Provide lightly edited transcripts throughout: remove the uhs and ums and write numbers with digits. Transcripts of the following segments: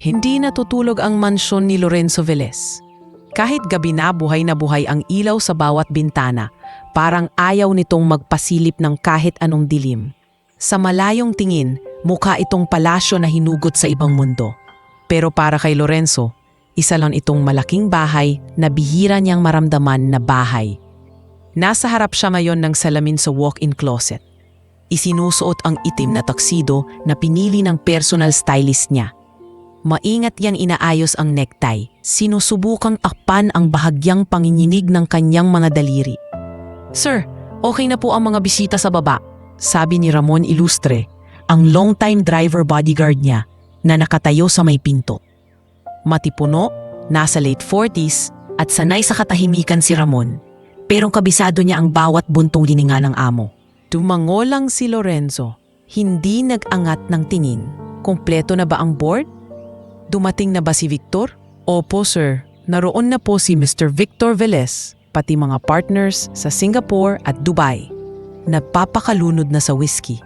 Hindi natutulog ang mansyon ni Lorenzo Velez. Kahit gabi na buhay ang ilaw sa bawat bintana, parang ayaw nitong magpasilip ng kahit anong dilim. Sa malayong tingin, mukha itong palasyo na hinugot sa ibang mundo. Pero para kay Lorenzo, isa lang itong malaking bahay na bihira niyang maramdaman na bahay. Nasa harap siya ngayon ng salamin sa walk-in closet. Isinusuot ang itim na tuxedo na pinili ng personal stylist niya. Maingat niyang inaayos ang necktie, sinusubukang akpan ang bahagyang panginginig ng kanyang mga daliri. "Sir, okay na po ang mga bisita sa baba," sabi ni Ramon Ilustre, ang long-time driver bodyguard niya na nakatayo sa may pinto. Matipuno, nasa late 40s at sanay sa katahimikan si Ramon, pero kabisado niya ang bawat buntong hininga ng amo. Tumango lang si Lorenzo, hindi nag-angat ng tingin. Kompleto na ba ang board? Dumating na ba si Victor? Opo sir, naroon na po si Mr. Victor Velez, pati mga partners sa Singapore at Dubai. Nagpapakalunod na sa whiskey.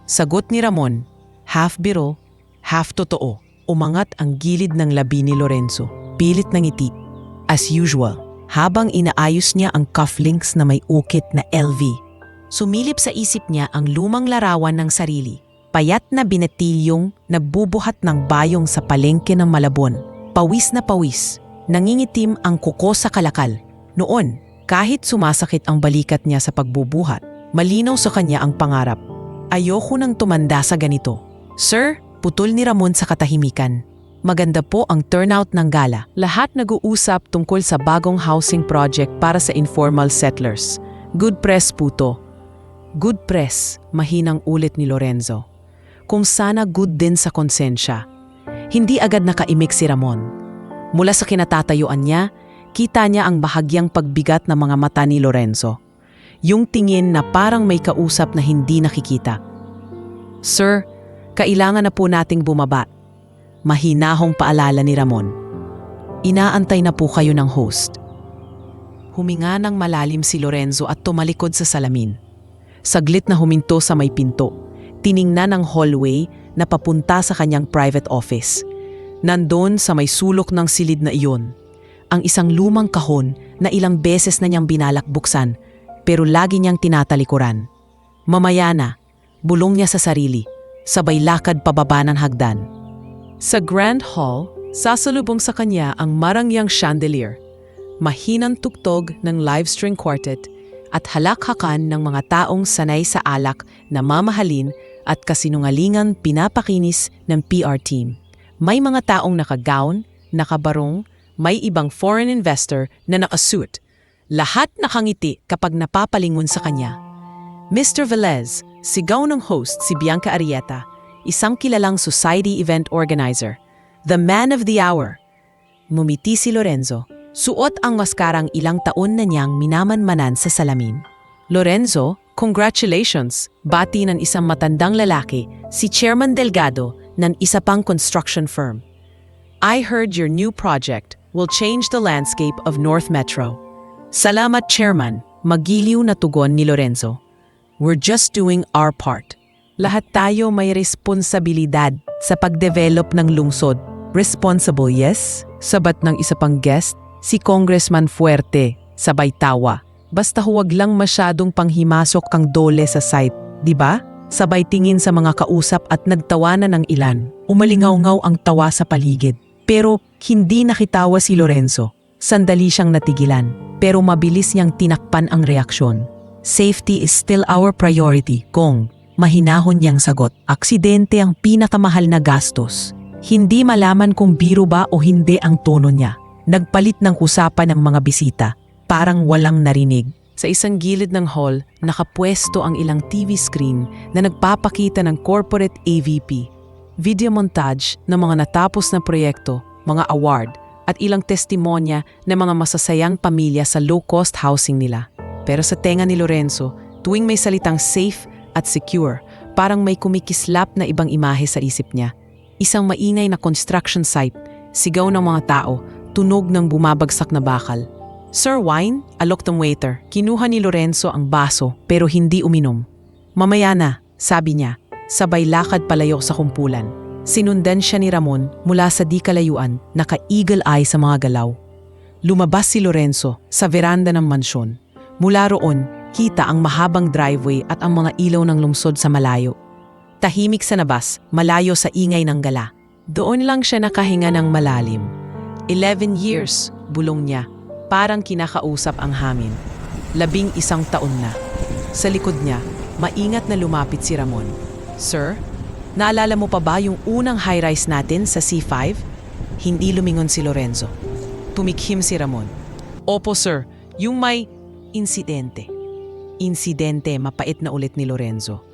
Sagot ni Ramon, half biro, half totoo. Umangat ang gilid ng labi ni Lorenzo, pilit ng ngiti. As usual, habang inaayos niya ang cufflinks na may ukit na LV. Sumilip sa isip niya ang lumang larawan ng sarili. Payat na binatilyong nagbubuhat ng bayong sa palengke ng Malabon. Pawis na pawis, nangingitim ang kuko sa kalakal. Noon, kahit sumasakit ang balikat niya sa pagbubuhat, malinaw sa kanya ang pangarap. Ayoko nang tumanda sa ganito. Sir, putol ni Ramon sa katahimikan. Maganda po ang turnout ng gala. Lahat nag-uusap tungkol sa bagong housing project para sa informal settlers. Good press puto. Good press, mahinang ulit ni Lorenzo. Kung sana good din sa konsensya. Hindi agad nakaimik si Ramon. Mula sa kinatatayuan niya, kita niya ang bahagyang pagbigat ng mga mata ni Lorenzo. Yung tingin na parang may kausap na hindi nakikita. Sir, kailangan na po nating bumaba. Mahinahong paalala ni Ramon. Inaantay na po kayo ng host. Huminga ng malalim si Lorenzo at tumalikod sa salamin. Saglit na huminto sa may pinto. Tiningnan ang hallway na papunta sa kanyang private office. Nandun sa may sulok ng silid na iyon, ang isang lumang kahon na ilang beses na niyang binalak buksan pero lagi niyang tinatalikuran. Mamaya na, bulong niya sa sarili, sabay lakad pababa ng hagdan. Sa Grand Hall, sasalubong sa kanya ang marangyang chandelier, mahinang tugtog ng live string quartet at halakhakan ng mga taong sanay sa alak na mamahalin at kasinungalingang pinapakinis ng PR team. May mga taong nakagown, nakabarong, may ibang foreign investor na nakasuit. Lahat nakangiti kapag napapalingon sa kanya. Mr. Velez, sigaw ng host si Bianca Arrieta, isang kilalang society event organizer. The man of the hour. Mumiti si Lorenzo. Suot ang maskarang ilang taon na niyang minamanmanan sa salamin. Lorenzo, congratulations! Bati ng isang matandang lalaki, si Chairman Delgado ng isa pang construction firm. I heard your new project will change the landscape of North Metro. Salamat, Chairman, magiliw na tugon ni Lorenzo. We're just doing our part. Lahat tayo may responsibilidad sa pagdevelop ng lungsod. Responsible, yes? Sabat ng isa pang guest, si Congressman Fuerte, sabay tawa. Basta huwag lang masyadong panghimasok kang dole sa site, di ba? Sabay tingin sa mga kausap at nagtawanan ng ilan. Umalingaw-ngaw ang tawa sa paligid. Pero hindi nakitawa si Lorenzo. Sandali siyang natigilan, pero mabilis niyang tinakpan ang reaksyon. Safety is still our priority, Kong. Mahinahon niyang sagot. Aksidente ang pinakamahal na gastos. Hindi malaman kung biro ba o hindi ang tono niya. Nagpalit ng usapan ng mga bisita. Parang walang narinig. Sa isang gilid ng hall, nakapwesto ang ilang TV screen na nagpapakita ng corporate AVP. Video montage ng mga natapos na proyekto, mga award, at ilang testimonya ng mga masasayang pamilya sa low-cost housing nila. Pero sa tenga ni Lorenzo, tuwing may salitang safe at secure, parang may kumikislap na ibang imahe sa isip niya. Isang maingay na construction site, sigaw ng mga tao, tunog ng bumabagsak na bakal. Sir, wine? Alok ng waiter. Kinuha ni Lorenzo ang baso pero hindi uminom. Mamaya na, sabi niya, sabay lakad palayo sa kumpulan. Sinundan siya ni Ramon mula sa di kalayuan, naka-eagle eye sa mga galaw. Lumabas si Lorenzo sa veranda ng mansyon. Mula roon, kita ang mahabang driveway at ang mga ilaw ng lungsod sa malayo. Tahimik sa labas, malayo sa ingay ng gala. Doon lang siya nakahinga ng malalim. 11 years, bulong niya, parang kinakausap ang hangin. 11 taon na. Sa likod niya, maingat na lumapit si Ramon. Sir, naalala mo pa ba yung unang high-rise natin sa C5? Hindi lumingon si Lorenzo. Tumikhim si Ramon. Opo sir, yung may insidente. Insidente, mapait na ulit ni Lorenzo.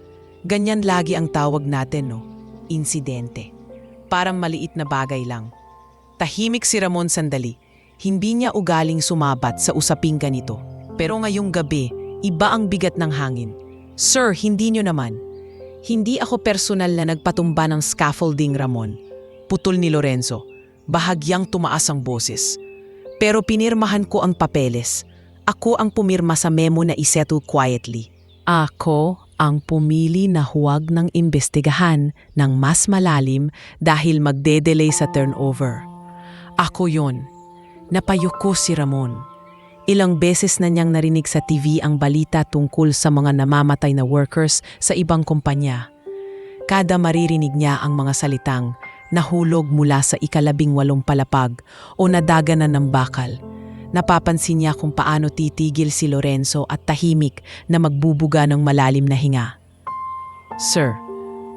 Ganyan lagi ang tawag natin, no? Insidente. Parang maliit na bagay lang. Tahimik si Ramon sandali. Hindi niya ugaling sumabat sa usaping ganito. Pero ngayong gabi, iba ang bigat ng hangin. Sir, hindi niyo naman. Hindi ako personal na nagpatumba ng scaffolding, Ramon. Putol ni Lorenzo. Bahagyang tumaas ang boses. Pero pinirmahan ko ang papeles. Ako ang pumirma sa memo na isettle quietly. Ako ang pumili na huwag ng imbestigahan ng mas malalim dahil magde-delay sa turnover. Ako yon. Napayuko si Ramon. Ilang beses na niyang narinig sa TV ang balita tungkol sa mga namamatay na workers sa ibang kumpanya. Kada maririnig niya ang mga salitang nahulog mula sa 18 palapag o nadaganan ng bakal. Napapansin niya kung paano titigil si Lorenzo at tahimik na magbubuga ng malalim na hinga. Sir,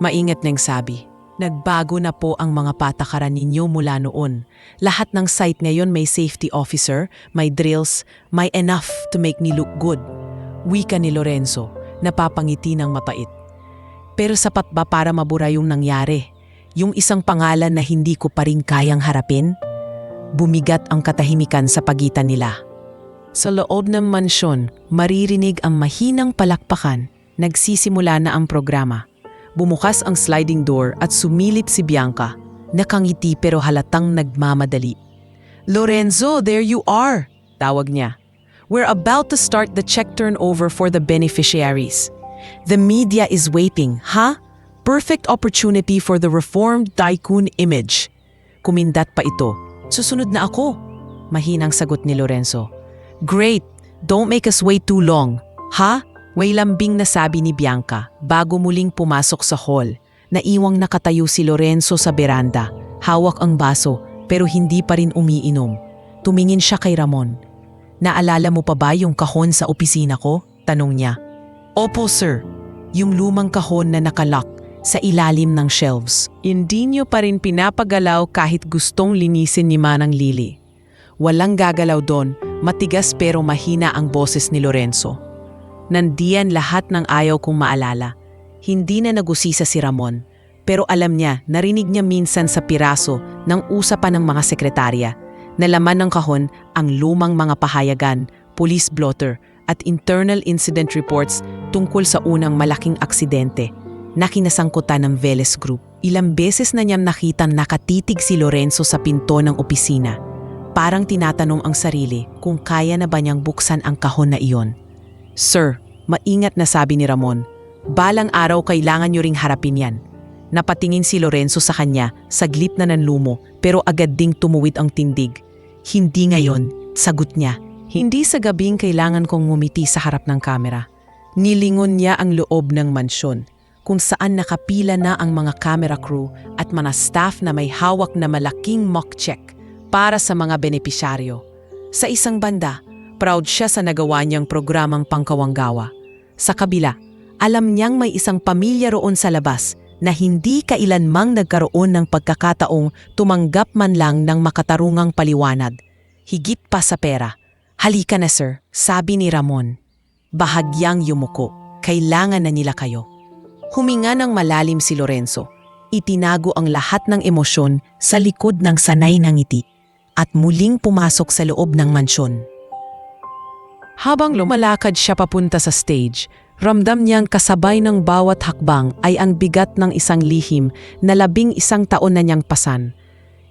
maingat nang sabi, nagbago na po ang mga patakaran ninyo mula noon. Lahat ng site ngayon may safety officer, may drills, may enough to make me look good. Wika ni Lorenzo, napapangiti ng mapait. Pero sapat ba para mabura yung nangyari? Yung isang pangalan na hindi ko pa rin kayang harapin? Bumigat ang katahimikan sa pagitan nila. Sa loob ng mansyon, maririnig ang mahinang palakpakan. Nagsisimula na ang programa. Bumukas ang sliding door at sumilip si Bianca. Nakangiti pero halatang nagmamadali. Lorenzo, there you are! Tawag niya. We're about to start the check turnover for the beneficiaries. The media is waiting, huh? Perfect opportunity for the reformed tycoon image. Kumindat pa ito. Susunod na ako. Mahinang sagot ni Lorenzo. Great, don't make us wait too long. Ha? May lambing na sabi ni Bianca bago muling pumasok sa hall. Naiwang nakatayo si Lorenzo sa beranda. Hawak ang baso pero hindi pa rin umiinom. Tumingin siya kay Ramon. Naalala mo pa ba yung kahon sa opisina ko? Tanong niya. Opo sir, yung lumang kahon na nakalock sa ilalim ng shelves. Hindi niyo pa rin pinapagalaw kahit gustong linisin ni Manang Lily. Walang gagalaw doon, matigas pero mahina ang boses ni Lorenzo. Nandiyan lahat ng ayaw kong maalala. Hindi na nagusisa si Ramon, pero alam niya, narinig niya minsan sa piraso ng usapan ng mga sekretarya na laman ng kahon ang lumang mga pahayagan, police blotter at internal incident reports tungkol sa unang malaking aksidente na kinasangkutan ng Veles Group. Ilang beses na niyang nakitang nakatitig si Lorenzo sa pinto ng opisina. Parang tinatanong ang sarili kung kaya na ba niyang buksan ang kahon na iyon. Sir, maingat na sabi ni Ramon. Balang araw kailangan niyo ring harapin yan. Napatingin si Lorenzo sa kanya, saglit na nanlumo pero agad ding tumuwid ang tindig. Hindi ngayon, sagot niya. Hindi sa gabing kailangan kong ngumiti sa harap ng kamera. Nilingon niya ang loob ng mansyon, kung saan nakapila na ang mga camera crew at mga staff na may hawak na malaking mock check para sa mga benepisyaryo. Sa isang banda, proud siya sa nagawa niyang programang pangkawanggawa. Sa kabila, alam niyang may isang pamilya roon sa labas na hindi kailanmang nagkaroon ng pagkakataong tumanggap man lang ng makatarungang paliwanag. Higit pa sa pera. Halika na sir, sabi ni Ramon. Bahagyang yumuko, kailangan na nila kayo. Huminga ng malalim si Lorenzo. Itinago ang lahat ng emosyon sa likod ng sanay na ngiti at muling pumasok sa loob ng mansyon. Habang lumalakad siya papunta sa stage, ramdam niyang kasabay ng bawat hakbang ay ang bigat ng isang lihim na 11 taon na niyang pasan.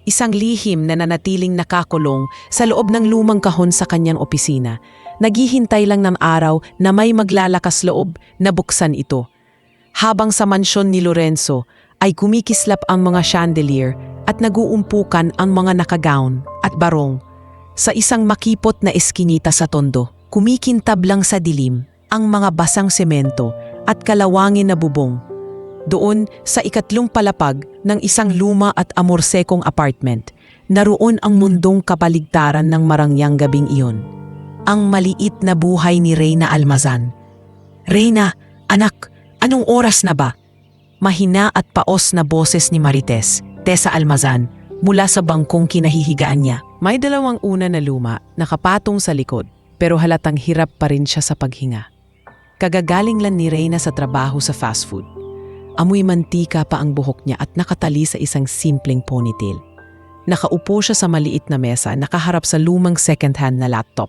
Isang lihim na nanatiling nakakulong sa loob ng lumang kahon sa kanyang opisina. Naghihintay lang ng araw na may maglalakas loob na buksan ito. Habang sa mansyon ni Lorenzo ay kumikislap ang mga chandelier at naguumpukan ang mga nakagown at barong. Sa isang makipot na eskinita sa tondo, kumikintab lang sa dilim ang mga basang semento at kalawangin na bubong. Doon sa ikatlong palapag ng isang luma at amorsekong apartment, naroon ang mundong kabaligtaran ng marangyang gabing iyon. Ang maliit na buhay ni Reyna Almazan. "Reyna, anak, anong oras na ba?" Mahina at paos na boses ni Marites, Tessa Almazan, mula sa bangkong kinahihigaan niya. May dalawang una na luma, nakapatong sa likod, pero halatang hirap pa rin siya sa paghinga. Kagagaling lang ni Reyna sa trabaho sa fast food. Amoy mantika pa ang buhok niya at nakatali sa isang simpleng ponytail. Nakaupo siya sa maliit na mesa, nakaharap sa lumang second-hand na laptop,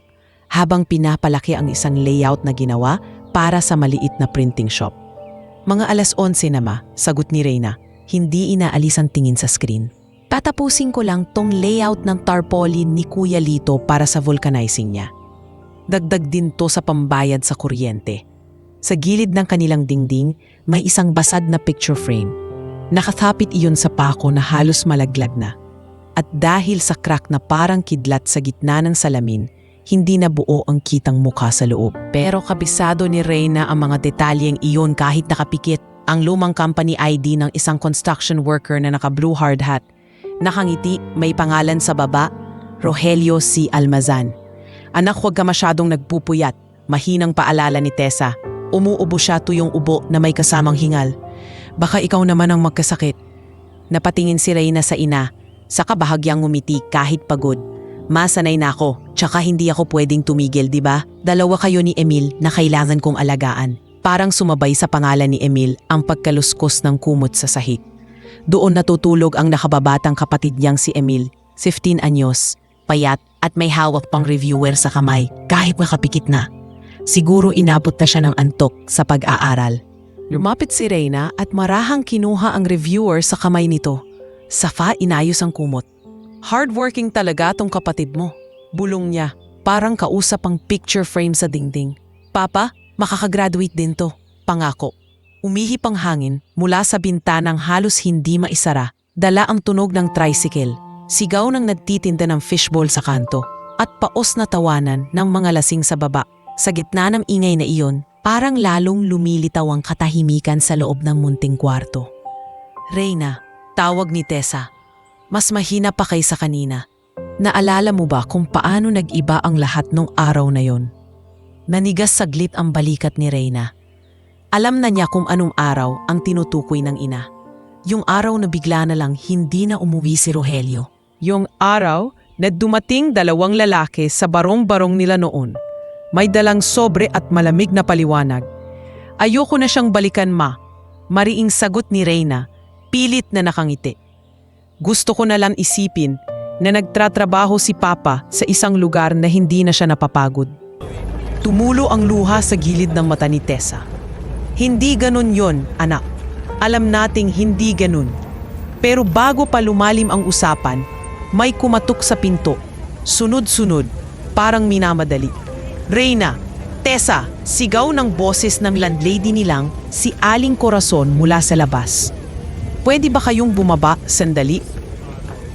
habang pinapalaki ang isang layout na ginawa para sa maliit na printing shop. "Mga alas 11 na ma," sagot ni Reyna, hindi inaalis ang tingin sa screen. "Tatapusin ko lang tong layout ng tarpaulin ni Kuya Lito para sa vulcanizing niya. Dagdag din to sa pambayad sa kuryente." Sa gilid ng kanilang dingding, may isang basad na picture frame. Nakatapit iyon sa pako na halos malaglag na. At dahil sa crack na parang kidlat sa gitna ng salamin, hindi na buo ang kitang mukha sa loob. Pero kabisado ni Reyna ang mga detalyeng iyon kahit nakapikit. Ang lumang company ID ng isang construction worker na naka-blue hard hat. Nakangiti, may pangalan sa baba, Rogelio C. Almazan. "Anak, huwag ka masyadong nagpupuyat," mahinang paalala ni Tessa. Umuubo siya tuyong ubo na may kasamang hingal. "Baka ikaw naman ang magkasakit." Napatingin si Reyna sa ina, saka bahagyang ngumiti kahit pagod. "Masanay na ako, tsaka hindi ako pwedeng tumigil, di ba? Dalawa kayo ni Emil na kailangan kong alagaan." Parang sumabay sa pangalan ni Emil ang pagkaluskos ng kumot sa sahig. Doon natutulog ang nakababatang kapatid niyang si Emil, 15 anyos, payat at may hawak pang reviewer sa kamay kahit makapikit na. Siguro inabot na siya ng antok sa pag-aaral. Lumapit si Reyna at marahang kinuha ang reviewer sa kamay nito. Safa inayos ang kumot. "Hardworking talaga tong kapatid mo," bulong niya, parang kausap ang picture frame sa dingding. "Papa, makakagraduate din to, pangako." Umihip ang hangin mula sa bintanang halos hindi maisara. Dala ang tunog ng tricycle, sigaw ng nagtitinda ng fishball sa kanto, at paos na tawanan ng mga lasing sa baba. Sa gitna ng ingay na iyon, parang lalong lumilitaw ang katahimikan sa loob ng munting kwarto. "Reyna," tawag ni Tessa. Mas mahina pa kaysa kanina. "Naalala mo ba kung paano nag-iba ang lahat nung araw na yon?" Nanigas saglit ang balikat ni Reyna. Alam na niya kung anong araw ang tinutukoy ng ina. Yung araw na bigla na lang hindi na umuwi si Rogelio. Yung araw na dumating dalawang lalaki sa barong-barong nila noon. May dalang sobre at malamig na paliwanag. "Ayoko na siyang balikan, ma," mariing sagot ni Reyna, pilit na nakangiti. "Gusto ko na lang isipin na nagtratrabaho si Papa sa isang lugar na hindi na siya napapagod." Tumulo ang luha sa gilid ng mata ni Tessa. "Hindi ganun yon, anak. Alam nating hindi ganun." Pero bago pa lumalim ang usapan, may kumatok sa pinto. Sunod-sunod, parang minamadali. "Reyna, Tessa," sigaw ng boses ng landlady nilang si Aling Corazon mula sa labas. "Pwede ba kayong bumaba sandali?"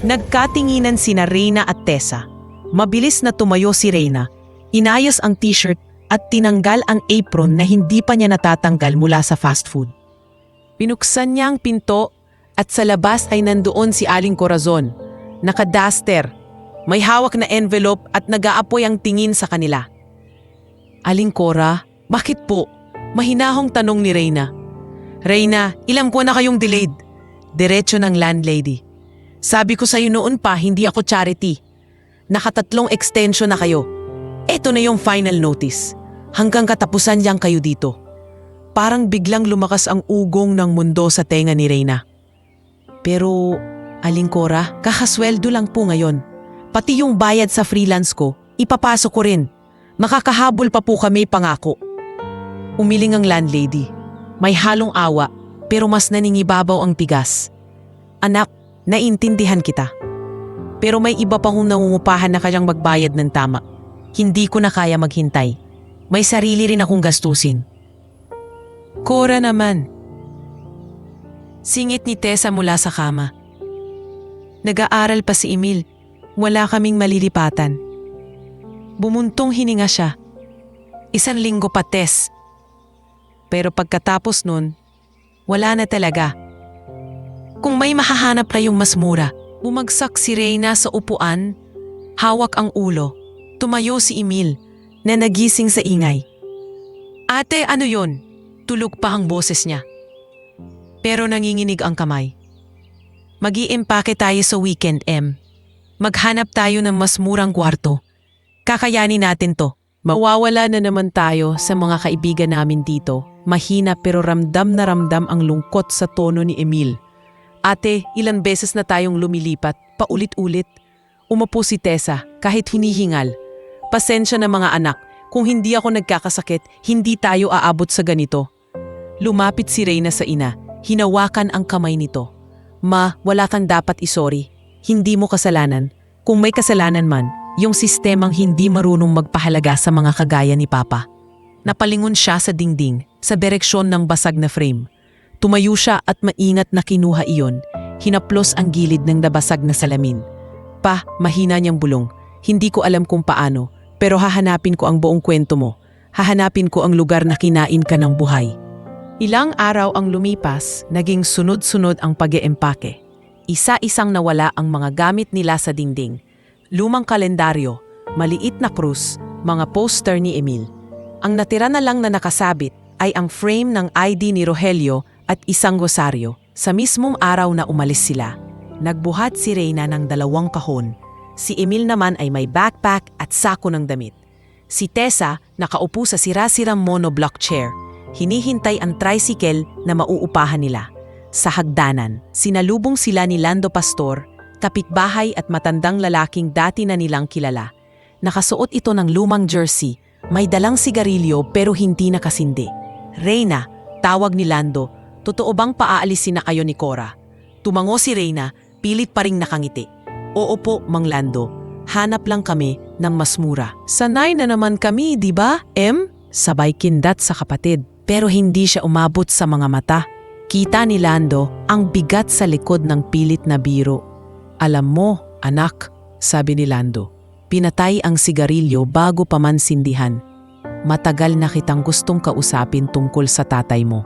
Nagkatinginan sina Reyna at Tessa. Mabilis na tumayo si Reyna, inayos ang t-shirt at tinanggal ang apron na hindi pa niya natatanggal mula sa fast food. Pinuksan niya ang pinto at sa labas ay nandoon si Aling Corazon, naka-duster, may hawak na envelope at nag-aapoy ang tingin sa kanila. "Aling Cora, bakit po?" mahinahong tanong ni Reyna. "Reyna, ilang buwan na kayong delayed?" Diretso ng landlady. "Sabi ko sa'yo noon pa, hindi ako charity. Nakatatlong extension na kayo. Eto na yung final notice. Hanggang katapusan niyang kayo dito." Parang biglang lumakas ang ugong ng mundo sa tenga ni Reyna. "Pero, Aling Cora, kakasweldo lang po ngayon. Pati yung bayad sa freelance ko, ipapasok ko rin. Makakahabol pa po kami, pangako." Umiling ang landlady. May halong awa, pero mas naningibabaw ang tigas. "Anak, naiintindihan kita. Pero may iba pa kong nangungupahan na kayang magbayad ng tama. Hindi ko na kaya maghintay. May sarili rin akong gastusin." "Cora naman." Singit ni Tessa mula sa kama. Nag-aaral pa si Emil. Wala kaming malilipatan. Bumuntong hininga siya. 1 linggo pa, Tess. Pero pagkatapos nun, wala na talaga. Kung may mahahanap kayong mas mura, bumagsak si Reyna sa upuan, hawak ang ulo. Tumayo si Emil na nagising sa ingay. Ate, ano yon? Tulog pa ang boses niya. Pero nanginginig ang kamay. Mag-iimpake tayo sa weekend, M. Maghanap tayo ng mas murang kwarto. Kakayanin natin to. Mawawala na naman tayo sa mga kaibigan namin dito. Mahina pero ramdam na ramdam ang lungkot sa tono ni Emil. Ate, ilang beses na tayong lumilipat, paulit-ulit. Umupo si Tessa kahit hinihingal. Pasensya na mga anak, kung hindi ako nagkakasakit, hindi tayo aabot sa ganito. Lumapit si Reyna sa ina, hinawakan ang kamay nito. Ma, wala kang dapat isorry. Hindi mo kasalanan. Kung may kasalanan man, yung sistemang hindi marunong magpahalaga sa mga kagaya ni Papa. Napalingon siya sa dingding, sa direksyon ng basag na frame. Tumayo siya at maingat na kinuha iyon. Hinaplos ang gilid ng nabasag na salamin. Pa, mahina niyang bulong. Hindi ko alam kung paano, pero hahanapin ko ang buong kwento mo. Hahanapin ko ang lugar na kinain ka ng buhay. Ilang araw ang lumipas, naging sunod-sunod ang pag-eempake. Isa-isang nawala ang mga gamit nila sa dingding. Lumang kalendaryo, maliit na krus, mga poster ni Emil. Ang natira na lang na nakasabit ay ang frame ng ID ni Rogelio at isang rosaryo. Sa mismong araw na umalis sila, nagbuhat si Reyna ng 2 kahon. Si Emil naman ay may backpack at sako ng damit. Si Tessa nakaupo sa sira-sirang monoblock chair. Hinihintay ang tricycle na mauupahan nila. Sa hagdanan, sinalubong sila ni Lando Pastor, kapitbahay at matandang lalaking dati na nilang kilala. Nakasuot ito ng lumang jersey, may dalang sigarilyo pero hindi nakasindi. Reyna, tawag ni Lando, totoo bang paaalisin na kayo ni Cora? Tumango si Reyna, pilit pa ring nakangiti. Oo po, Mang Lando, hanap lang kami ng mas mura. Sanay na naman kami, di ba, M? Sabay kindat sa kapatid, pero hindi siya umabot sa mga mata. Kita ni Lando ang bigat sa likod ng pilit na biro. Alam mo, anak, sabi ni Lando, pinatay ang sigarilyo bago pa man sindihan. Matagal na kitang gustong kausapin tungkol sa tatay mo.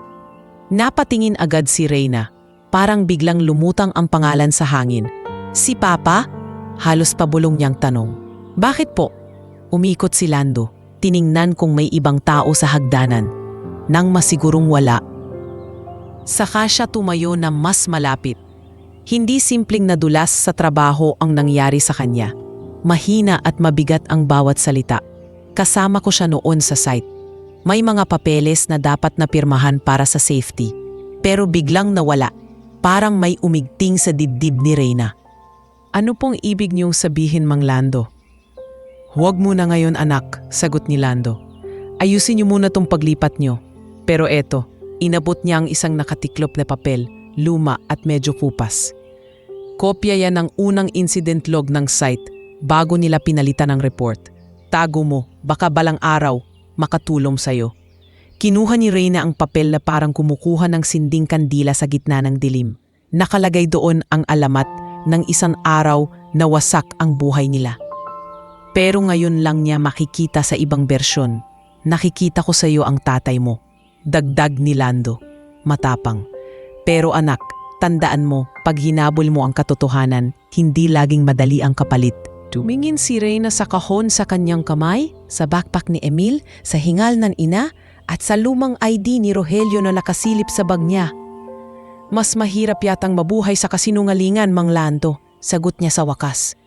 Napatingin agad si Reyna, parang biglang lumutang ang pangalan sa hangin. Si Papa? Halos pabulong niyang tanong. Bakit po? Umikot si Lando, tiningnan kung may ibang tao sa hagdanan. Nang masigurong wala, saka siya tumayo na mas malapit. Hindi simpleng nadulas sa trabaho ang nangyari sa kanya. Mahina at mabigat ang bawat salita. Kasama ko siya noon sa site. May mga papeles na dapat na pirmahan para sa safety. Pero biglang nawala. Parang may umigting sa dibdib ni Reyna. Ano pong ibig niyong sabihin, Mang Lando? Huwag muna ngayon, anak, sagot ni Lando. Ayusin niyo muna tong paglipat niyo. Pero eto, inabot niya ang isang nakatiklop na papel, luma at medyo kupas. Kopya yan ng unang incident log ng site bago nila pinalitan ang report. Tago mo, baka balang araw, makatulong sa'yo. Kinuha ni Reyna ang papel na parang kumukuha ng sinding kandila sa gitna ng dilim. Nakalagay doon ang alamat ng isang araw na wasak ang buhay nila. Pero ngayon lang niya makikita sa ibang bersyon. Nakikita ko sa iyo ang tatay mo. Dagdag ni Lando, matapang. Pero anak, tandaan mo, pag hinabol mo ang katotohanan, hindi laging madali ang kapalit. Tumingin si Reyna sa kahon sa kanyang kamay, sa backpack ni Emil, sa hingal ng ina, at sa lumang ID ni Rogelio na nakasilip sa bag niya. Mas mahirap yatang mabuhay sa kasinungalingan, Mang Lando, sagot niya sa wakas.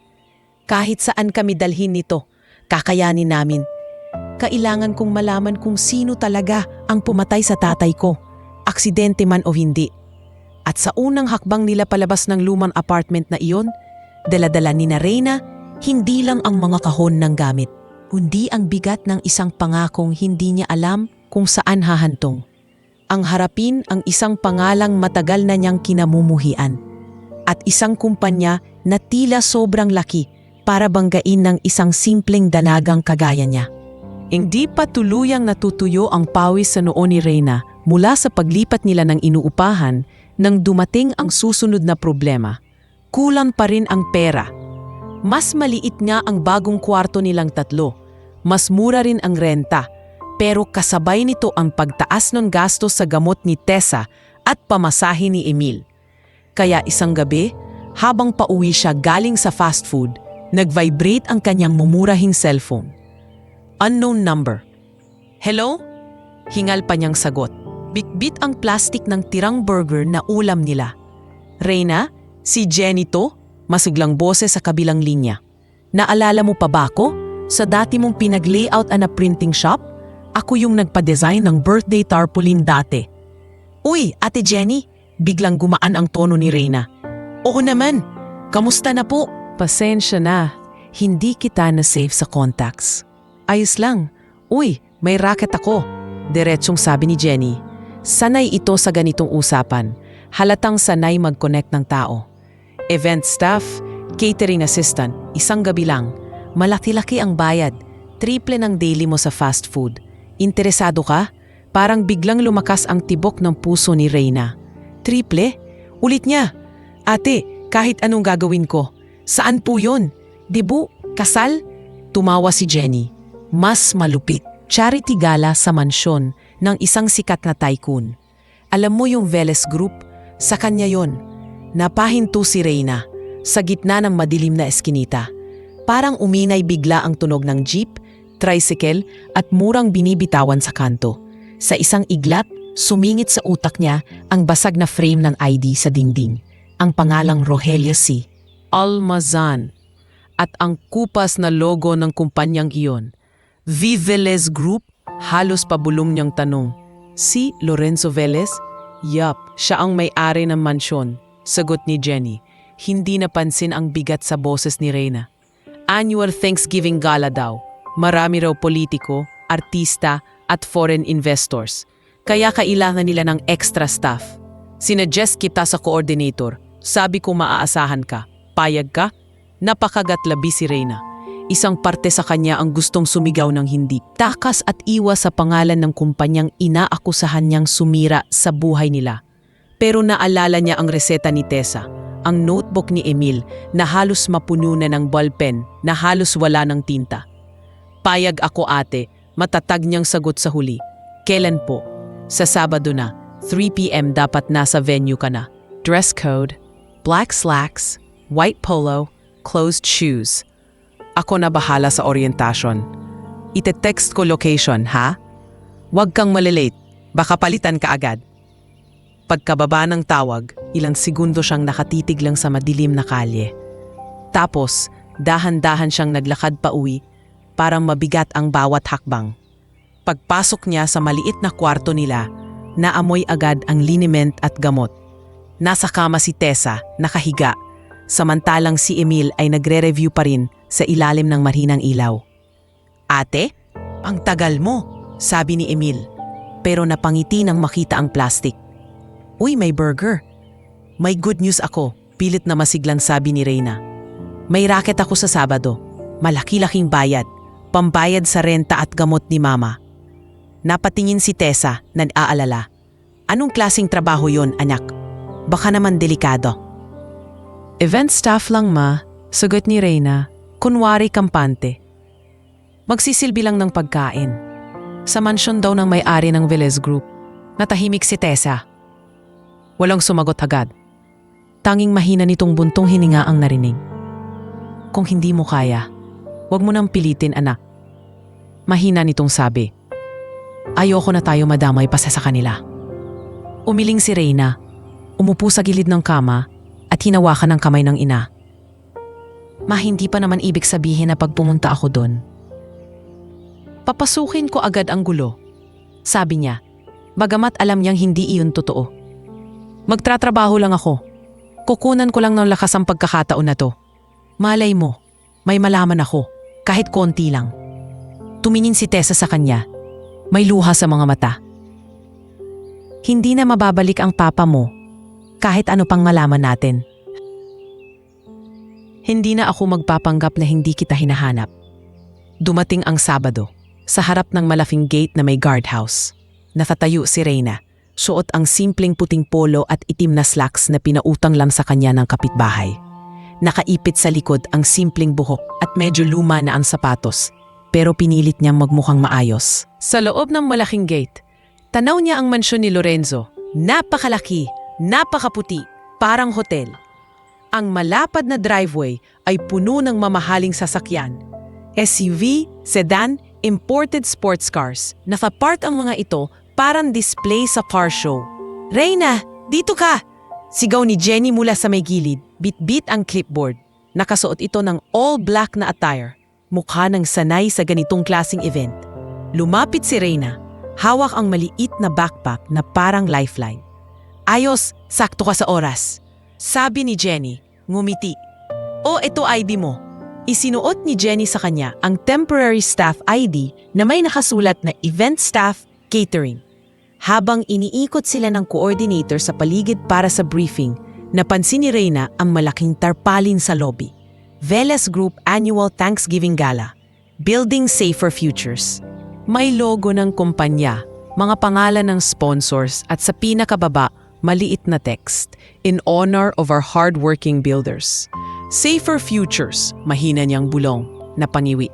Kahit saan kami dalhin nito, kakayanin namin. Kailangan kong malaman kung sino talaga ang pumatay sa tatay ko, aksidente man o hindi. At sa unang hakbang nila palabas ng lumang apartment na iyon, dala-dala ni na Reyna, hindi lang ang mga kahon ng gamit, kundi ang bigat ng isang pangakong hindi niya alam kung saan hahantong. Ang harapin ang isang pangalang matagal na niyang kinamumuhian at isang kumpanya na tila sobrang laki para banggain ng isang simpleng dalagang kagaya niya. Hindi pa tuluyang natutuyo ang pawis sa noo ni Reyna mula sa paglipat nila ng inuupahan Nang dumating ang susunod na problema, kulang pa rin ang pera. Mas maliit nga ang bagong kwarto nilang tatlo. Mas mura rin ang renta. Pero kasabay nito ang pagtaas ng gastos sa gamot ni Tessa at pamasahe ni Emil. Kaya isang gabi, habang pauwi siya galing sa fast food, nag-vibrate ang kanyang mumurahing cellphone. Unknown number. Hello? Hingal pa niyang sagot. Bitbit ang plastik ng tirang burger na ulam nila. Reyna, si Jenny to? Masiglang boses sa kabilang linya. Naalala mo pa ba ako? Sa dati mong pinag-layout na printing shop? Ako yung nagpa-design ng birthday tarpaulin dati. Uy, Ate Jenny, biglang gumaan ang tono ni Reyna. Oo naman, kamusta na po? Pasensya na, hindi kita na-save sa contacts. Ayos lang. Uy, may racket ako. Diretsong sabi ni Jenny. Sanay ito sa ganitong usapan. Halatang sanay mag-connect ng tao. Event staff, catering assistant, isang gabi lang. Malaki-laki ang bayad. Triple ng daily mo sa fast food. Interesado ka? Parang biglang lumakas ang tibok ng puso ni Reyna. Triple? Ulit niya. Ate, kahit anong gagawin ko. Saan po yun? Dibu? Kasal? Tumawa si Jenny. Mas malupit. Charity gala sa mansyon ng isang sikat na tycoon. Alam mo yung Veles Group? Sa kanya yon. Napahinto si Reyna sa gitna ng madilim na eskinita. Parang uminay bigla ang tunog ng jeep, tricycle at murang binibitawan sa kanto. Sa isang iglat, sumingit sa utak niya ang basag na frame ng ID sa dingding. Ang pangalang Rogelio C. Almazan at ang kupas na logo ng kumpanyang iyon. Viveles Group? Halos pabulong niyang tanong. Si Lorenzo Velez? Yup, siya ang may-ari ng mansyon. Sagot ni Jenny. Hindi napansin ang bigat sa boses ni Reyna. Annual Thanksgiving Gala daw. Marami raw politiko, artista at foreign investors. Kaya kailangan nila ng extra staff. Sinuggest kita sa coordinator. Sabi ko maaasahan ka. Payag ka? Napakagatlabi si Reyna. Isang parte sa kanya ang gustong sumigaw ng hindi. Takas at iwas sa pangalan ng kumpanyang inaakusahan niyang sumira sa buhay nila. Pero naalala niya ang reseta ni Tessa, ang notebook ni Emil na halos mapuno na ng ballpen na halos wala ng tinta. Payag ako ate, matatag niyang sagot sa huli. Kailan po? Sa Sabado na, 3 p.m. dapat nasa venue ka na. Dress code, black slacks, white polo, closed shoes. Ako na bahala sa orientation. Ite-text ko location, ha? Huwag kang malilate, baka palitan ka agad. Pagkababa ng tawag, ilang segundo siyang nakatitig lang sa madilim na kalye. Tapos, dahan-dahan siyang naglakad pa uwi, parang mabigat ang bawat hakbang. Pagpasok niya sa maliit na kwarto nila, naamoy agad ang liniment at gamot. Nasa kama si Tessa, nakahiga, samantalang si Emil ay nagre-review pa rin sa ilalim ng mahinang ilaw. Ate, ang tagal mo, sabi ni Emil, pero napangiti nang makita ang plastic. Uy, may burger. May good news ako, pilit na masiglang sabi ni Reyna. May racket ako sa Sabado, malaki-laking bayad, pambayad sa renta at gamot ni Mama. Napatingin si Tessa, nag-aalala. Anong klaseng trabaho yon, anak? Baka naman delikado. Event staff lang ma, sagot ni Reyna, kunwari kampante. Magsisilbi lang ng pagkain. Sa mansyon daw ng may-ari ng Velez Group. Natahimik si Tessa. Walang sumagot agad. Tanging mahina nitong buntong hininga ang narinig. Kung hindi mo kaya, huwag mo nang pilitin anak. Mahina nitong sabi. Ayoko na tayo madamay pa sa kanila. Umiling si Reyna, umupo sa gilid ng kama at hinawakan ng kamay ng ina. Ma, hindi pa naman ibig sabihin na pag pumunta ako doon. Papasukin ko agad ang gulo. Sabi niya, bagamat alam niyang hindi iyon totoo. Magtratrabaho lang ako. Kukunan ko lang ng lakas ang pagkakataon na to. Malay mo, may malaman ako, kahit konti lang. Tumingin si Tessa sa kanya. May luha sa mga mata. Hindi na mababalik ang papa mo, kahit ano pang malaman natin. Hindi na ako magpapanggap na hindi kita hinahanap. Dumating ang Sabado, sa harap ng malaking gate na may guardhouse. Natatayo si Reyna, Suot ang simpleng puting polo at itim na slacks na pinautang lang sa kanya ng kapitbahay. Nakaipit sa likod ang simpleng buhok at medyo luma na ang sapatos, pero pinilit niyang magmukhang maayos. Sa loob ng malaking gate, tanaw niya ang mansyon ni Lorenzo. Napakalaki, napakaputi, parang hotel. Ang malapad na driveway ay puno ng mamahaling sasakyan. SUV, sedan, imported sports cars. Nakapark ang mga ito parang display sa car show. "Reyna, dito ka!" Sigaw ni Jenny mula sa may gilid, bit-bit ang clipboard. Nakasuot ito ng all-black na attire. Mukha ng sanay sa ganitong klaseng event. Lumapit si Reyna, hawak ang maliit na backpack na parang lifeline. "Ayos, sakto ka sa oras," sabi ni Jenny, ngumiti. "O, ito ID mo." Isinuot ni Jenny sa kanya ang temporary staff ID na may nakasulat na Event Staff Catering. Habang iniikot sila ng coordinator sa paligid para sa briefing, napansin ni Reyna ang malaking tarpaulin sa lobby. Veles Group Annual Thanksgiving Gala. Building Safer Futures. May logo ng kumpanya, mga pangalan ng sponsors at sa pinakababa, maliit na text, "In honor of our hardworking builders." Safer Futures, mahina niyang bulong, napangiwi.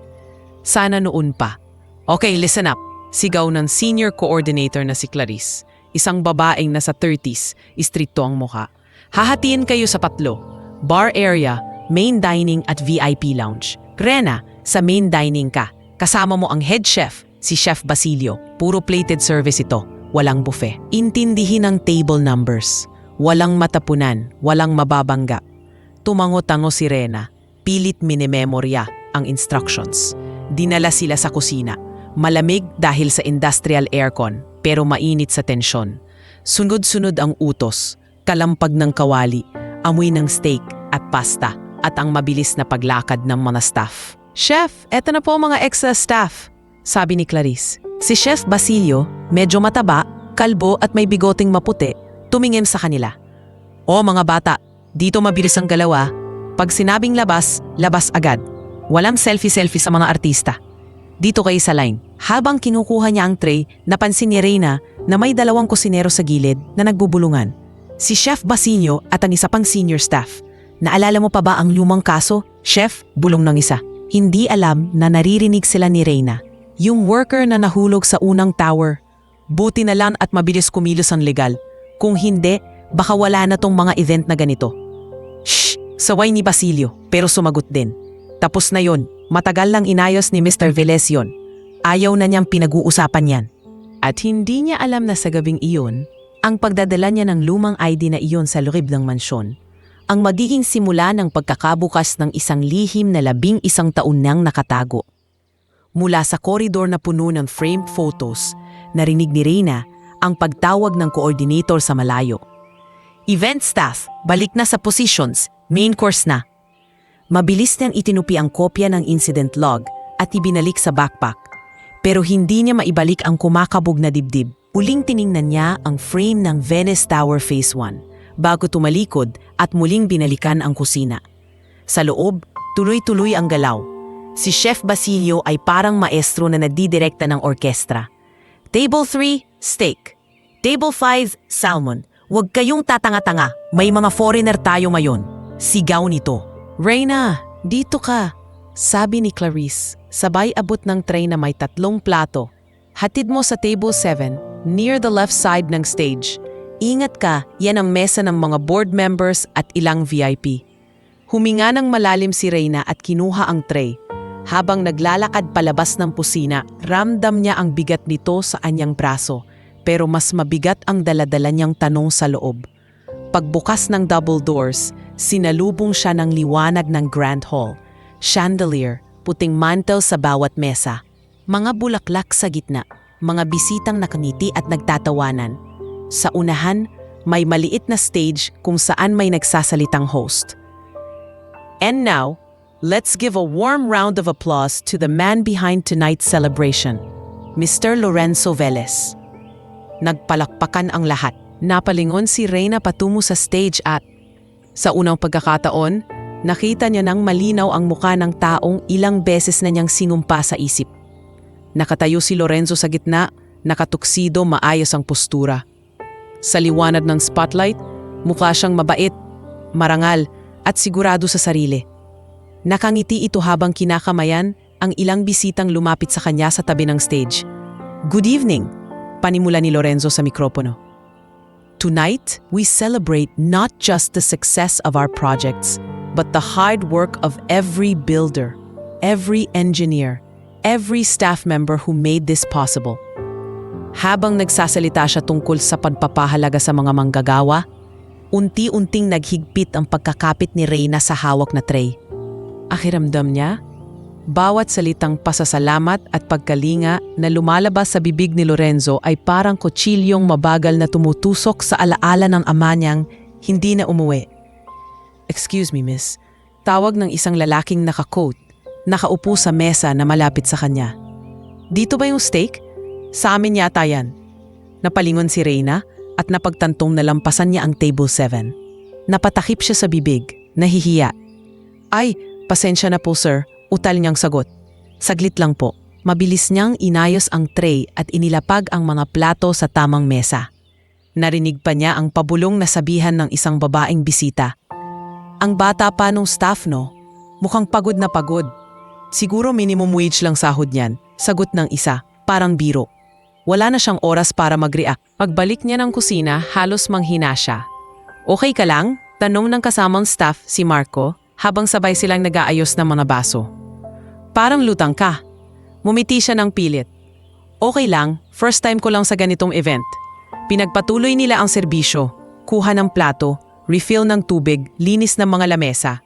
Sana noon pa. "Okay, listen up," sigaw ng senior coordinator na si Clarice. Isang babaeng nasa 30s, istrikto ang mukha. "Hahatiin kayo sa 3. Bar area, main dining at VIP lounge. Rena, sa main dining ka. Kasama mo ang head chef, si Chef Basilio. Puro plated service ito, walang buffet. Intindihin ang table numbers. Walang matapunan, walang mababangga." Tumango-tango si Rena. Pilit minememorya ang instructions. Dinala sila sa kusina. Malamig dahil sa industrial aircon, pero mainit sa tensyon. Sunod-sunod ang utos, kalampag ng kawali, amoy ng steak at pasta, at ang mabilis na paglakad ng mga staff. "Chef, eto na po mga extra staff," sabi ni Clarice. Si Chef Basilio, medyo mataba, kalbo at may bigoting maputi, tumingin sa kanila. "O mga bata, dito mabilis ang galaw. Pag sinabing labas, labas agad. Walang selfie-selfie sa mga artista. Dito kayo sa line." Habang kinukuha niya ang tray, napansin ni Reyna na may 2 kusinero sa gilid na nagbubulungan. Si Chef Basilio at ang isa pang senior staff. "Naalala mo pa ba ang lumang kaso? Chef," bulong ng isa. Hindi alam na naririnig sila ni Reyna. Yung worker na nahulog sa unang tower. Buti na lang at mabilis kumilos ang legal. Kung hindi, baka wala na tong mga event na ganito. "Shh!" Saway ni Basilio, pero sumagot din. "Tapos na yon. Matagal lang inayos ni Mr. Veles yon. Ayaw na niyang pinag-uusapan yan." At hindi niya alam na sa gabing iyon, ang pagdadala niya ng lumang ID na iyon sa loob ng mansyon, ang magiging simula ng pagkakabukas ng isang lihim na 11 taon nang nakatago. Mula sa koridor na puno ng framed photos, narinig ni Reyna ang pagtawag ng coordinator sa malayo. "Event staff, balik na sa positions, main course na." Mabilis niyang itinupi ang kopya ng incident log at ibinalik sa backpack. Pero hindi niya maibalik ang kumakabog na dibdib. Uling tiningnan niya ang frame ng Venice Tower Phase 1 bago tumalikod at muling binalikan ang kusina. Sa loob, tuloy-tuloy ang galaw. Si Chef Basilio ay parang maestro na nagdidirekta ng orkestra. "Table 3, steak. Table 5, salmon. Huwag kayong tatanga-tanga, may mga foreigner tayo ngayon." Sigaw nito. "Reyna, dito ka," sabi ni Clarice. Sabay abot ng tray na may 3 plato. "Hatid mo sa table 7, near the left side ng stage. Ingat ka, yan ang mesa ng mga board members at ilang VIP." Huminga ng malalim si Reyna at kinuha ang tray. Habang naglalakad palabas ng pusina, ramdam niya ang bigat nito sa anyang braso, pero mas mabigat ang daladala niyang tanong sa loob. Pagbukas ng double doors, sinalubong siya ng liwanag ng Grand Hall. Chandelier, puting mantel sa bawat mesa. Mga bulaklak sa gitna, mga bisitang nakangiti at nagtatawanan. Sa unahan, may maliit na stage kung saan may nagsasalitang host. "And now, let's give a warm round of applause to the man behind tonight's celebration, Mr. Lorenzo Veles." Nagpalakpakan ang lahat. Napalingon si Reyna patungo sa stage at, sa unang pagkakataon, nakita niya nang malinaw ang muka ng taong ilang beses na niyang sinumpa sa isip. Nakatayo si Lorenzo sa gitna, nakatuksido, maayos ang postura. Sa liwanag ng spotlight, mukha siyang mabait, marangal at sigurado sa sarili. Nakangiti ito habang kinakamayan ang ilang bisitang lumapit sa kanya sa tabi ng stage. "Good evening," panimula ni Lorenzo sa mikropono. "Tonight, we celebrate not just the success of our projects, but the hard work of every builder, every engineer, every staff member who made this possible." Habang nagsasalita siya tungkol sa pagpapahalaga sa mga manggagawa, unti-unting naghigpit ang pagkakapit ni Reyna sa hawak na tray. Akiramdam niya, bawat salitang pasasalamat at pagkalinga na lumalabas sa bibig ni Lorenzo ay parang kutsilyong mabagal na tumutusok sa alaala ng ama niyang hindi na umuwi. "Excuse me, miss." Tawag ng isang lalaking naka-coat, nakaupo sa mesa na malapit sa kanya. "Dito ba yung steak? Sa amin yata yan." Napalingon si Reyna at napagtantong nalampasan niya ang table 7. Napatakip siya sa bibig, nahihiya. "Ay, pasensya na po sir," utal niyang sagot. Saglit lang po. Mabilis niyang inayos ang tray at inilapag ang mga plato sa tamang mesa. Narinig pa niya ang pabulong na sabihan ng isang babaeng bisita. "Ang bata pa nung staff no? Mukhang pagod na pagod." "Siguro minimum wage lang sahod niyan," sagot ng isa, parang biro. Wala na siyang oras para mag-react. Pagbalik niya ng kusina, halos manghina siya. "Okay ka lang?" tanong ng kasamang staff si Marco habang sabay silang nag-aayos ng mga baso. "Parang lutang ka." Mumiti siya ng pilit. "Okay lang, first time ko lang sa ganitong event." Pinagpatuloy nila ang serbisyo, kuha ng plato, refill ng tubig, linis ng mga lamesa.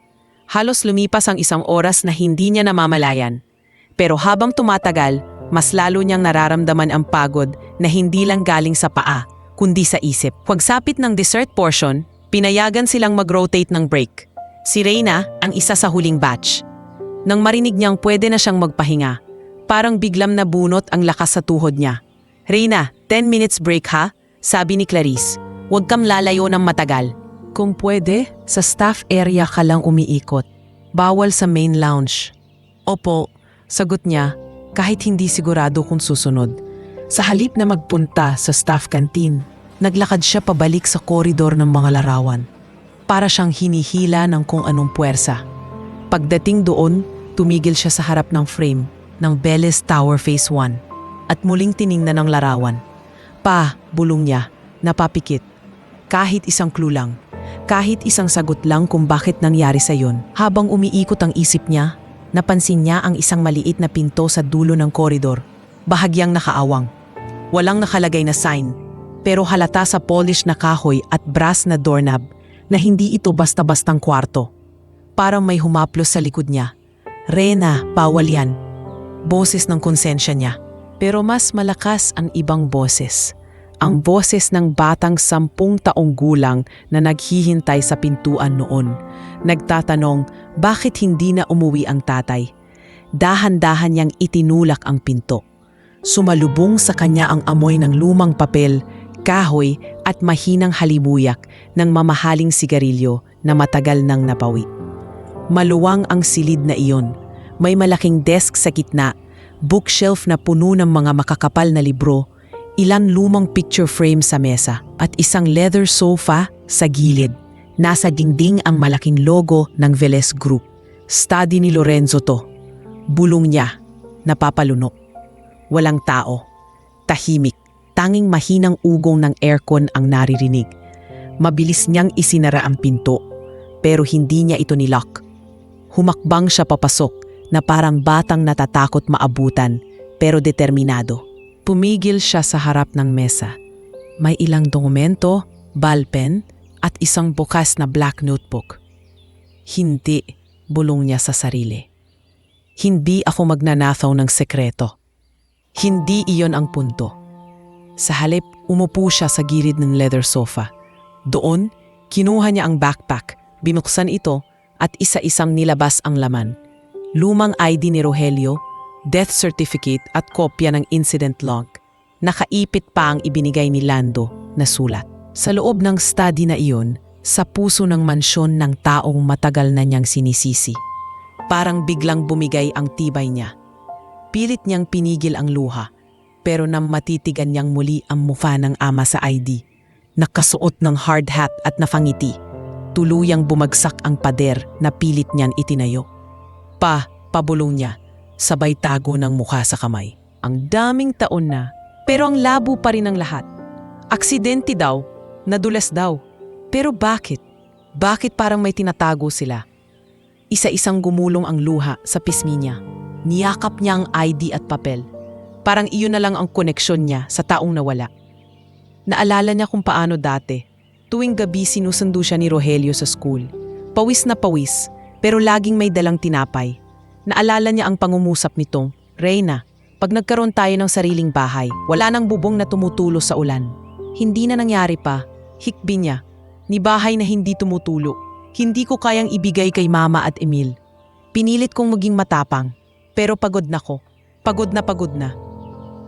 Halos lumipas ang isang oras na hindi niya namamalayan. Pero habang tumatagal, mas lalo niyang nararamdaman ang pagod na hindi lang galing sa paa, kundi sa isip. Pagsapit ng dessert portion, pinayagan silang mag-rotate ng break. Si Reyna ang isa sa huling batch. Nang marinig niyang pwede na siyang magpahinga, parang biglam nabunot ang lakas sa tuhod niya. "Reyna, 10 minutes break ha?" sabi ni Clarice. "Huwag kang lalayo ng matagal." "Kung pwede, sa staff area ka lang umiikot. Bawal sa main lounge." "Opo," sagot niya, kahit hindi sigurado kung susunod. Sa halip na magpunta sa staff canteen, naglakad siya pabalik sa koridor ng mga larawan. Para siyang hinihila ng kung anong puwersa. Pagdating doon, tumigil siya sa harap ng frame ng Bellis Tower Phase 1 at muling tiningnan ang larawan. "Pa," bulong niya, napapikit. Kahit isang clue lang, kahit isang sagot lang kung bakit nangyari sa yun. Habang umiikot ang isip niya, napansin niya ang isang maliit na pinto sa dulo ng koridor, bahagyang nakaawang. Walang nakalagay na sign, pero halata sa polish na kahoy at brass na doorknob na hindi ito basta-bastang kwarto. Parang may humaplos sa likod niya. "Reyna, bawal yan." Boses ng konsensya niya. Pero mas malakas ang ibang boses. Ang boses ng batang 10 taong gulang na naghihintay sa pintuan noon. Nagtatanong, bakit hindi na umuwi ang tatay? Dahan-dahan niyang itinulak ang pinto. Sumalubong sa kanya ang amoy ng lumang papel, kahoy at mahinang halimuyak ng mamahaling sigarilyo na matagal nang napawi. Maluwang ang silid na iyon. May malaking desk sa gitna, bookshelf na puno ng mga makakapal na libro, ilang lumang picture frame sa mesa at isang leather sofa sa gilid. Nasa dingding ang malaking logo ng Velez Group. Study ni Lorenzo to. Bulong niya, napapalunok. Walang tao. Tahimik. Tanging mahinang ugong ng aircon ang naririnig. Mabilis niyang isinara ang pinto, pero hindi niya ito nilock. Humakbang siya papasok na parang batang natatakot maabutan, pero determinado. Pumigil siya sa harap ng mesa. May ilang dokumento, ballpen, at isang bukas na black notebook. "Hindi," bulong niya sa sarili. "Hindi ako magnanakaw ng sekreto. Hindi iyon ang punto." Sa halip, umupo siya sa gilid ng leather sofa. Doon, kinuha niya ang backpack, binuksan ito at isa-isang nilabas ang laman. Lumang ID ni Rogelio, death certificate at kopya ng incident log. Nakaipit pa ang ibinigay ni Lando na sulat. Sa loob ng study na iyon, sa puso ng mansyon ng taong matagal na niyang sinisisi. Parang biglang bumigay ang tibay niya. Pilit niyang pinigil ang luha, pero nang matitigan niyang muli ang mukha ng ama sa ID, nakasuot ng hard hat at nafangiti. Tuluyang bumagsak ang pader na pilit niyan itinayo. Pabulong niya, sabay tago ng mukha sa kamay. Ang daming taon na, pero ang labo pa rin ang lahat. Aksidente daw, nadulas daw. Pero bakit? Bakit parang may tinatago sila? Isa-isang gumulong ang luha sa pisngi niya. Niyakap niya ang ID at papel. Parang iyon na lang ang koneksyon niya sa taong nawala. Naalala niya kung paano dati. Tuwing gabi sinusundo siya ni Rogelio sa school. Pawis na pawis, pero laging may dalang tinapay. Naalala niya ang pangungusap nitong, Reyna, pag nagkaroon tayo ng sariling bahay, wala nang bubong na tumutulo sa ulan. Hindi na nangyari pa. Hikbi niya. Ni bahay na hindi tumutulo. Hindi ko kayang ibigay kay Mama at Emil. Pinilit kong maging matapang, pero pagod na ko. Pagod na.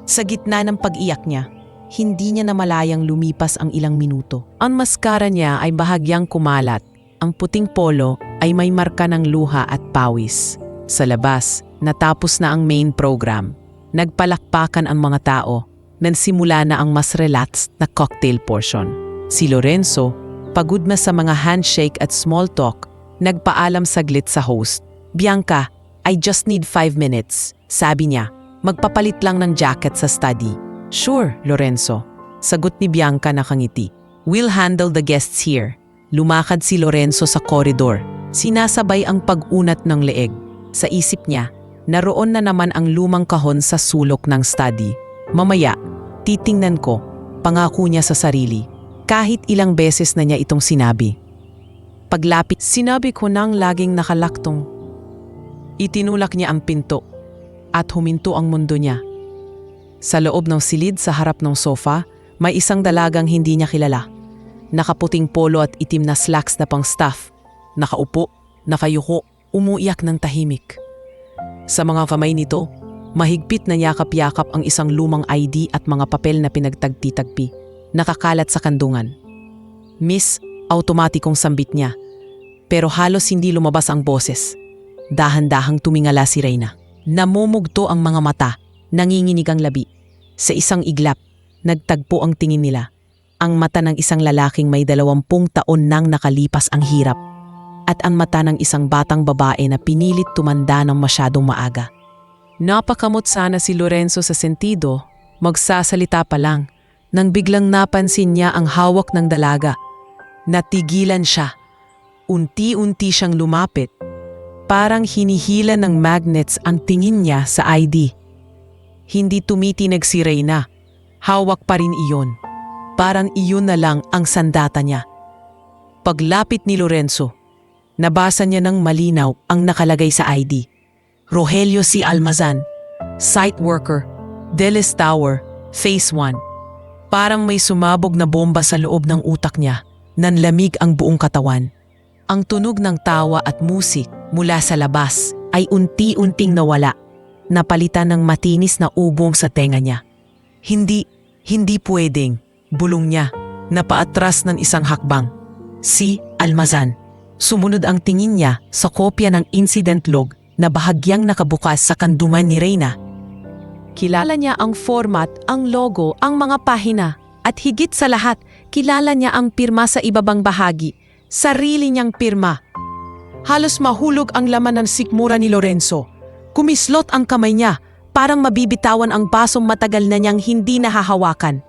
Sa gitna ng pag-iyak niya, hindi niya namalayang lumipas ang ilang minuto. Ang maskara niya ay bahagyang kumalat. Ang puting polo ay may marka ng luha at pawis. Sa labas, natapos na ang main program. Nagpalakpakan ang mga tao. Nagsimula na ang mas relaxed na cocktail portion. Si Lorenzo, pagod na sa mga handshake at small talk, nagpaalam saglit sa host. Bianca, I just need 5 minutes. Sabi niya, magpapalit lang ng jacket sa study. Sure, Lorenzo. Sagot ni Bianca na kangiti. We'll handle the guests here. Lumakad si Lorenzo sa koridor. Sinasabay ang pag-unat ng leeg. Sa isip niya, naroon na naman ang lumang kahon sa sulok ng study. Mamaya, titingnan ko, pangako niya sa sarili. Kahit ilang beses na niya itong sinabi. Paglapit, sinabi ko nang laging nakalaktong. Itinulak niya ang pinto at huminto ang mundo niya. Sa loob ng silid sa harap ng sofa, may isang dalagang hindi niya kilala. Nakaputing polo at itim na slacks na pang staff. Nakaupo, nakayuko, umuiyak ng tahimik. Sa mga kamay nito, mahigpit na yakap-yakap ang isang lumang ID at mga papel na pinagtagpi-tagpi. Nakakalat sa kandungan. Miss, automatikong sambit niya. Pero halos hindi lumabas ang boses. Dahan-dahang tumingala si Reyna. Namumugto ang mga mata. Nanginginig ang labi. Sa isang iglap, nagtagpo ang tingin nila. Ang mata ng isang lalaking may 20 taon nang nakalipas ang hirap at ang mata ng isang batang babae na pinilit tumanda ng masyadong maaga. Napakamot sana si Lorenzo sa sentido, magsasalita pa lang, nang biglang napansin niya ang hawak ng dalaga. Natigilan siya. Unti-unti siyang lumapit. Parang hinihila ng magnets ang tingin niya sa ID. Hindi tumitinig si Reyna. Hawak pa rin iyon. Parang iyon na lang ang sandata niya. Paglapit ni Lorenzo, nabasa niya ng malinaw ang nakalagay sa ID. Rogelio C. Almazan, Site Worker, Delis Tower, Phase 1. Parang may sumabog na bomba sa loob ng utak niya. Nanlamig ang buong katawan. Ang tunog ng tawa at musik mula sa labas ay unti-unting nawala. Napalitan ng matinis na ubong sa tenga niya. Hindi pwedeng, bulong niya, napaatras ng isang hakbang. Si Almazan. Sumunod ang tingin niya sa kopya ng incident log na bahagyang nakabukas sa kandungan ni Reyna. Kilala niya ang format, ang logo, ang mga pahina, at higit sa lahat, kilala niya ang pirma sa ibabang bahagi, sarili niyang pirma. Halos mahulog ang laman ng sikmura ni Lorenzo. Kumislot ang kamay niya, parang mabibitawan ang basong matagal na niyang hindi nahahawakan.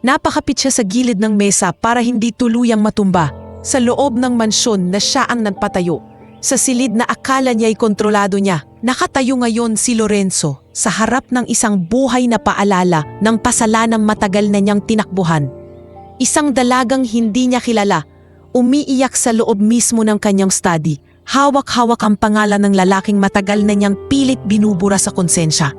Napakapit siya sa gilid ng mesa para hindi tuluyang matumba. Sa loob ng mansyon na siya ang nagpatayo. Sa silid na akala niya'y kontrolado niya, nakatayo ngayon si Lorenzo sa harap ng isang buhay na paalala ng pasalanang matagal na niyang tinakbuhan. Isang dalagang hindi niya kilala, umiiyak sa loob mismo ng kanyang study. Hawak-hawak ang pangalan ng lalaking matagal na niyang pilit binubura sa konsensya.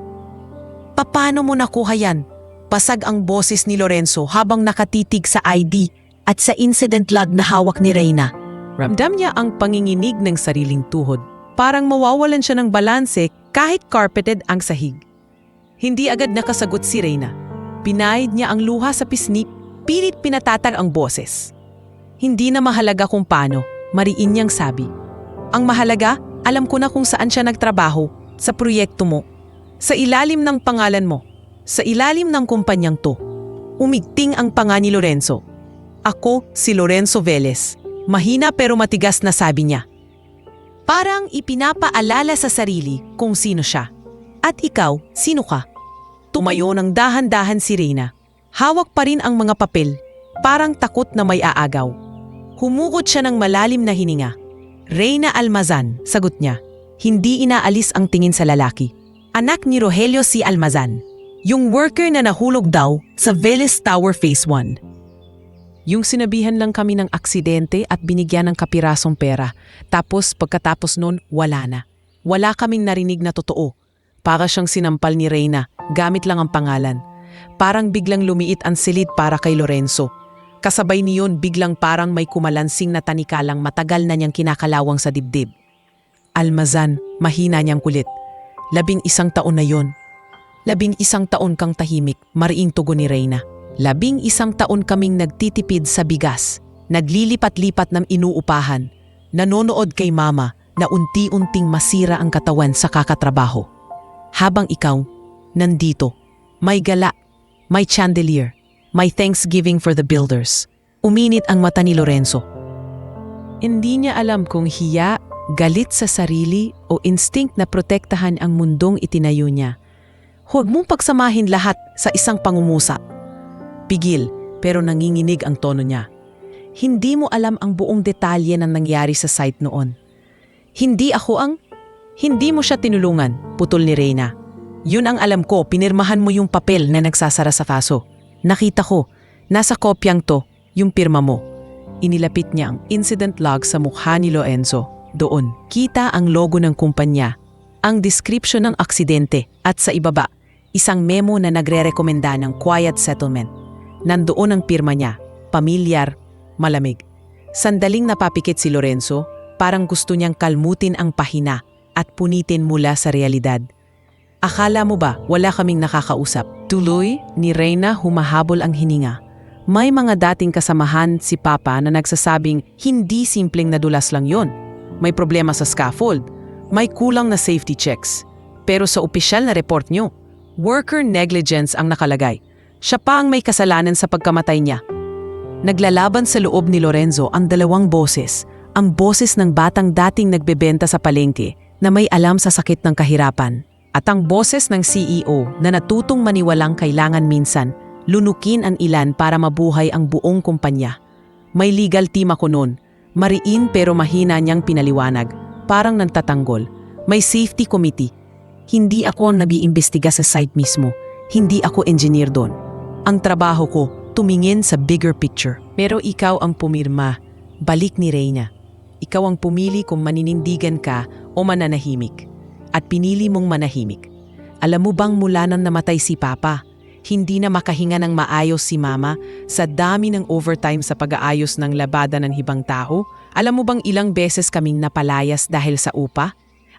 Paano mo nakuha yan? Pasag ang boses ni Lorenzo habang nakatitig sa ID at sa incident log na hawak ni Reyna. Ramdam niya ang panginginig ng sariling tuhod. Parang mawawalan siya ng balanse kahit carpeted ang sahig. Hindi agad nakasagot si Reyna. Pinahid niya ang luha sa pisngi, pilit pinatatag ang boses. Hindi na mahalaga kung paano, mariin niyang sabi. Ang mahalaga, alam ko na kung saan siya nagtrabaho, sa proyekto mo, sa ilalim ng pangalan mo, sa ilalim ng kumpanyang to. Umigting ang panga ni Lorenzo. Ako si Lorenzo Velez. Mahina pero matigas na sabi niya. Parang ipinapaalala sa sarili kung sino siya. At ikaw, sino ka? Tumayo ng dahan-dahan si Reyna. Hawak pa rin ang mga papel, parang takot na may aagaw. Humugot siya ng malalim na hininga. Reyna Almazan, sagot niya. Hindi inaalis ang tingin sa lalaki. Anak ni Rogelio C. Almazan. Yung worker na nahulog daw sa Velez Tower Phase 1. Yung sinabihan lang kami ng aksidente at binigyan ng kapirasong pera. Tapos pagkatapos nun, wala na. Wala kaming narinig na totoo. Para siyang sinampal ni Reyna, gamit lang ang pangalan. Parang biglang lumiit ang silid para kay Lorenzo. Kasabay niyon biglang parang may kumalansing na tanikalang matagal na niyang kinakalawang sa dibdib. Almazan, mahina niyang kulit. 11 taon na yon. 11 taon kang tahimik, mariing tugon ni Reyna. 11 taon kaming nagtitipid sa bigas, naglilipat-lipat ng inuupahan, nanonood kay mama na unti-unting masira ang katawan sa kakatrabaho. Habang ikaw, nandito, may gala, may chandelier, may Thanksgiving for the builders. Uminit ang mata ni Lorenzo. Hindi niya alam kung hiya, galit sa sarili o instinct na protektahan ang mundong itinayo niya. Huwag mong pagsamahin lahat sa isang pangungusap. Pigil, pero nanginginig ang tono niya. Hindi mo alam ang buong detalye ng nangyari sa site noon. Hindi mo siya tinulungan, putol ni Reyna. Yun ang alam ko, pinirmahan mo yung papel na nagsasara sa kaso. Nakita ko, nasa kopyang to, yung pirma mo. Inilapit niya ang incident log sa mukha ni Lorenzo. Doon, kita ang logo ng kumpanya, ang description ng aksidente at sa ibaba, isang memo na nagre-rekomenda ng quiet settlement. Nandoon ang pirma niya, pamilyar, malamig. Sandaling napapikit si Lorenzo, parang gusto niyang kalmutin ang pahina at punitin mula sa realidad. Akala mo ba wala kaming nakakausap? Tuloy ni Reyna humahabol ang hininga. May mga dating kasamahan si Papa na nagsasabing hindi simpleng nadulas lang yon. May problema sa scaffold, may kulang na safety checks. Pero sa opisyal na report niyo, worker negligence ang nakalagay. Siya pa ang may kasalanan sa pagkamatay niya. Naglalaban sa loob ni Lorenzo ang dalawang boses. Ang boses ng batang dating nagbebenta sa palengke na may alam sa sakit ng kahirapan. At ang boses ng CEO na natutong maniwalang kailangan minsan lunukin ang ilan para mabuhay ang buong kumpanya. May legal team ako noon. Mariin pero mahina niyang pinaliwanag. Parang nagtatanggol. May safety committee. Hindi ako nag-iimbestiga sa site mismo. Hindi ako engineer doon. Ang trabaho ko, tumingin sa bigger picture. Pero ikaw ang pumirma. Balik ni Reyna. Ikaw ang pumili kung maninindigan ka o mananahimik. At pinili mong manahimik. Alam mo bang mula nang namatay si Papa, hindi na makahinga ng maayos si Mama sa dami ng overtime sa pag-aayos ng labada ng hibang tao? Alam mo bang ilang beses kaming napalayas dahil sa upa?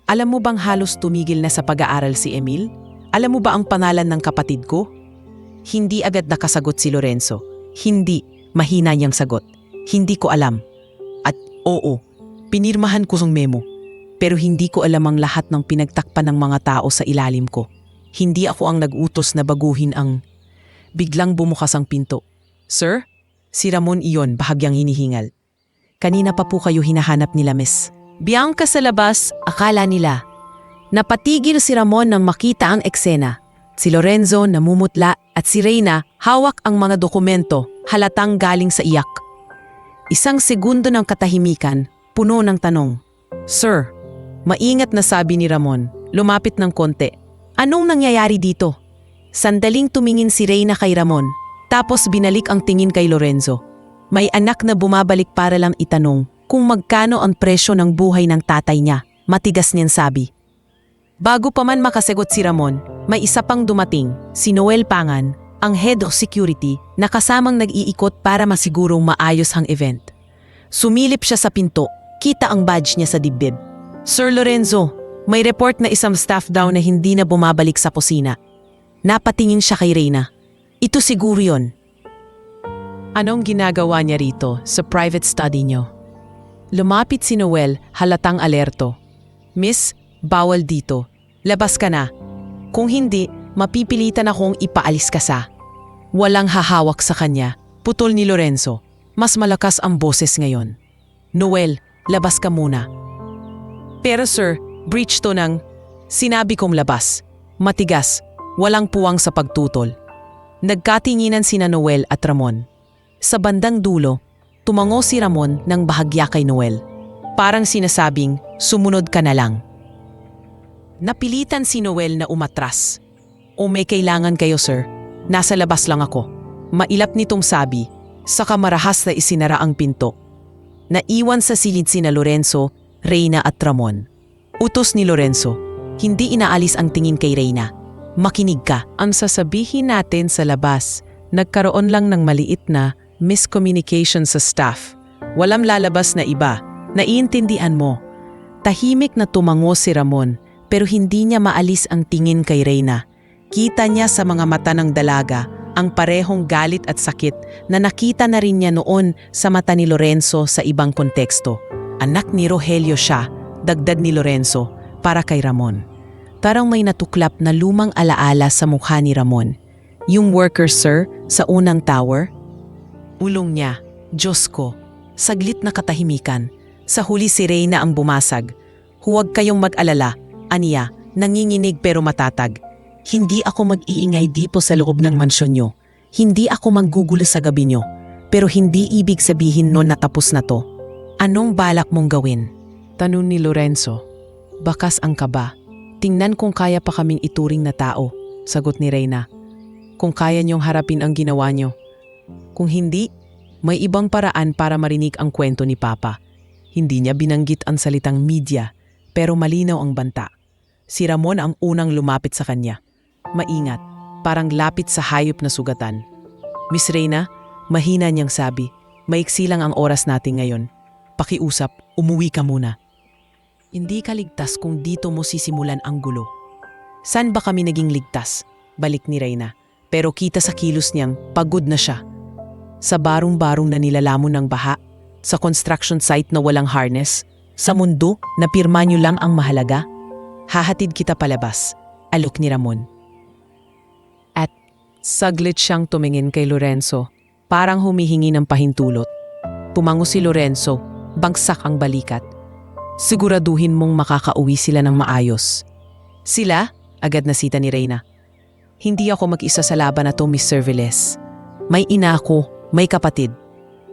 Alam mo bang halos tumigil na sa pag-aaral si Emil? Alam mo ba ang pangalan ng kapatid ko? Hindi agad nakasagot si Lorenzo. Hindi, mahina niyang sagot. Hindi ko alam. At oo, pinirmahan ko ang memo. Pero hindi ko alam ang lahat ng pinagtakpan ng mga tao sa ilalim ko. Hindi ako ang nag-utos na baguhin ang... Biglang bumukas ang pinto. Sir? Si Ramon iyon, bahagyang hinihingal. Kanina pa po kayo hinahanap nila, miss. Bianca sa labas, akala nila. Napatigil si Ramon nang makita ang eksena. Si Lorenzo namumutla at si Reyna hawak ang mga dokumento halatang galing sa iyak. Isang segundo ng katahimikan, puno ng tanong. Sir, maingat na sabi ni Ramon, lumapit ng konti. Anong nangyayari dito? Sandaling tumingin si Reyna kay Ramon, tapos binalik ang tingin kay Lorenzo. May anak na bumabalik para lang itanong kung magkano ang presyo ng buhay ng tatay niya, matigas niyang sabi. Bago pa man makasagot si Ramon, may isa pang dumating, si Noel Pangan, ang head of security na kasamang nag-iikot para masigurong maayos ang event. Sumilip siya sa pinto, kita ang badge niya sa dibdib. Sir Lorenzo, may report na isang staff daw na hindi na bumabalik sa kusina. Napatingin siya kay Reyna. Ito siguro yon. Anong ginagawa niya rito sa private study niyo? Lumapit si Noel, halatang alerto. Miss, bawal dito. Labas ka na. Kung hindi, mapipilitan akong ipaalis ka sa. Walang hahawak sa kanya, putol ni Lorenzo. Mas malakas ang boses ngayon. Noel, labas ka muna. Pero sir, breach to ng... Sinabi kong labas. Matigas, walang puwang sa pagtutol. Nagkatinginan sina Noel at Ramon. Sa bandang dulo, tumango si Ramon ng bahagya kay Noel. Parang sinasabing, sumunod ka na lang. Napilitan si Noel na umatras. O may kailangan kayo sir, nasa labas lang ako. Mailap nitong sabi, saka marahas na isinara ang pinto. Naiwan sa silid sina Lorenzo, Reyna at Ramon. Utos ni Lorenzo, hindi inaalis ang tingin kay Reyna. Makinig ka. Ang sasabihin natin sa labas, nagkaroon lang ng maliit na miscommunication sa staff. Walang lalabas na iba. Naiintindihan mo. Tahimik na tumango si Ramon, pero hindi niya maalis ang tingin kay Reyna. Kita niya sa mga mata ng dalaga ang parehong galit at sakit na nakita na rin niya noon sa mata ni Lorenzo sa ibang konteksto. Anak ni Rogelio siya, dagdag ni Lorenzo, para kay Ramon. Parang may natuklap na lumang alaala sa mukha ni Ramon. Yung worker sir, sa unang tower? Ulong niya, Diyos ko, saglit na katahimikan. Sa huli si Reyna ang bumasag. Huwag kayong mag-alala, aniya, nanginginig pero matatag. Hindi ako mag-iingay dito sa loob ng mansyon nyo. Hindi ako manggugulo sa gabi nyo. Pero hindi ibig sabihin no natapos na to. Anong balak mong gawin? Tanong ni Lorenzo. Bakas ang kaba. Tingnan kung kaya pa kaming ituring na tao, sagot ni Reyna. Kung kaya niyong harapin ang ginawa nyo. Kung hindi, may ibang paraan para marinig ang kwento ni Papa. Hindi niya binanggit ang salitang media, pero malinaw ang banta. Si Ramon ang unang lumapit sa kanya. Maingat, parang lapit sa hayop na sugatan. Miss Reyna, mahina niyang sabi, maiksi lang ang oras natin ngayon. Pakiusap, umuwi ka muna. Hindi ka ligtas kung dito mo sisimulan ang gulo. San ba kami naging ligtas? Balik ni Reyna. Pero kita sa kilos niyang pagod na siya. Sa barong-barong na nilalamon ng baha, sa construction site na walang harness, sa mundo na pirma niyo lang ang mahalaga, hahatid kita palabas, alok ni Ramon. At saglit siyang tumingin kay Lorenzo, parang humihingi ng pahintulot. Tumango si Lorenzo, bagsak ang balikat. Siguraduhin mong makakauwi sila ng maayos. Sila? Agad nasita ni Reyna. Hindi ako mag-isa sa laban na to, Miss Cerveles. May ina ako, may kapatid.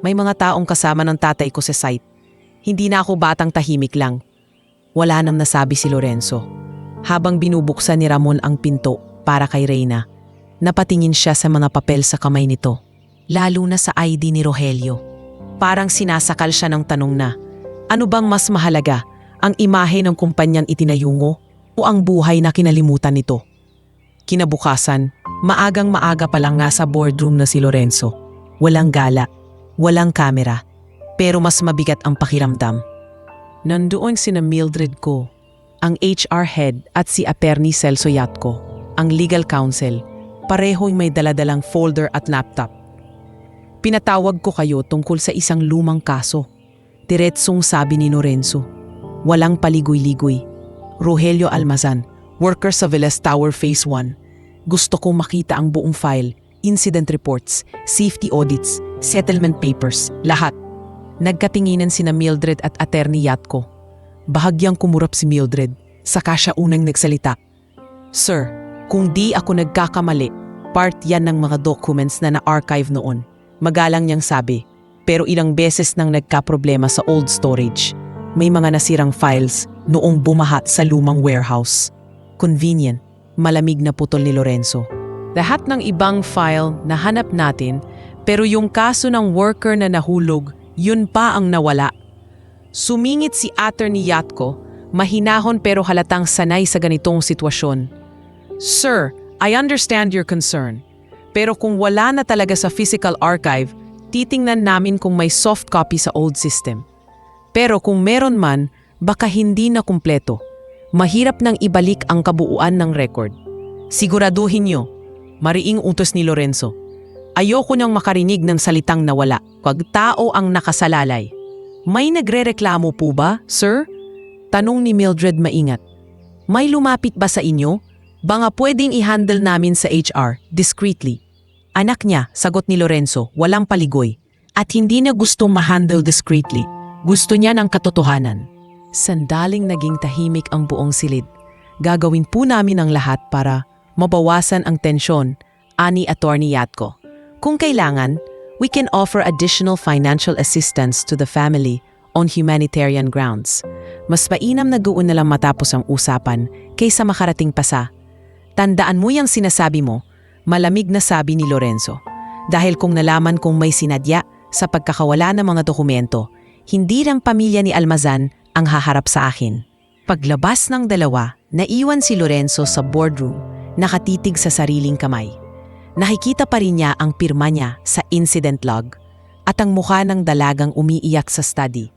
May mga taong kasama ng tatay ko sa site. Hindi na ako batang tahimik lang. Wala nang nasabi si Lorenzo. Habang binubuksan ni Ramon ang pinto para kay Reyna, napatingin siya sa mga papel sa kamay nito. Lalo na sa ID ni Rogelio. Parang sinasakal siya ng tanong na, ano bang mas mahalaga, ang imahe ng kumpanyang itinayungo o ang buhay na kinalimutan nito? Kinabukasan, maagang-maaga pa lang nasa boardroom na si Lorenzo. Walang gala, walang kamera, pero mas mabigat ang pakiramdam. Nandoon sina Mildred ko, ang HR head at si Attorney Celso Yatco, ang legal counsel, pareho'y may daladalang folder at laptop. Pinatawag ko kayo tungkol sa isang lumang kaso. Diretsong sabi ni Lorenzo. Walang paligoy-ligoy. Rogelio Almazan, worker sa Velez Tower Phase 1. Gusto kong makita ang buong file, incident reports, safety audits, settlement papers, lahat. Nagkatinginan sina Mildred at Attorney Yatco. Bahagyang kumurap si Mildred, saka siya unang nagsalita. Sir, kung di ako nagkakamali, part yan ng mga documents na na-archive noon. Magalang niyang sabi, pero ilang beses nang nagkaproblema sa old storage. May mga nasirang files noong bumaha sa lumang warehouse. Convenient, malamig na putol ni Lorenzo. Lahat ng ibang file nahanap natin, pero yung kaso ng worker na nahulog, yun pa ang nawala. Sumingit si Attorney Yatco, mahinahon pero halatang sanay sa ganitong sitwasyon. Sir, I understand your concern. Pero kung wala na talaga sa physical archive, titingnan namin kung may soft copy sa old system. Pero kung meron man, baka hindi na kumpleto. Mahirap nang ibalik ang kabuuan ng record. Siguraduhin nyo, mariing utos ni Lorenzo. Ayoko niyang makarinig ng salitang nawala, pag tao ang nakasalalay. May nagrereklamo po ba, sir? Tanong ni Mildred maingat. May lumapit ba sa inyo? Baka pwedeng i-handle namin sa HR, discreetly. Anak niya, sagot ni Lorenzo, walang paligoy. At hindi niya gusto ma-handle discreetly. Gusto niya ng katotohanan. Sandaling naging tahimik ang buong silid. Gagawin po namin ang lahat para mabawasan ang tensyon, ani Attorney Yatko. Kung kailangan, we can offer additional financial assistance to the family on humanitarian grounds. Mas mainam na doon na lang matapos ang usapan kaysa makarating pa sa. Tandaan mo yung sinasabi mo, malamig na sabi ni Lorenzo. Dahil kung nalaman kong may sinadya sa pagkakawala ng mga dokumento, hindi lang pamilya ni Almazan ang haharap sa akin. Paglabas ng dalawa, naiwan si Lorenzo sa boardroom, nakatitig sa sariling kamay. Nakikita pa rin niya ang pirma niya sa incident log at ang mukha ng dalagang umiiyak sa study.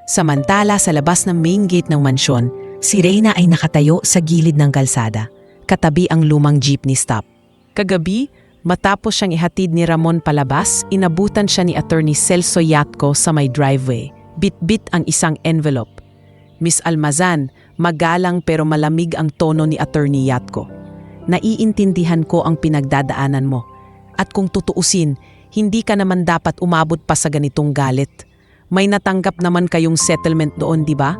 Samantala sa labas ng main gate ng mansyon, si Reyna ay nakatayo sa gilid ng kalsada, katabi ang lumang jeepney stop. Kagabi, matapos siyang ihatid ni Ramon palabas, inabutan siya ni Attorney Celso Yatko sa may driveway. Bit-bit ang isang envelope. Miss Almazan, magalang pero malamig ang tono ni Attorney Yatko. Naiintindihan ko ang pinagdadaanan mo. At kung tutuusin, hindi ka naman dapat umabot pa sa ganitong galit. May natanggap naman kayong settlement doon, di ba?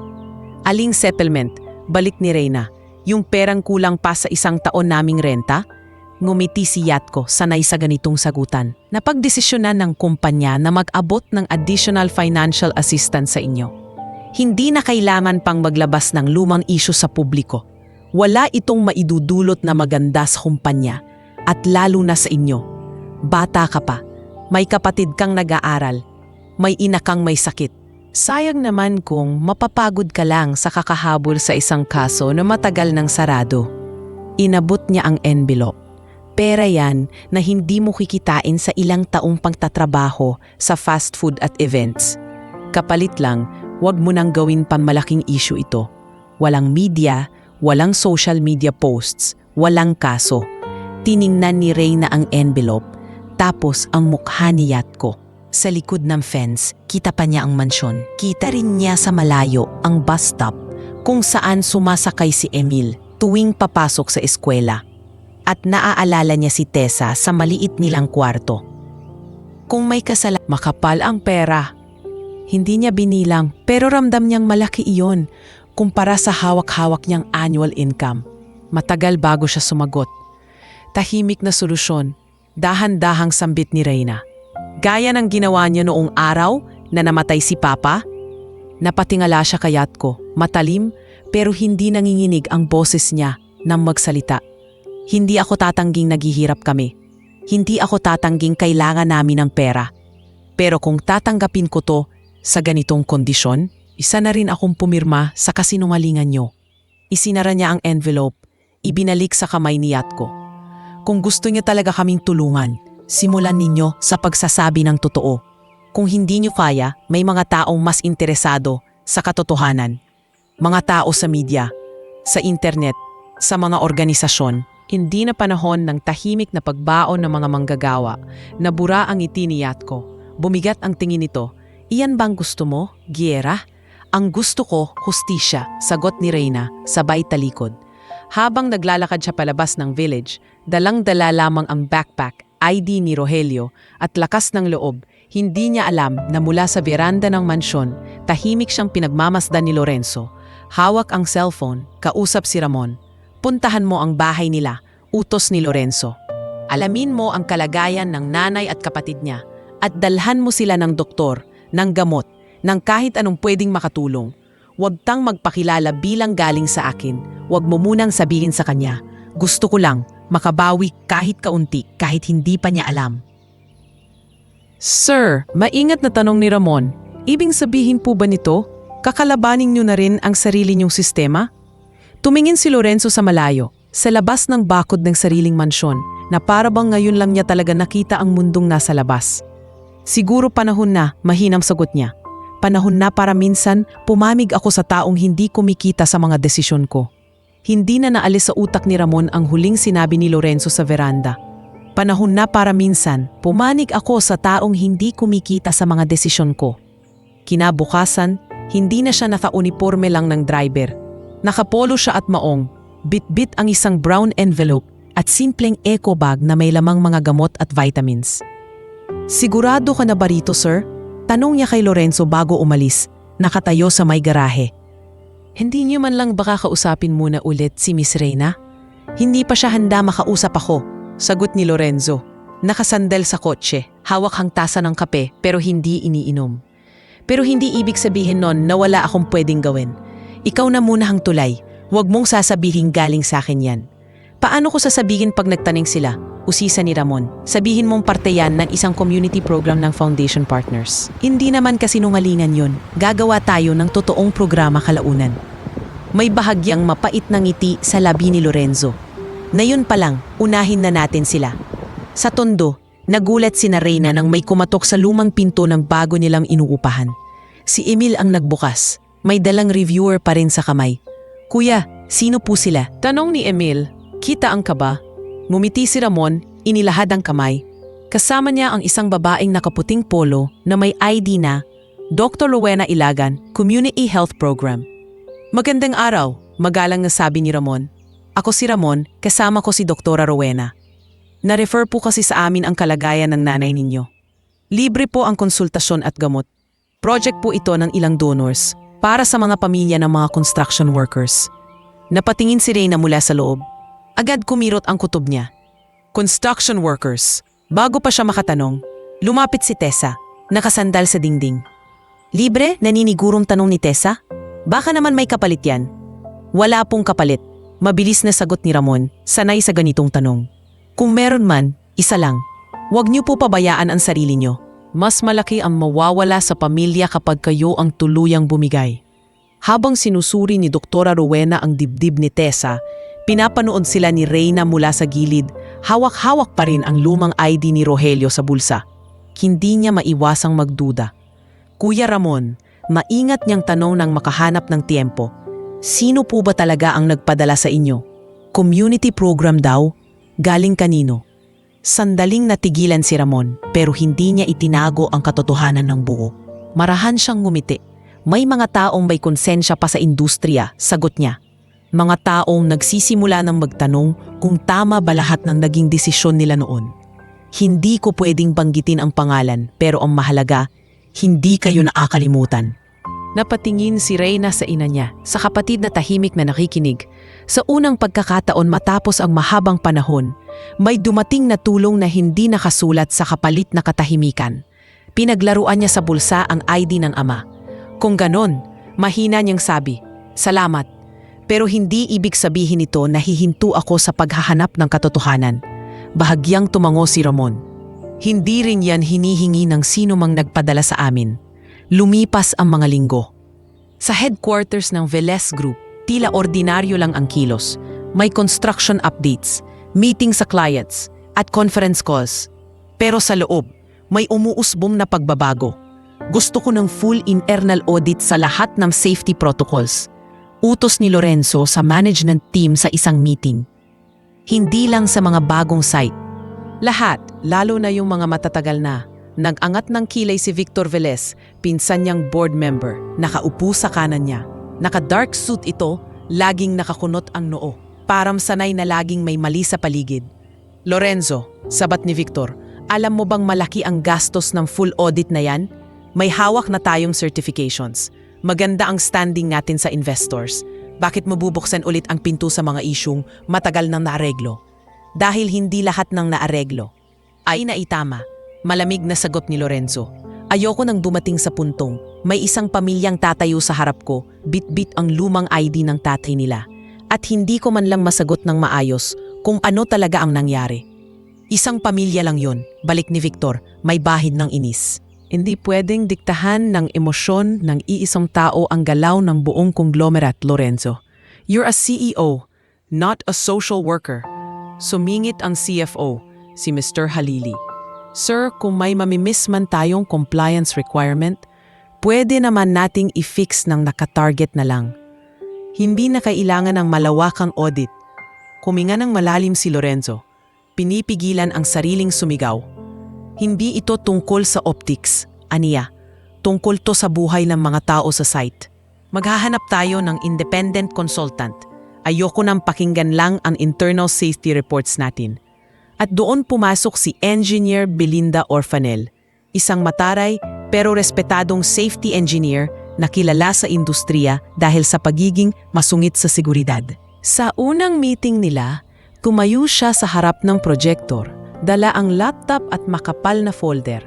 Aling settlement? Balik ni Reyna. Yung perang kulang pa sa 1 taon naming renta? Ngumiti si Yatko, sanay sa ganitong sagutan. Napagdesisyonan ng kumpanya na mag-abot ng additional financial assistance sa inyo. Hindi na kailangan pang maglabas ng lumang isyu sa publiko. Wala itong maidudulot na maganda sa kumpanya at lalo na sa inyo. Bata ka pa, may kapatid kang nag-aaral, may ina kang may sakit. Sayang naman kung mapapagod ka lang sa kakahabol sa isang kaso na matagal nang sarado. Inabot niya ang envelope. Pera yan na hindi mo kikitain sa ilang taong pagtatrabaho sa fast food at events. Kapalit lang, huwag mo nang gawin panmalaking issue ito. Walang media, walang social media posts, walang kaso. Tiningnan ni Reyna ang envelope, tapos ang mukha ni Yatko. Sa likod ng fence, kita pa niya ang mansyon. Kita rin niya sa malayo ang bus stop kung saan sumasakay si Emil tuwing papasok sa eskwela. At naaalala niya si Tessa sa maliit nilang kwarto. Kung may makapal ang pera. Hindi niya binilang pero ramdam niyang malaki iyon kumpara sa hawak-hawak niyang annual income. Matagal bago siya sumagot. Tahimik na solusyon, dahan-dahang sambit ni Reyna. Gaya ng ginawa niya noong araw na namatay si Papa. Napatingala siya kay Yatko, matalim pero hindi nanginginig ang boses niya nang magsalita. Hindi ako tatangging naghihirap kami. Hindi ako tatangging kailangan namin ng pera. Pero kung tatanggapin ko to sa ganitong kondisyon, isa na rin akong pumirma sa kasinungalingan nyo. Isinara niya ang envelope, ibinalik sa kamay ni Yatko. Kung gusto niyo talaga kaming tulungan, simulan ninyo sa pagsasabi ng totoo. Kung hindi niyo kaya, may mga taong mas interesado sa katotohanan. Mga tao sa media, sa internet, sa mga organisasyon. Hindi na panahon ng tahimik na pagbaon ng mga manggagawa. Nabura ang ngiti ni Yatko. Bumigat ang tingin nito. Iyan bang gusto mo, Giera? Ang gusto ko, hustisya, sagot ni Reyna, sabay talikod. Habang naglalakad siya palabas ng village, dalang-dala lamang ang backpack, ID ni Rogelio at lakas ng loob. Hindi niya alam na mula sa veranda ng mansyon, tahimik siyang pinagmamasdan ni Lorenzo. Hawak ang cellphone, kausap si Ramon. Puntahan mo ang bahay nila, utos ni Lorenzo. Alamin mo ang kalagayan ng nanay at kapatid niya at dalhan mo sila ng doktor, ng gamot, ng kahit anong pwedeng makatulong. Huwag kang magpakilala bilang galing sa akin. Huwag mo munang sabihin sa kanya. Gusto ko lang makabawi kahit kaunti, kahit hindi pa niya alam. Sir, maingat na tanong ni Ramon. Ibig sabihin po ba nito, kakalabanin niyo na rin ang sarili niyong sistema? Tumingin si Lorenzo sa malayo, sa labas ng bakod ng sariling mansyon, na para bang ngayon lang niya talaga nakita ang mundong nasa labas. Siguro panahon na, mahinang sagot niya. Panahon na para minsan pumamig ako sa taong hindi kumikita sa mga desisyon ko. Hindi na naalis sa utak ni Ramon ang huling sinabi ni Lorenzo sa veranda. Panahon na para minsan pumanig ako sa taong hindi kumikita sa mga desisyon ko. Kinabukasan, hindi na siya naka-uniforme lang ng driver. Nakapolo siya at maong, bit-bit ang isang brown envelope at simpleng eco bag na may lamang mga gamot at vitamins. Sigurado ka na ba rito, sir? Tanong niya kay Lorenzo bago umalis, nakatayo sa may garahe. Hindi niyo man lang baka kausapin muna ulit si Miss Reyna? Hindi pa siya handa makausap ako, sagot ni Lorenzo. Nakasandal sa kotse, hawak ang tasa ng kape pero hindi iniinom. Pero hindi ibig sabihin nun na wala akong pwedeng gawin. Ikaw na muna ang tulay, huwag mong sasabihin galing sa akin yan. Paano ko sasabihin pag nagtaning sila? Usisa ni Ramon. Sabihin mong parte yan ng isang community program ng Foundation Partners. Hindi naman kasinungalingan yun. Gagawa tayo ng totoong programa kalaunan. May bahagyang mapait na ngiti sa labi ni Lorenzo. Na yun pa lang, unahin na natin sila. Sa tondo, nagulat si Reyna nang may kumatok sa lumang pinto ng bago nilang inuupahan. Si Emil ang nagbukas. May dalang reviewer pa rin sa kamay. Kuya, sino po sila? Tanong ni Emil. Kita ang kaba? Ngumiti si Ramon, inilahad ang kamay. Kasama niya ang isang babaeng nakaputing polo na may ID na Dr. Rowena Ilagan, Community Health Program. Magandang araw, magalang na sabi ni Ramon. Ako si Ramon, kasama ko si Dr. Rowena. Na-refer po kasi sa amin ang kalagayan ng nanay ninyo. Libre po ang konsultasyon at gamot. Project po ito ng ilang donors para sa mga pamilya ng mga construction workers. Napatingin si Reyna mula sa loob. Agad kumirot ang kutob niya. Construction workers. Bago pa siya makatanong, lumapit si Tessa, nakasandal sa dingding. Libre? Naninigurong tanong ni Tessa. Baka naman may kapalit yan. Wala pong kapalit. Mabilis na sagot ni Ramon, sanay sa ganitong tanong. Kung meron man, isa lang. Huwag niyo po pabayaan ang sarili niyo. Mas malaki ang mawawala sa pamilya kapag kayo ang tuluyang bumigay. Habang sinusuri ni Dr. Rowena ang dibdib ni Tessa, pinapanood sila ni Reyna mula sa gilid, hawak-hawak pa rin ang lumang ID ni Rogelio sa bulsa. Hindi niya maiwasang magduda. Kuya Ramon, maingat niyang tanong nang makahanap ng tiempo. Sino po ba talaga ang nagpadala sa inyo? Community program daw? Galing kanino? Sandaling natigilan si Ramon pero hindi niya itinago ang katotohanan ng buo. Marahan siyang ngumiti. May mga taong may konsensya pa sa industriya, sagot niya. Mga taong nagsisimula ng magtanong kung tama ba lahat ng naging desisyon nila noon. Hindi ko pwedeng banggitin ang pangalan pero ang mahalaga, hindi kayo nakakalimutan. Napatingin si Reyna sa ina niya, sa kapatid na tahimik na nakikinig. Sa unang pagkakataon matapos ang mahabang panahon, may dumating na tulong na hindi nakasulat sa kapalit na katahimikan. Pinaglaruan niya sa bulsa ang ID ng ama. Kung ganon, mahina niyang sabi, "Salamat." Pero hindi ibig sabihin ito na hihinto ako sa paghahanap ng katotohanan. Bahagyang tumango si Ramon. Hindi rin yan hinihingi ng sino mang nagpadala sa amin. Lumipas ang mga linggo. Sa headquarters ng Velez Group, tila ordinaryo lang ang kilos. May construction updates, meeting sa clients, at conference calls. Pero sa loob, may umuusbong na pagbabago. Gusto ko ng full internal audit sa lahat ng safety protocols. Utos ni Lorenzo sa management team sa isang meeting. Hindi lang sa mga bagong site. Lahat, lalo na yung mga matatagal na. Nag-angat ng kilay si Victor Velez, pinsan niyang board member, nakaupo sa kanan niya. Naka-dark suit ito, laging nakakunot ang noo. Parang sanay na laging may mali sa paligid. Lorenzo, sabat ni Victor, alam mo bang malaki ang gastos ng full audit na yan? May hawak na tayong certifications. Maganda ang standing natin sa investors. Bakit mo bubuksan ulit ang pinto sa mga isyung matagal nang naareglo? Dahil hindi lahat ng naareglo. Ay naitama, malamig na sagot ni Lorenzo. Ayoko nang dumating sa puntong may isang pamilyang tatayo sa harap ko, bit-bit ang lumang ID ng tatay nila. At hindi ko man lang masagot ng maayos kung ano talaga ang nangyari. Isang pamilya lang yon, balik ni Victor, may bahid ng inis. Hindi pwedeng diktahan ng emosyon ng iisang tao ang galaw ng buong conglomerate, Lorenzo. You're a CEO, not a social worker. Sumingit ang CFO, si Mr. Halili. Sir, kung may mamimiss man tayong compliance requirement, pwede naman nating i-fix ng nakatarget na lang. Hindi na kailangan ng malawakang audit. Kuminga ng malalim si Lorenzo. Pinipigilan ang sariling sumigaw. Hindi ito tungkol sa optics, aniya. Tungkol to sa buhay ng mga tao sa site. Maghahanap tayo ng independent consultant. Ayoko nang pakinggan lang ang internal safety reports natin. At doon pumasok si Engineer Belinda Orfanel, isang mataray pero respetadong safety engineer na kilala sa industriya dahil sa pagiging masungit sa seguridad. Sa unang meeting nila, tumayo siya sa harap ng projector, dala ang laptop at makapal na folder.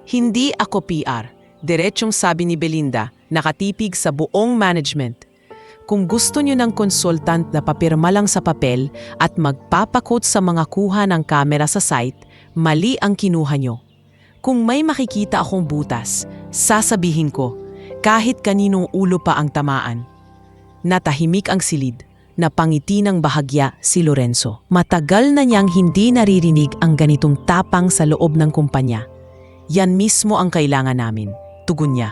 Hindi ako PR, diretsong sabi ni Belinda, nakatipig sa buong management. Kung gusto niyo ng consultant na papirma lang sa papel at magpapakot sa mga kuha ng kamera sa site, mali ang kinuha niyo. Kung may makikita akong butas, sasabihin ko, kahit kaninong ulo pa ang tamaan. Natahimik ang silid, napangiti ng bahagya si Lorenzo. Matagal na niyang hindi naririnig ang ganitong tapang sa loob ng kumpanya. Yan mismo ang kailangan namin, tugon niya.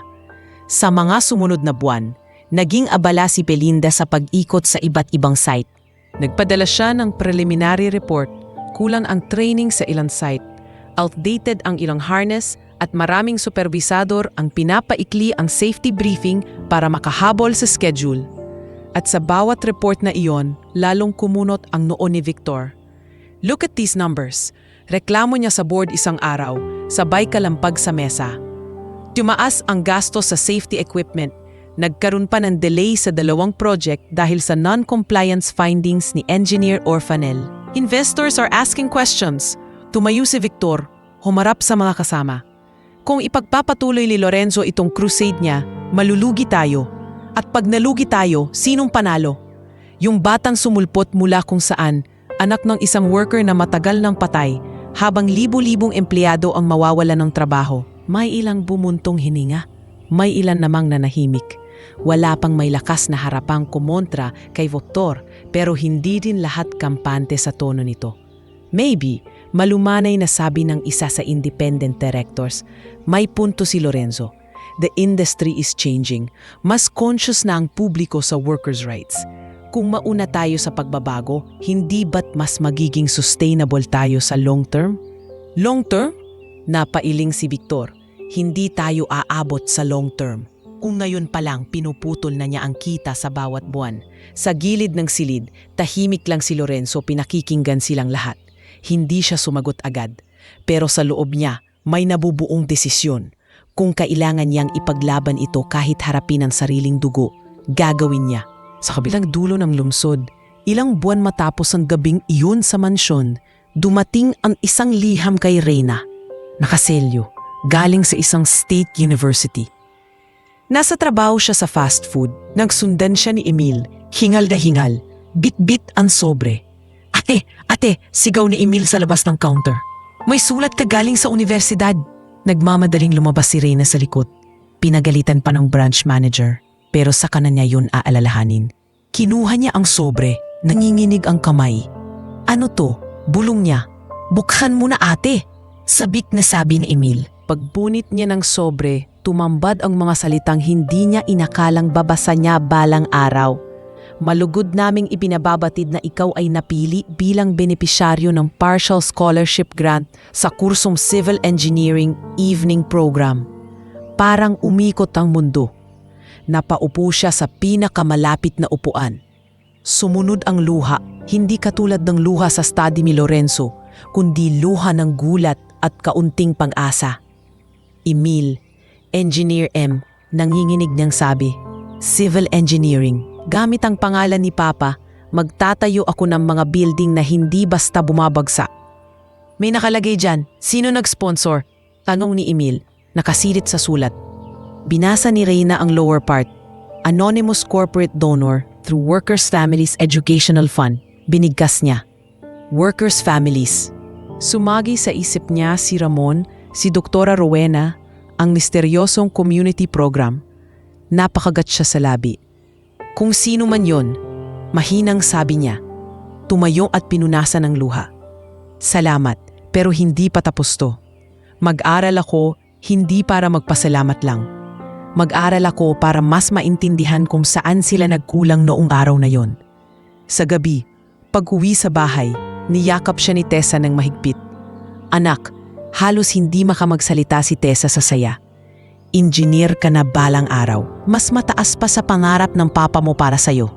Sa mga sumunod na buwan, naging abala si Belinda sa pag-ikot sa iba't ibang site. Nagpadala siya ng preliminary report, kulang ang training sa ilang site, outdated ang ilang harness at maraming supervisador ang pinapaikli ang safety briefing para makahabol sa schedule. At sa bawat report na iyon, lalong kumunot ang noo ni Victor. Look at these numbers. Reklamo niya sa board isang araw, sabay kalampag sa mesa. Tumaas ang gastos sa safety equipment. Nagkaroon pa ng delay sa 2 project dahil sa non-compliance findings ni Engineer Orfanel. Investors are asking questions. Tumayo si Victor, humarap sa mga kasama. Kung ipagpapatuloy ni Lorenzo itong crusade niya, malulugi tayo. At pag nalugi tayo, sinong panalo? Yung batang sumulpot mula kung saan, anak ng isang worker na matagal nang patay, habang libu-libong empleyado ang mawawala ng trabaho. May ilang bumuntong hininga, may ilan namang nanahimik. Wala pang may lakas na harapang kumontra kay Victor, pero hindi din lahat kampante sa tono nito. Maybe, malumanay na sabi ng isa sa independent directors, may punto si Lorenzo. The industry is changing. Mas conscious na ang publiko sa workers' rights. Kung mauna tayo sa pagbabago, hindi ba't mas magiging sustainable tayo sa long term? Long term? Napailing si Victor. Hindi tayo aabot sa long term. Kung ngayon pa lang pinuputol na niya ang kita sa bawat buwan. Sa gilid ng silid, tahimik lang si Lorenzo, pinakikinggan silang lahat. Hindi siya sumagot agad. Pero sa loob niya, may nabubuong desisyon. Kung kailangan niyang ipaglaban ito kahit harapin ang sariling dugo, gagawin niya. Sa kabilang dulo ng lungsod, ilang buwan matapos ang gabing iyon sa mansyon, dumating ang isang liham kay Reyna. Nakaselyo, galing sa isang state university. Nasa trabaho siya sa fast food. Nagsundan siya ni Emil, hingal na hingal, bit-bit ang sobre. Ate, sigaw ni Emil sa labas ng counter. May sulat ka galing sa universidad. Nagmamadaling lumabas si Reyna sa likod. Pinagalitan pa ng branch manager, pero sa kanan niya yun aalalahanin. Kinuha niya ang sobre, nanginginig ang kamay. Ano to? Bulong niya. Buksan mo na ate, sabik na sabi ni Emil. Pagbunit niya ng sobre, tumambad ang mga salitang hindi niya inakalang babasa niya balang araw. Malugod naming ibinababatid na ikaw ay napili bilang benepisyaryo ng partial scholarship grant sa kursong Civil Engineering Evening Program. Parang umikot ang mundo. Napaupo siya sa pinakamalapit na upuan. Sumunod ang luha, hindi katulad ng luha sa study ni Lorenzo, kundi luha ng gulat at kaunting pag-asa. Emil, Engineer M, nanginginig niyang sabi, Civil Engineering. Gamit ang pangalan ni Papa, magtatayo ako ng mga building na hindi basta bumabagsak. May nakalagay dyan, sino nag-sponsor? Tanong ni Emil, nakasilid sa sulat. Binasa ni Reyna ang lower part, Anonymous Corporate Donor through Workers' Families Educational Fund. Binigkas niya. Workers' Families. Sumagi sa isip niya si Ramon, si Doktora Rowena, ang misteryosong community program. Napakagat siya sa labi. Kung sino man yon, mahinang sabi niya, tumayo at pinunasan ng luha. Salamat, pero hindi pa tapos to. Mag-aral ako, hindi para magpasalamat lang. Mag-aral ako para mas maintindihan kung saan sila nagkulang noong araw na yon. Sa gabi, pag-uwi sa bahay, niyakap siya ni Tessa ng mahigpit. Anak, halos hindi makamagsalita si Tessa sa saya. Engineer ka na balang araw. Mas mataas pa sa pangarap ng papa mo para sa'yo.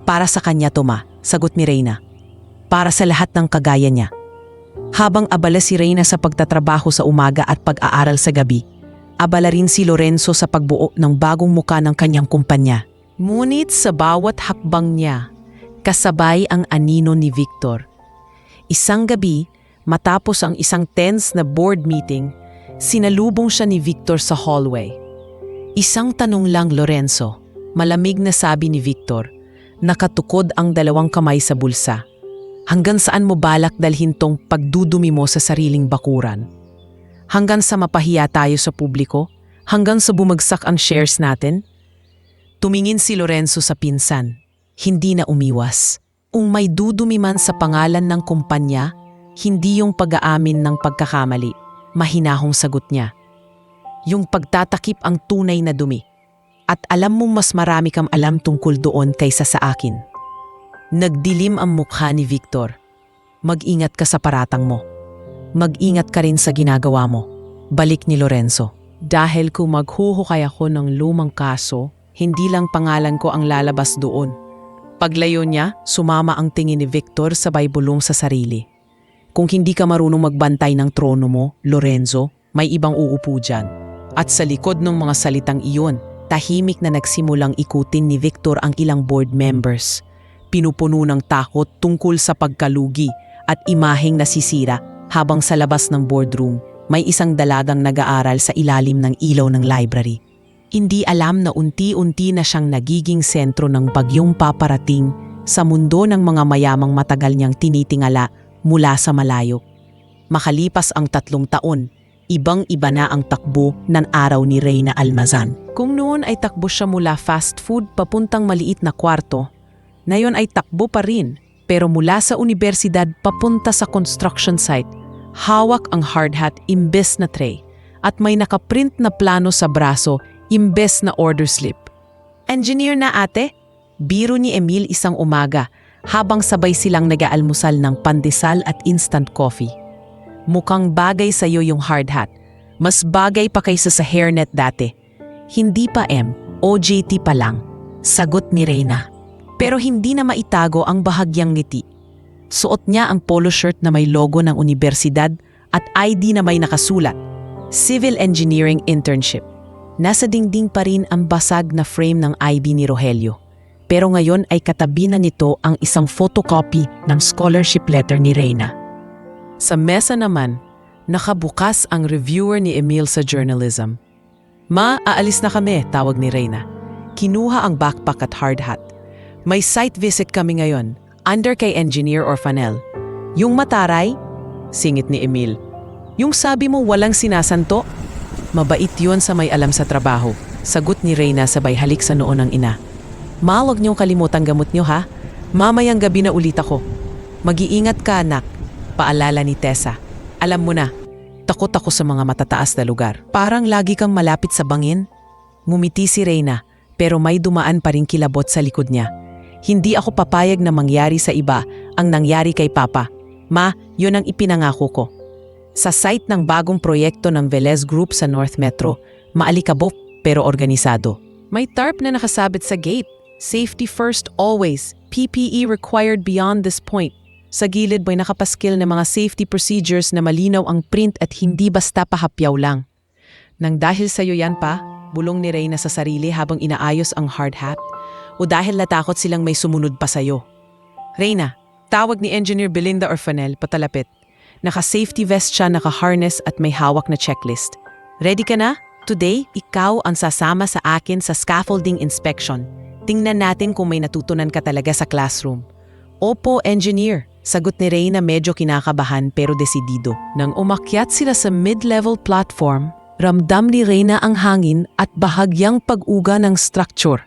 Para sa kanya to, ma, sagot ni Reyna. Para sa lahat ng kagaya niya. Habang abala si Reyna sa pagtatrabaho sa umaga at pag-aaral sa gabi, abala rin si Lorenzo sa pagbuo ng bagong muka ng kanyang kumpanya. Ngunit sa bawat hakbang niya, kasabay ang anino ni Victor. Isang gabi, matapos ang isang tense na board meeting, sinalubong siya ni Victor sa hallway. Isang tanong lang, Lorenzo. Malamig na sabi ni Victor. Nakatukod ang dalawang kamay sa bulsa. Hanggang saan mo balak dalhin tong pagdudumi mo sa sariling bakuran? Hanggang sa mapahiya tayo sa publiko? Hanggang sa bumagsak ang shares natin? Tumingin si Lorenzo sa pinsan. Hindi na umiwas. Kung may dudumi man sa pangalan ng kumpanya, hindi yung pag-aamin ng pagkakamali. Mahinahong sagot niya. Yung pagtatakip ang tunay na dumi. At alam mong mas marami kang alam tungkol doon kaysa sa akin. Nagdilim ang mukha ni Victor. Mag-ingat ka sa paratang mo. Mag-ingat ka rin sa ginagawa mo. Balik ni Lorenzo. Dahil kung maghuhukay ako ng lumang kaso, hindi lang pangalan ko ang lalabas doon. Paglayo niya, sumama ang tingin ni Victor sabay bulong sa sarili. Kung hindi ka marunong magbantay ng trono mo, Lorenzo, may ibang uupo dyan. At sa likod ng mga salitang iyon, tahimik na nagsimulang ikutin ni Victor ang ilang board members. Pinupuno ng takot tungkol sa pagkalugi at imaheng nasisira habang sa labas ng boardroom may isang dalagang nag-aaral sa ilalim ng ilaw ng library. Hindi alam na unti-unti na siyang nagiging sentro ng bagyong paparating sa mundo ng mga mayamang matagal niyang tinitingala mula sa malayo. Makalipas ang 3 taon, ibang-iba na ang takbo ng araw ni Reyna Almazan. Kung noon ay takbo siya mula fast food papuntang maliit na kwarto, ngayon ay takbo pa rin, pero mula sa universidad papunta sa construction site, hawak ang hard hat imbes na tray at may nakaprint na plano sa braso imbes na order slip. Engineer na ate? Biro ni Emil isang umaga habang sabay silang nag-aalmusal ng pandesal at instant coffee. Mukhang bagay sa'yo yung hard hat. Mas bagay pa kaysa sa hairnet dati. Hindi pa OJT pa lang, sagot ni Reyna. Pero hindi na maitago ang bahagyang ngiti. Suot niya ang polo shirt na may logo ng universidad at ID na may nakasulat, Civil Engineering Internship. Nasa dingding pa rin ang basag na frame ng IB ni Rogelio. Pero ngayon ay katabi na nito ang isang photocopy ng scholarship letter ni Reyna. Sa mesa naman, nakabukas ang reviewer ni Emil sa journalism. Ma, aalis na kami, tawag ni Reyna. Kinuha ang backpack at hard hat. May site visit kami ngayon, under kay Engineer Orfanel. Yung mataray? Singit ni Emil. Yung sabi mo walang sinasanto? Mabait yun sa may alam sa trabaho, sagot ni Reyna sabay halik sa noo ng ina. Ma, huwag niyong kalimutang gamot niyo ha. Mamayang gabi na ulit ako. Mag-iingat ka anak, paalala ni Tessa. Alam mo na, takot ako sa mga matataas na lugar. Parang lagi kang malapit sa bangin. Ngumiti si Reyna, pero may dumaan pa rin kilabot sa likod niya. Hindi ako papayag na mangyari sa iba ang nangyari kay Papa. Ma, yun ang ipinangako ko. Sa site ng bagong proyekto ng Velez Group sa North Metro, maalikabok pero organisado. May tarp na nakasabit sa gate. Safety first always. PPE required beyond this point. Sa gilid may nakapaskil na mga safety procedures na malinaw ang print at hindi basta pahapyaw lang. Nang dahil sa'yo yan pa, bulong ni Reyna sa sarili habang inaayos ang hard hat, o dahil natakot silang may sumunod pa sa'yo. Reyna, tawag ni Engineer Belinda Orfanel patalapit. Naka-safety vest siya, naka-harness at may hawak na checklist. Ready ka na? Today, ikaw ang sasama sa akin sa scaffolding inspection. Tingnan natin kung may natutunan ka talaga sa classroom. Opo, Engineer, sagot ni Reyna medyo kinakabahan pero desidido. Nang umakyat sila sa mid-level platform, ramdam ni Reyna ang hangin at bahagyang pag-uga ng structure.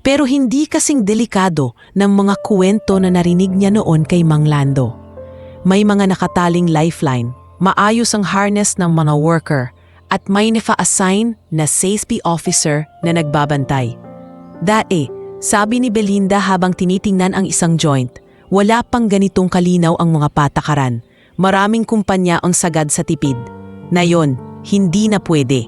Pero hindi kasing delikado ng mga kwento na narinig niya noon kay Mang Lando. May mga nakataling lifeline, maayos ang harness ng mga worker, at may nafa-assign na safety officer na nagbabantay. Dati, sabi ni Belinda habang tinitingnan ang isang joint, wala pang ganitong kalinaw ang mga patakaran. Maraming kumpanya ang sagad sa tipid. Ngayon, hindi na pwede.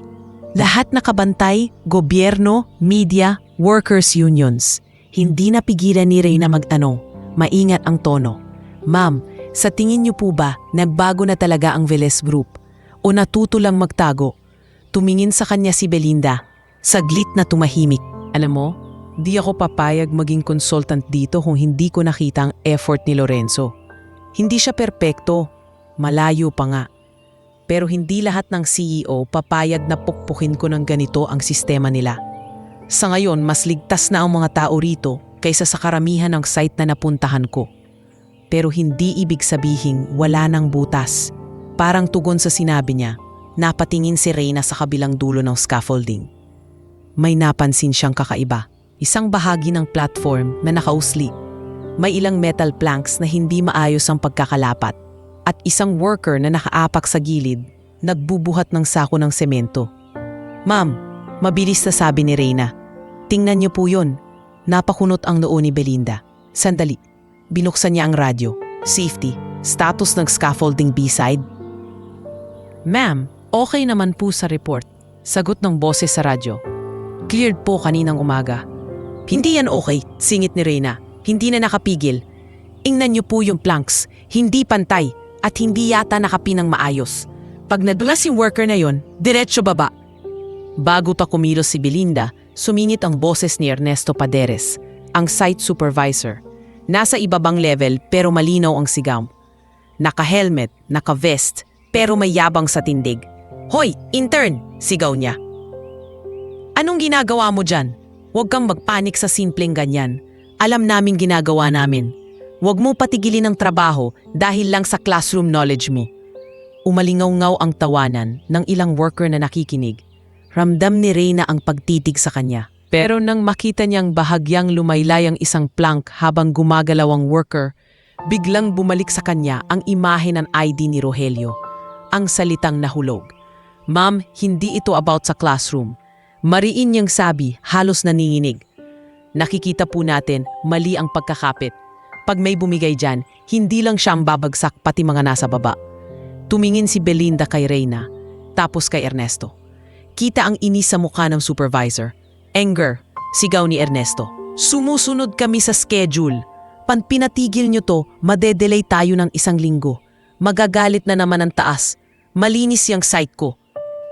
Lahat nakabantay, gobyerno, media, workers' unions. Hindi napigilan ni Reyna magtanong. Maingat ang tono. Ma'am, sa tingin niyo po ba nagbago na talaga ang Velez Group? O natuto lang magtago? Tumingin sa kanya si Belinda. Saglit na tumahimik. Alam mo, di ako papayag maging consultant dito kung hindi ko nakita ang effort ni Lorenzo. Hindi siya perpekto. Malayo pa nga. Pero hindi lahat ng CEO papayag na pukpukin ko ng ganito ang sistema nila. Sa ngayon, mas ligtas na ang mga tao rito kaysa sa karamihan ng site na napuntahan ko. Pero hindi ibig sabihing wala ng butas. Parang tugon sa sinabi niya, napatingin si Reyna sa kabilang dulo ng scaffolding. May napansin siyang kakaiba. Isang bahagi ng platform na nakausli. May ilang metal planks na hindi maayos ang pagkakalapat. At isang worker na nakaapak sa gilid, nagbubuhat ng sako ng semento. Ma'am, mabilis na sabi ni Reyna. Tingnan niyo po yun. Napakunot ang noo ni Belinda. Sandali. Binuksan niya ang radyo. Safety. Status ng scaffolding B-side. Ma'am, okay naman po sa report. Sagot ng boses sa radyo. Cleared po kaninang umaga. Hindi yan okay, singit ni Reyna. Hindi na nakapigil. Ingnan niyo po yung planks. Hindi pantay. At hindi yata nakapinang maayos. Pag nadulas yung worker na yon, diretso baba. Bago pa kumilos si Belinda, sumingit ang boses ni Ernesto Paderes, ang site supervisor. Nasa ibabang level pero malinaw ang sigaw. Naka-helmet, naka-vest, pero may yabang sa tindig. Hoy, intern! Sigaw niya. Anong ginagawa mo dyan? Huwag kang magpanik sa simpleng ganyan. Alam namin ginagawa namin. Huwag mo patigilin ang trabaho dahil lang sa classroom knowledge mo. Umalingaw-ngaw ang tawanan ng ilang worker na nakikinig. Ramdam ni Reyna ang pagtitig sa kanya. Pero nang makita niyang bahagyang lumaylay ang isang plank habang gumagalaw ang worker, biglang bumalik sa kanya ang imahe ng ID ni Rogelio. Ang salitang nahulog. Ma'am, hindi ito about sa classroom. Mariin niyang sabi, halos naninginig. Nakikita po natin, mali ang pagkakapit. Pag may bumigay dyan, hindi lang siyang babagsak pati mga nasa baba. Tumingin si Belinda kay Reyna, tapos kay Ernesto. Kita ang inis sa mukha ng supervisor. Anger, sigaw ni Ernesto. Sumusunod kami sa schedule. Pan pinatigil nyo to, madedelay tayo ng 1 linggo. Magagalit na naman ang taas. Malinis yung site ko.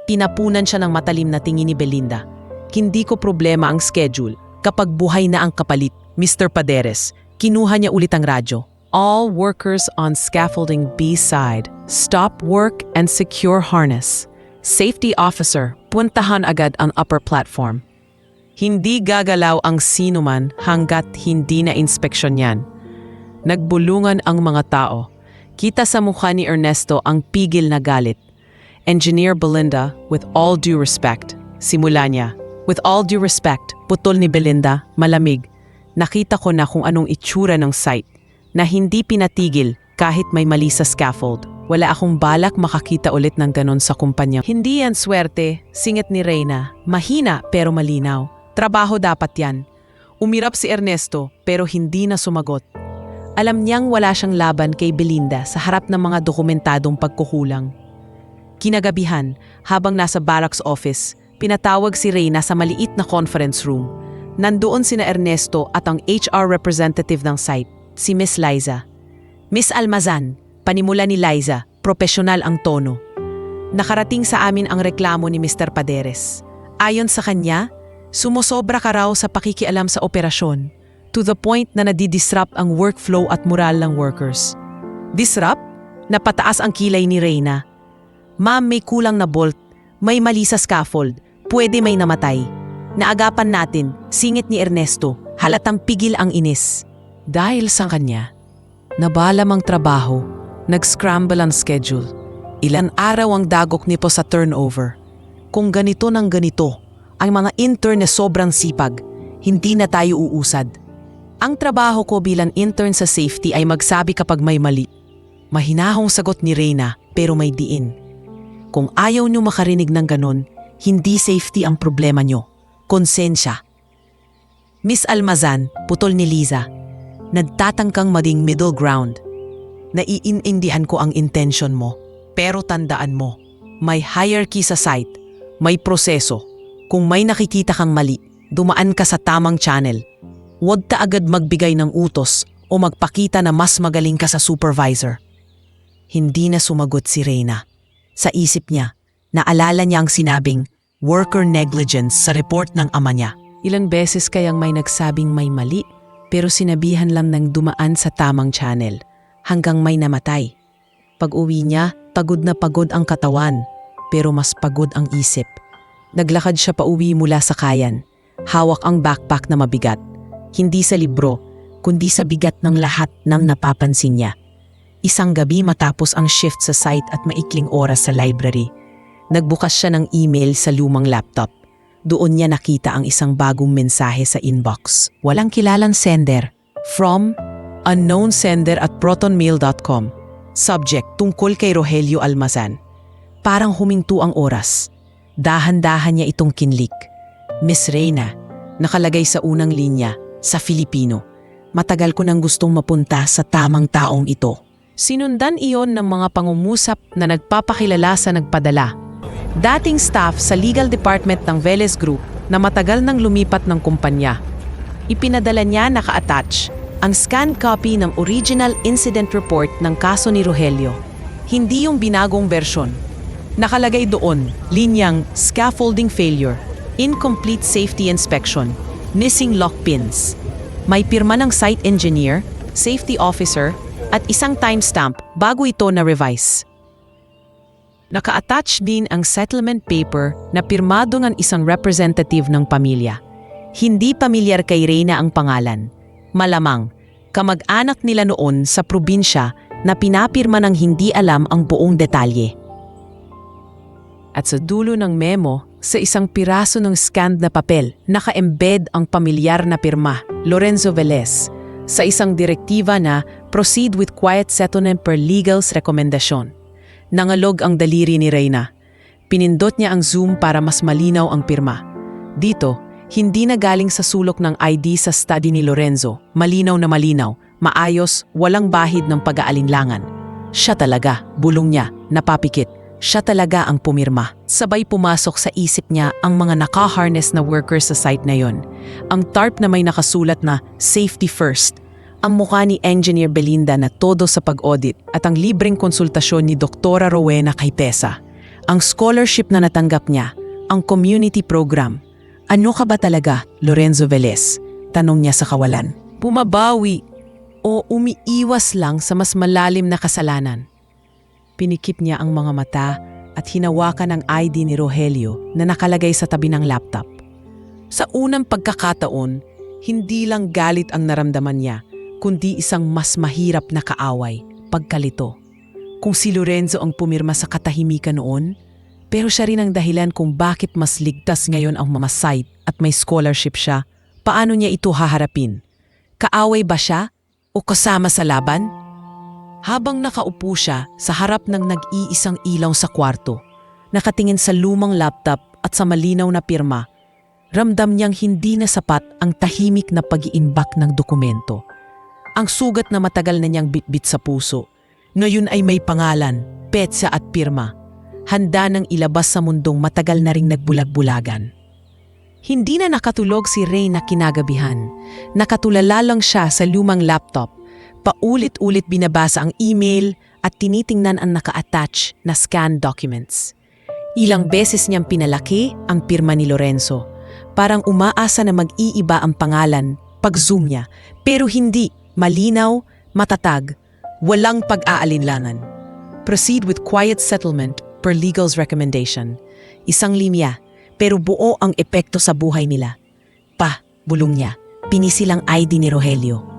Pinapunan siya ng matalim na tingin ni Belinda. Hindi ko problema ang schedule kapag buhay na ang kapalit, Mr. Paderes. Kinuha niya ulit ang radyo. All workers on scaffolding B side, stop work and secure harness. Safety officer, puntahan agad ang upper platform. Hindi gagalaw ang sinuman hanggat hindi na inspeksyon yan. Nagbulungan ang mga tao. Kita sa mukha ni Ernesto ang pigil na galit. Engineer Belinda, with all due respect, simula niya. With all due respect, putol ni Belinda, malamig. Nakita ko na kung anong itsura ng site, na hindi pinatigil kahit may mali sa scaffold. Wala akong balak makakita ulit ng ganon sa kumpanya. Hindi yan swerte, singit ni Reyna. Mahina pero malinaw. Trabaho dapat yan. Umirap si Ernesto pero hindi na sumagot. Alam niyang wala siyang laban kay Belinda sa harap ng mga dokumentadong pagkukulang. Kinagabihan, habang nasa barracks office, pinatawag si Reyna sa maliit na conference room. Nandoon sina Ernesto at ang HR representative ng site, si Miss Liza. Miss Almazan, panimula ni Liza, profesional ang tono. Nakarating sa amin ang reklamo ni Mr. Paderes. Ayon sa kanya, sumusobra ka raw sa pakikialam sa operasyon, to the point na nadidisrupt ang workflow at moral ng workers. Disrupt? Napataas ang kilay ni Reyna. Ma'am, may kulang na bolt, may mali sa scaffold, pwede may namatay. Naagapan natin, singit ni Ernesto, halatang pigil ang inis. Dahil sa kanya, nabalam ang trabaho, nag-scramble ang schedule. Ilan araw ang dagok nito sa turnover. Kung ganito ng ganito, ang mga intern na sobrang sipag, hindi na tayo uusad. Ang trabaho ko bilang intern sa safety ay magsabi kapag may mali. Mahinahong sagot ni Reyna pero may diin. Kung ayaw nyo makarinig ng ganon, hindi safety ang problema nyo. Konsensya. Miss Almazan, putol ni Liza. Nagtatangkang maging middle ground. Naiintindihan ko ang intention mo. Pero tandaan mo, may hierarchy sa site, may proseso. Kung may nakikita kang mali, dumaan ka sa tamang channel. Huwag ka agad magbigay ng utos o magpakita na mas magaling ka sa supervisor. Hindi na sumagot si Reyna. Sa isip niya, naalala niya ang sinabing worker negligence sa report ng ama niya. Ilang beses kayang may nagsabing may mali, pero sinabihan lang ng dumaan sa tamang channel, hanggang may namatay. Pag-uwi niya, pagod na pagod ang katawan, pero mas pagod ang isip. Naglakad siya pauwi mula sa kayan. Hawak ang backpack na mabigat. Hindi sa libro, kundi sa bigat ng lahat ng napapansin niya. Isang gabi matapos ang shift sa site at maikling oras sa library, nagbukas siya ng email sa lumang laptop. Doon niya nakita ang isang bagong mensahe sa inbox. Walang kilalang sender. From unknown sender at protonmail.com. Subject, tungkol kay Rogelio Almazan. Parang huminto ang oras. Dahan-dahan niya itong kinlik. Miss Reyna, nakalagay sa unang linya, sa Filipino. Matagal ko nang gustong mapunta sa tamang taong ito. Sinundan iyon ng mga pangungusap na nagpapakilala sa nagpadala. Dating staff sa legal department ng Velez Group na matagal nang lumipat ng kumpanya. Ipinadala niya naka-attach ang scanned copy ng original incident report ng kaso ni Rogelio. Hindi yung binagong bersyon. Nakalagay doon, linyang scaffolding failure, incomplete safety inspection, missing lock pins. May pirma ng site engineer, safety officer, at isang timestamp bago ito na-revise. Naka-attach din ang settlement paper na pirmado ng isang representative ng pamilya. Hindi pamilyar kay Reyna ang pangalan. Malamang, kamag-anak nila noon sa probinsya na pinapirma ng hindi alam ang buong detalye. At sa dulo ng memo, sa isang piraso ng scanned na papel, naka-embed ang pamilyar na pirma, Lorenzo Velez, sa isang direktiba na proceed with quiet settlement per legal's rekomendasyon. Nangalog ang daliri ni Reyna. Pinindot niya ang zoom para mas malinaw ang pirma. Dito, hindi na galing sa sulok ng ID sa study ni Lorenzo. Malinaw na malinaw, maayos, walang bahid ng pag-aalinlangan. Siya talaga, bulong niya, napapikit. Siya talaga ang pumirma. Sabay pumasok sa isip niya ang mga naka-harness na workers sa site na yon. Ang tarp na may nakasulat na safety first. Ang mukha ni Engineer Belinda na todo sa pag-audit at ang libreng konsultasyon ni Doktora Rowena kay Tessa. Ang scholarship na natanggap niya, ang community program. Ano ka ba talaga, Lorenzo Velez? Tanong niya sa kawalan. Bumabawi o umiiwas lang sa mas malalim na kasalanan. Pinikip niya ang mga mata at hinawakan ang ID ni Rogelio na nakalagay sa tabi ng laptop. Sa unang pagkakataon, hindi lang galit ang naramdaman niya, kundi isang mas mahirap na kaaway, pagkalito. Kung si Lorenzo ang pumirma sa katahimikan noon, pero siya rin ang dahilan kung bakit mas ligtas ngayon ang mga site at may scholarship siya, paano niya ito haharapin? Kaaway ba siya o kasama sa laban? Habang nakaupo siya sa harap ng nag-iisang ilaw sa kwarto, nakatingin sa lumang laptop at sa malinaw na pirma, ramdam niyang hindi na sapat ang tahimik na pag-iimbak ng dokumento. Ang sugat na matagal na niyang bitbit sa puso, ngayon ay may pangalan, petsa at pirma. Handa nang ilabas sa mundong matagal na ring nagbulag-bulagan. Hindi na nakatulog si Reyna kinagabihan. Nakatulala lang siya sa lumang laptop. Paulit-ulit binabasa ang email at tinitingnan ang naka-attach na scanned documents. Ilang beses niyang pinalaki ang pirma ni Lorenzo. Parang umaasa na mag-iiba ang pangalan pag-zoom niya. Pero hindi, malinaw, matatag, walang pag-aalinlangan. Proceed with quiet settlement per legal's recommendation. Isang linya, pero buo ang epekto sa buhay nila. Bulong niya, pinisilang ID ni Rogelio.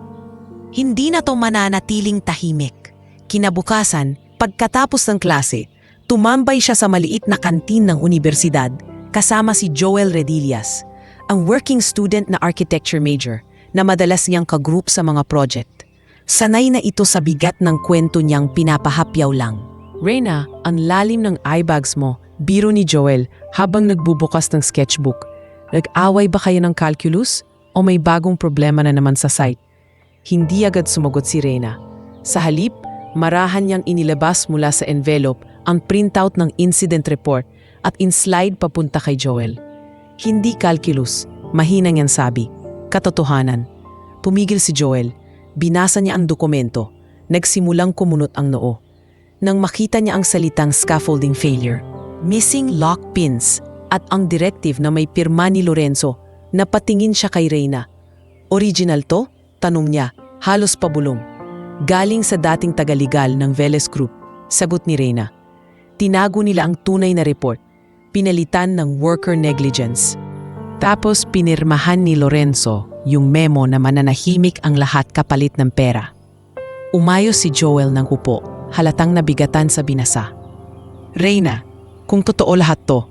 Hindi na to mananatiling tahimik. Kinabukasan, pagkatapos ng klase, tumambay siya sa maliit na kantin ng universidad kasama si Joel Redillas, ang working student na architecture major na madalas niyang kagroup sa mga project. Sanay na ito sa bigat ng kwento niyang pinapahapyaw lang. Reyna, ang lalim ng eyebags mo, biro ni Joel habang nagbubukas ng sketchbook. Nag-away ba kayo ng calculus o may bagong problema na naman sa site? Hindi agad sumagot si Reyna. Sa halip, marahan niyang inilabas mula sa envelope ang printout ng incident report at in-slide papunta kay Joel. Hindi calculus, mahina niyang sabi. Katotohanan. Pumigil si Joel. Binasa niya ang dokumento. Nagsimulang kumunot ang noo. nang makita niya ang salitang scaffolding failure, missing lock pins at ang directive na may pirma ni Lorenzo. Napatingin siya kay Reyna. Original to? Tanong niya, halos pabulong. Galing sa dating tagaligal ng Veles Group, sagot ni Reyna. Tinago nila ang tunay na report, pinalitan ng worker negligence. Tapos pinirmahan ni Lorenzo yung memo na mananahimik ang lahat kapalit ng pera. Umayos si Joel ng upo, halatang nabigatan sa binasa. Reyna, kung totoo lahat to,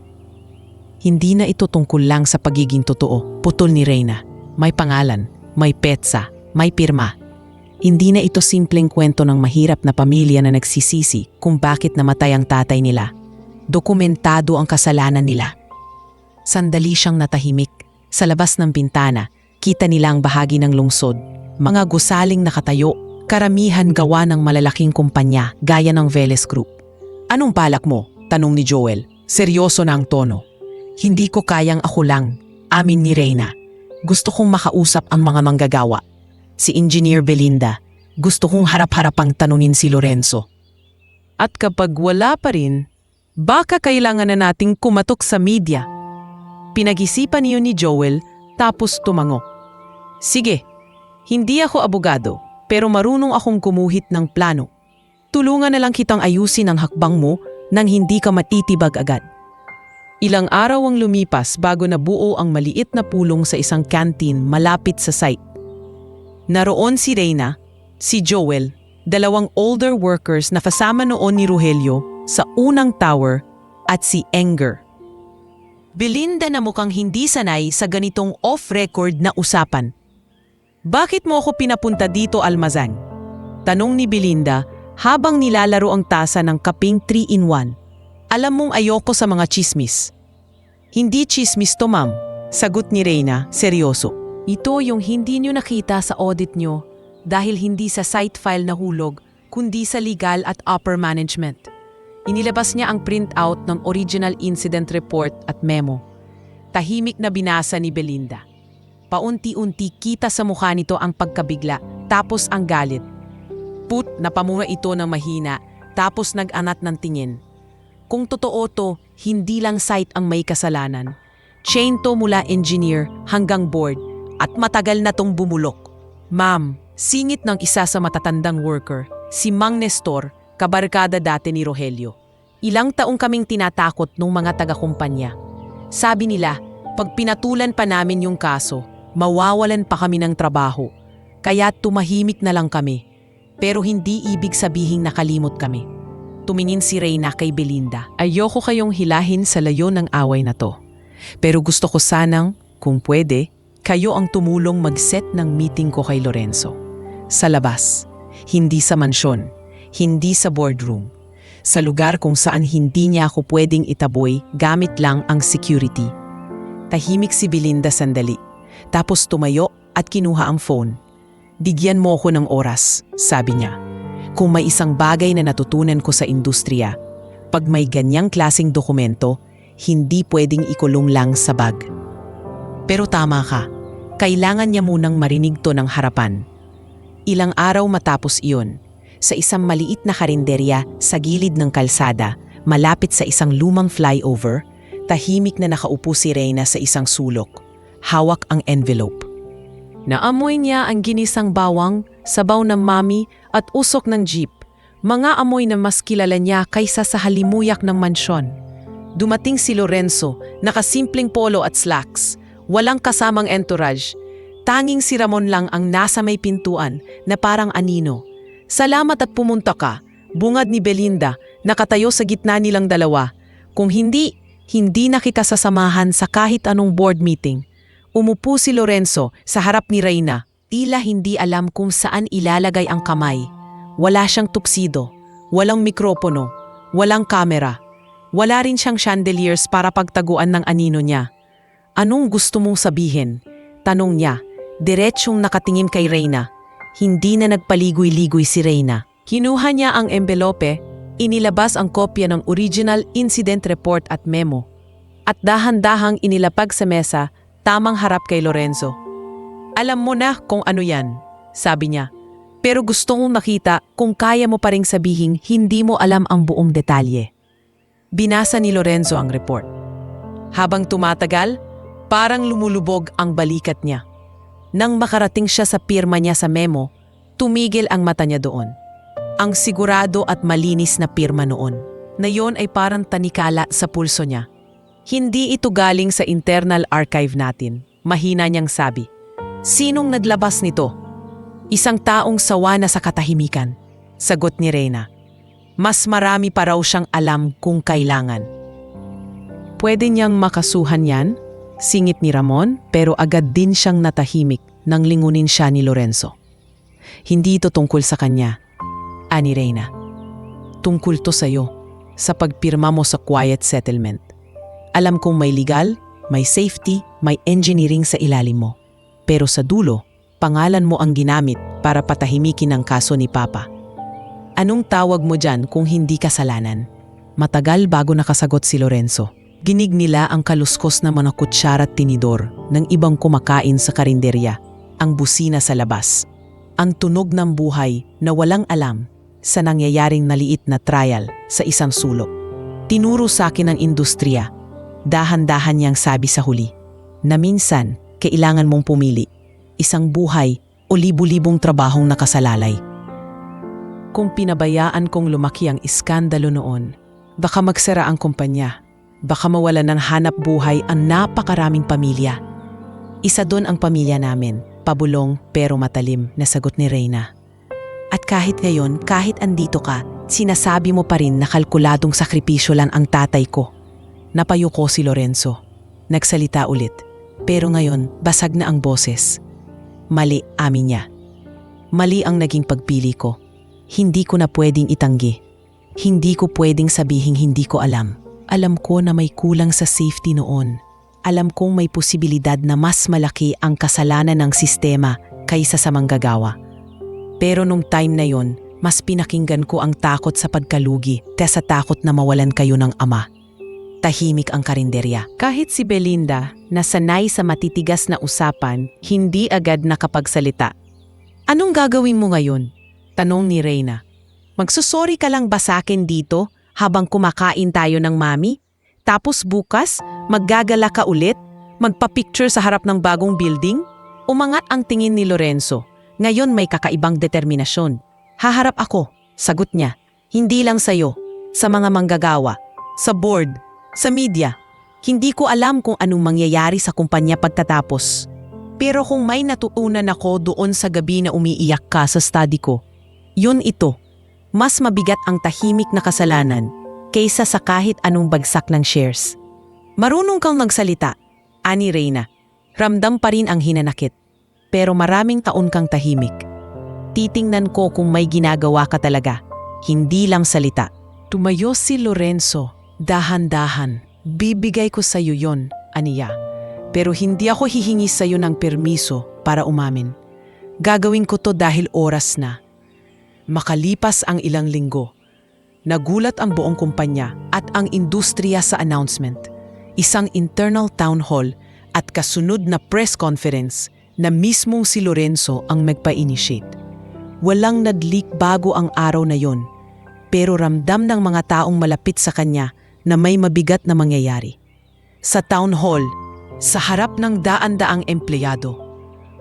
hindi na ito tungkol lang sa pagiging totoo, putol ni Reyna. May pangalan, may petsa, may pirma. Hindi na ito simpleng kwento ng mahirap na pamilya na nagsisisi kung bakit namatay ang tatay nila. Dokumentado ang kasalanan nila. Sandali siyang natahimik. Sa labas ng bintana, kita nila ang bahagi ng lungsod. Mga gusaling nakatayo, karamihan gawa ng malalaking kumpanya gaya ng Veles Group. Anong balak mo? Tanong ni Joel. Seryoso na ang tono. Hindi ko kayang ako lang, amin ni Reyna. Gusto kong makausap ang mga manggagawa. Si Engineer Belinda, gusto kong harap-harapang tanungin si Lorenzo. At kapag wala pa rin, baka kailangan na nating kumatok sa media. Pinag-isipan niyo ni Joel, tapos tumango. Sige, hindi ako abogado, pero marunong akong gumuhit ng plano. Tulungan na lang kitang ayusin ang hakbang mo nang hindi ka matitibag agad. Ilang araw ang lumipas bago nabuo ang maliit na pulong sa isang canteen malapit sa site. Naroon si Reyna, si Joel, dalawang older workers na kasama noon ni Rogelio sa unang tower at si Enger. Belinda na mukhang hindi sanay sa ganitong off-record na usapan. Bakit mo ako pinapunta dito, Almazan? Tanong ni Belinda habang nilalaro ang tasa ng kaping 3-in-1. Alam mong ayoko sa mga chismis. Hindi chismis to, ma'am, sagot ni Reyna, seryoso. Ito yung hindi nyo nakita sa audit nyo dahil hindi sa site file nahulog, kundi sa legal at upper management. Inilabas niya ang printout ng original incident report at memo. Tahimik na binasa ni Belinda. Paunti-unti kita sa mukha nito ang pagkabigla, tapos ang galit. Napamunga ito ng mahina, tapos nag-anat ng tingin. Kung totoo to, hindi lang site ang may kasalanan. Chain to mula engineer hanggang board at matagal na tong bumulok. Ma'am, singit ng isa sa matatandang worker, si Mang Nestor, kabarkada dati ni Rogelio. Ilang taong kaming tinatakot ng mga taga-kumpanya. Sabi nila, pag pinatulan pa namin yung kaso, mawawalan pa kami ng trabaho. Kaya tumahimik na lang kami. Pero hindi ibig sabihing nakalimot kami. Tumingin si Reyna kay Belinda. Ayoko kayong hilahin sa layo ng away na to. Pero gusto ko sanang, kung pwede, kayo ang tumulong mag-set ng meeting ko kay Lorenzo. Sa labas, hindi sa mansyon, hindi sa boardroom. Sa lugar kung saan hindi niya ako pwedeng itaboy gamit lang ang security. Tahimik si Belinda sandali. Tapos tumayo at kinuha ang phone. Bigyan mo ako ng oras, sabi niya. Kung may isang bagay na natutunan ko sa industriya, pag may ganyang klaseng dokumento, hindi pwedeng ikulong lang sa bag. Pero tama ka, kailangan niya munang marinig to ng harapan. Ilang araw matapos iyon, sa isang maliit na karinderya sa gilid ng kalsada, malapit sa isang lumang flyover, tahimik na nakaupo si Reyna sa isang sulok. Hawak ang envelope. Naamoy niya ang ginisang bawang, sabaw ng mami at usok ng jeep. Mga amoy na mas kilala niya kaysa sa halimuyak ng mansyon. Dumating si Lorenzo, nakasimpleng polo at slacks. Walang kasamang entourage. Tanging si Ramon lang ang nasa may pintuan na parang anino. Salamat at pumunta ka, bungad ni Belinda, nakatayo sa gitna nilang dalawa. Kung hindi na kita sasamahan sa kahit anong board meeting. Umupo si Lorenzo sa harap ni Reyna. Tila hindi alam kung saan ilalagay ang kamay. Wala siyang tuksido, walang mikropono, walang kamera. Wala rin siyang chandeliers para pagtaguan ng anino niya. Anong gusto mong sabihin? Tanong niya, diretsyong nakatingin kay Reyna. Hindi na nagpaligoy-ligoy si Reyna. Kinuha niya ang envelope, inilabas ang kopya ng original incident report at memo. At dahan-dahang inilapag sa mesa, tamang harap kay Lorenzo. Alam mo na kung ano yan, sabi niya. Pero gusto kong makita kung kaya mo pa ring sabihing hindi mo alam ang buong detalye. Binasa ni Lorenzo ang report. Habang tumatagal, parang lumulubog ang balikat niya. Nang makarating siya sa pirma niya sa memo, tumigil ang mata niya doon. Ang sigurado at malinis na pirma noon, na yon ay parang tanikala sa pulso niya. Hindi ito galing sa internal archive natin, mahina niyang sabi. Sinong naglabas nito? Isang taong sawa na sa katahimikan, sagot ni Reyna. Mas marami pa raw siyang alam kung kailangan. Pwede niyang makasuhan yan? Singit ni Ramon, pero agad din siyang natahimik nang lingunin siya ni Lorenzo. Hindi ito tungkol sa kanya, ani Reyna. Tungkol to sa'yo, sa pagpirma mo sa quiet settlement. Alam kong may legal, may safety, may engineering sa ilalim mo. Pero sa dulo, pangalan mo ang ginamit para patahimikin ang kaso ni Papa. Anong tawag mo dyan kung hindi kasalanan? Matagal bago nakasagot si Lorenzo. Ginig nila ang kaluskos na mga kutsara at tinidor ng ibang kumakain sa karinderya, ang busina sa labas. Ang tunog ng buhay na walang alam sa nangyayaring naliit na trial sa isang sulok. Tinuro sa akin ng industriya, dahan-dahan niyang sabi sa huli, na minsan kailangan mong pumili. Isang buhay o libu-libong trabahong nakasalalay. Kung pinabayaan kong lumaki ang iskandalo noon, baka magsara ang kumpanya, baka mawala ng hanap buhay ang napakaraming pamilya. Isa doon ang pamilya namin, pabulong pero matalim na sagot ni Reyna. At kahit ngayon, kahit andito ka, sinasabi mo pa rin na kalkuladong sakripisyo lang ang tatay ko. Napayuko si Lorenzo. Nagsalita ulit, pero ngayon basag na ang boses. Mali, amin niya. Mali ang naging pagpili ko. Hindi ko na pwedeng itanggi. Hindi ko pwedeng sabihing hindi ko alam. Alam ko na may kulang sa safety noon. Alam kong may posibilidad na mas malaki ang kasalanan ng sistema kaysa sa manggagawa. Pero nung time na yon, mas pinakinggan ko ang takot sa pagkalugi kaysa takot na mawalan kayo ng ama. Tahimik ang karinderya. Kahit si Belinda, na sanay sa matitigas na usapan, hindi agad nakapagsalita. Anong gagawin mo ngayon? Tanong ni Reyna. Magsusorry ka lang ba sa akin dito habang kumakain tayo ng mami? Tapos bukas, maggagala ka ulit? Magpa-picture sa harap ng bagong building? Umangat ang tingin ni Lorenzo. Ngayon may kakaibang determinasyon. Haharap ako, sagot niya. Hindi lang sa'yo, sa mga manggagawa, sa board, sa media. Hindi ko alam kung anong mangyayari sa kumpanya pagtatapos. Pero kung may natutunan ako doon sa gabi na umiiyak ka sa study ko, yun ito. Mas mabigat ang tahimik na kasalanan kaysa sa kahit anong bagsak ng shares. Marunong kang magsalita, ani Reyna. Ramdam pa rin ang hinanakit. Pero maraming taon kang tahimik. Titingnan ko kung may ginagawa ka talaga. Hindi lang salita. Tumayo si Lorenzo. Dahan-dahan, bibigay ko sa iyo yon, aniya. Pero hindi ako hihingi sa iyo ng permiso para umamin. Gagawin ko to dahil oras na. Makalipas ang ilang linggo, nagulat ang buong kumpanya at ang industriya sa announcement. Isang internal town hall at kasunod na press conference na mismong si Lorenzo ang magpa-initiate. Walang nag-leak bago ang araw na yon, pero ramdam ng mga taong malapit sa kanya na may mabigat na mangyayari. Sa town hall, sa harap ng daan-daang empleyado,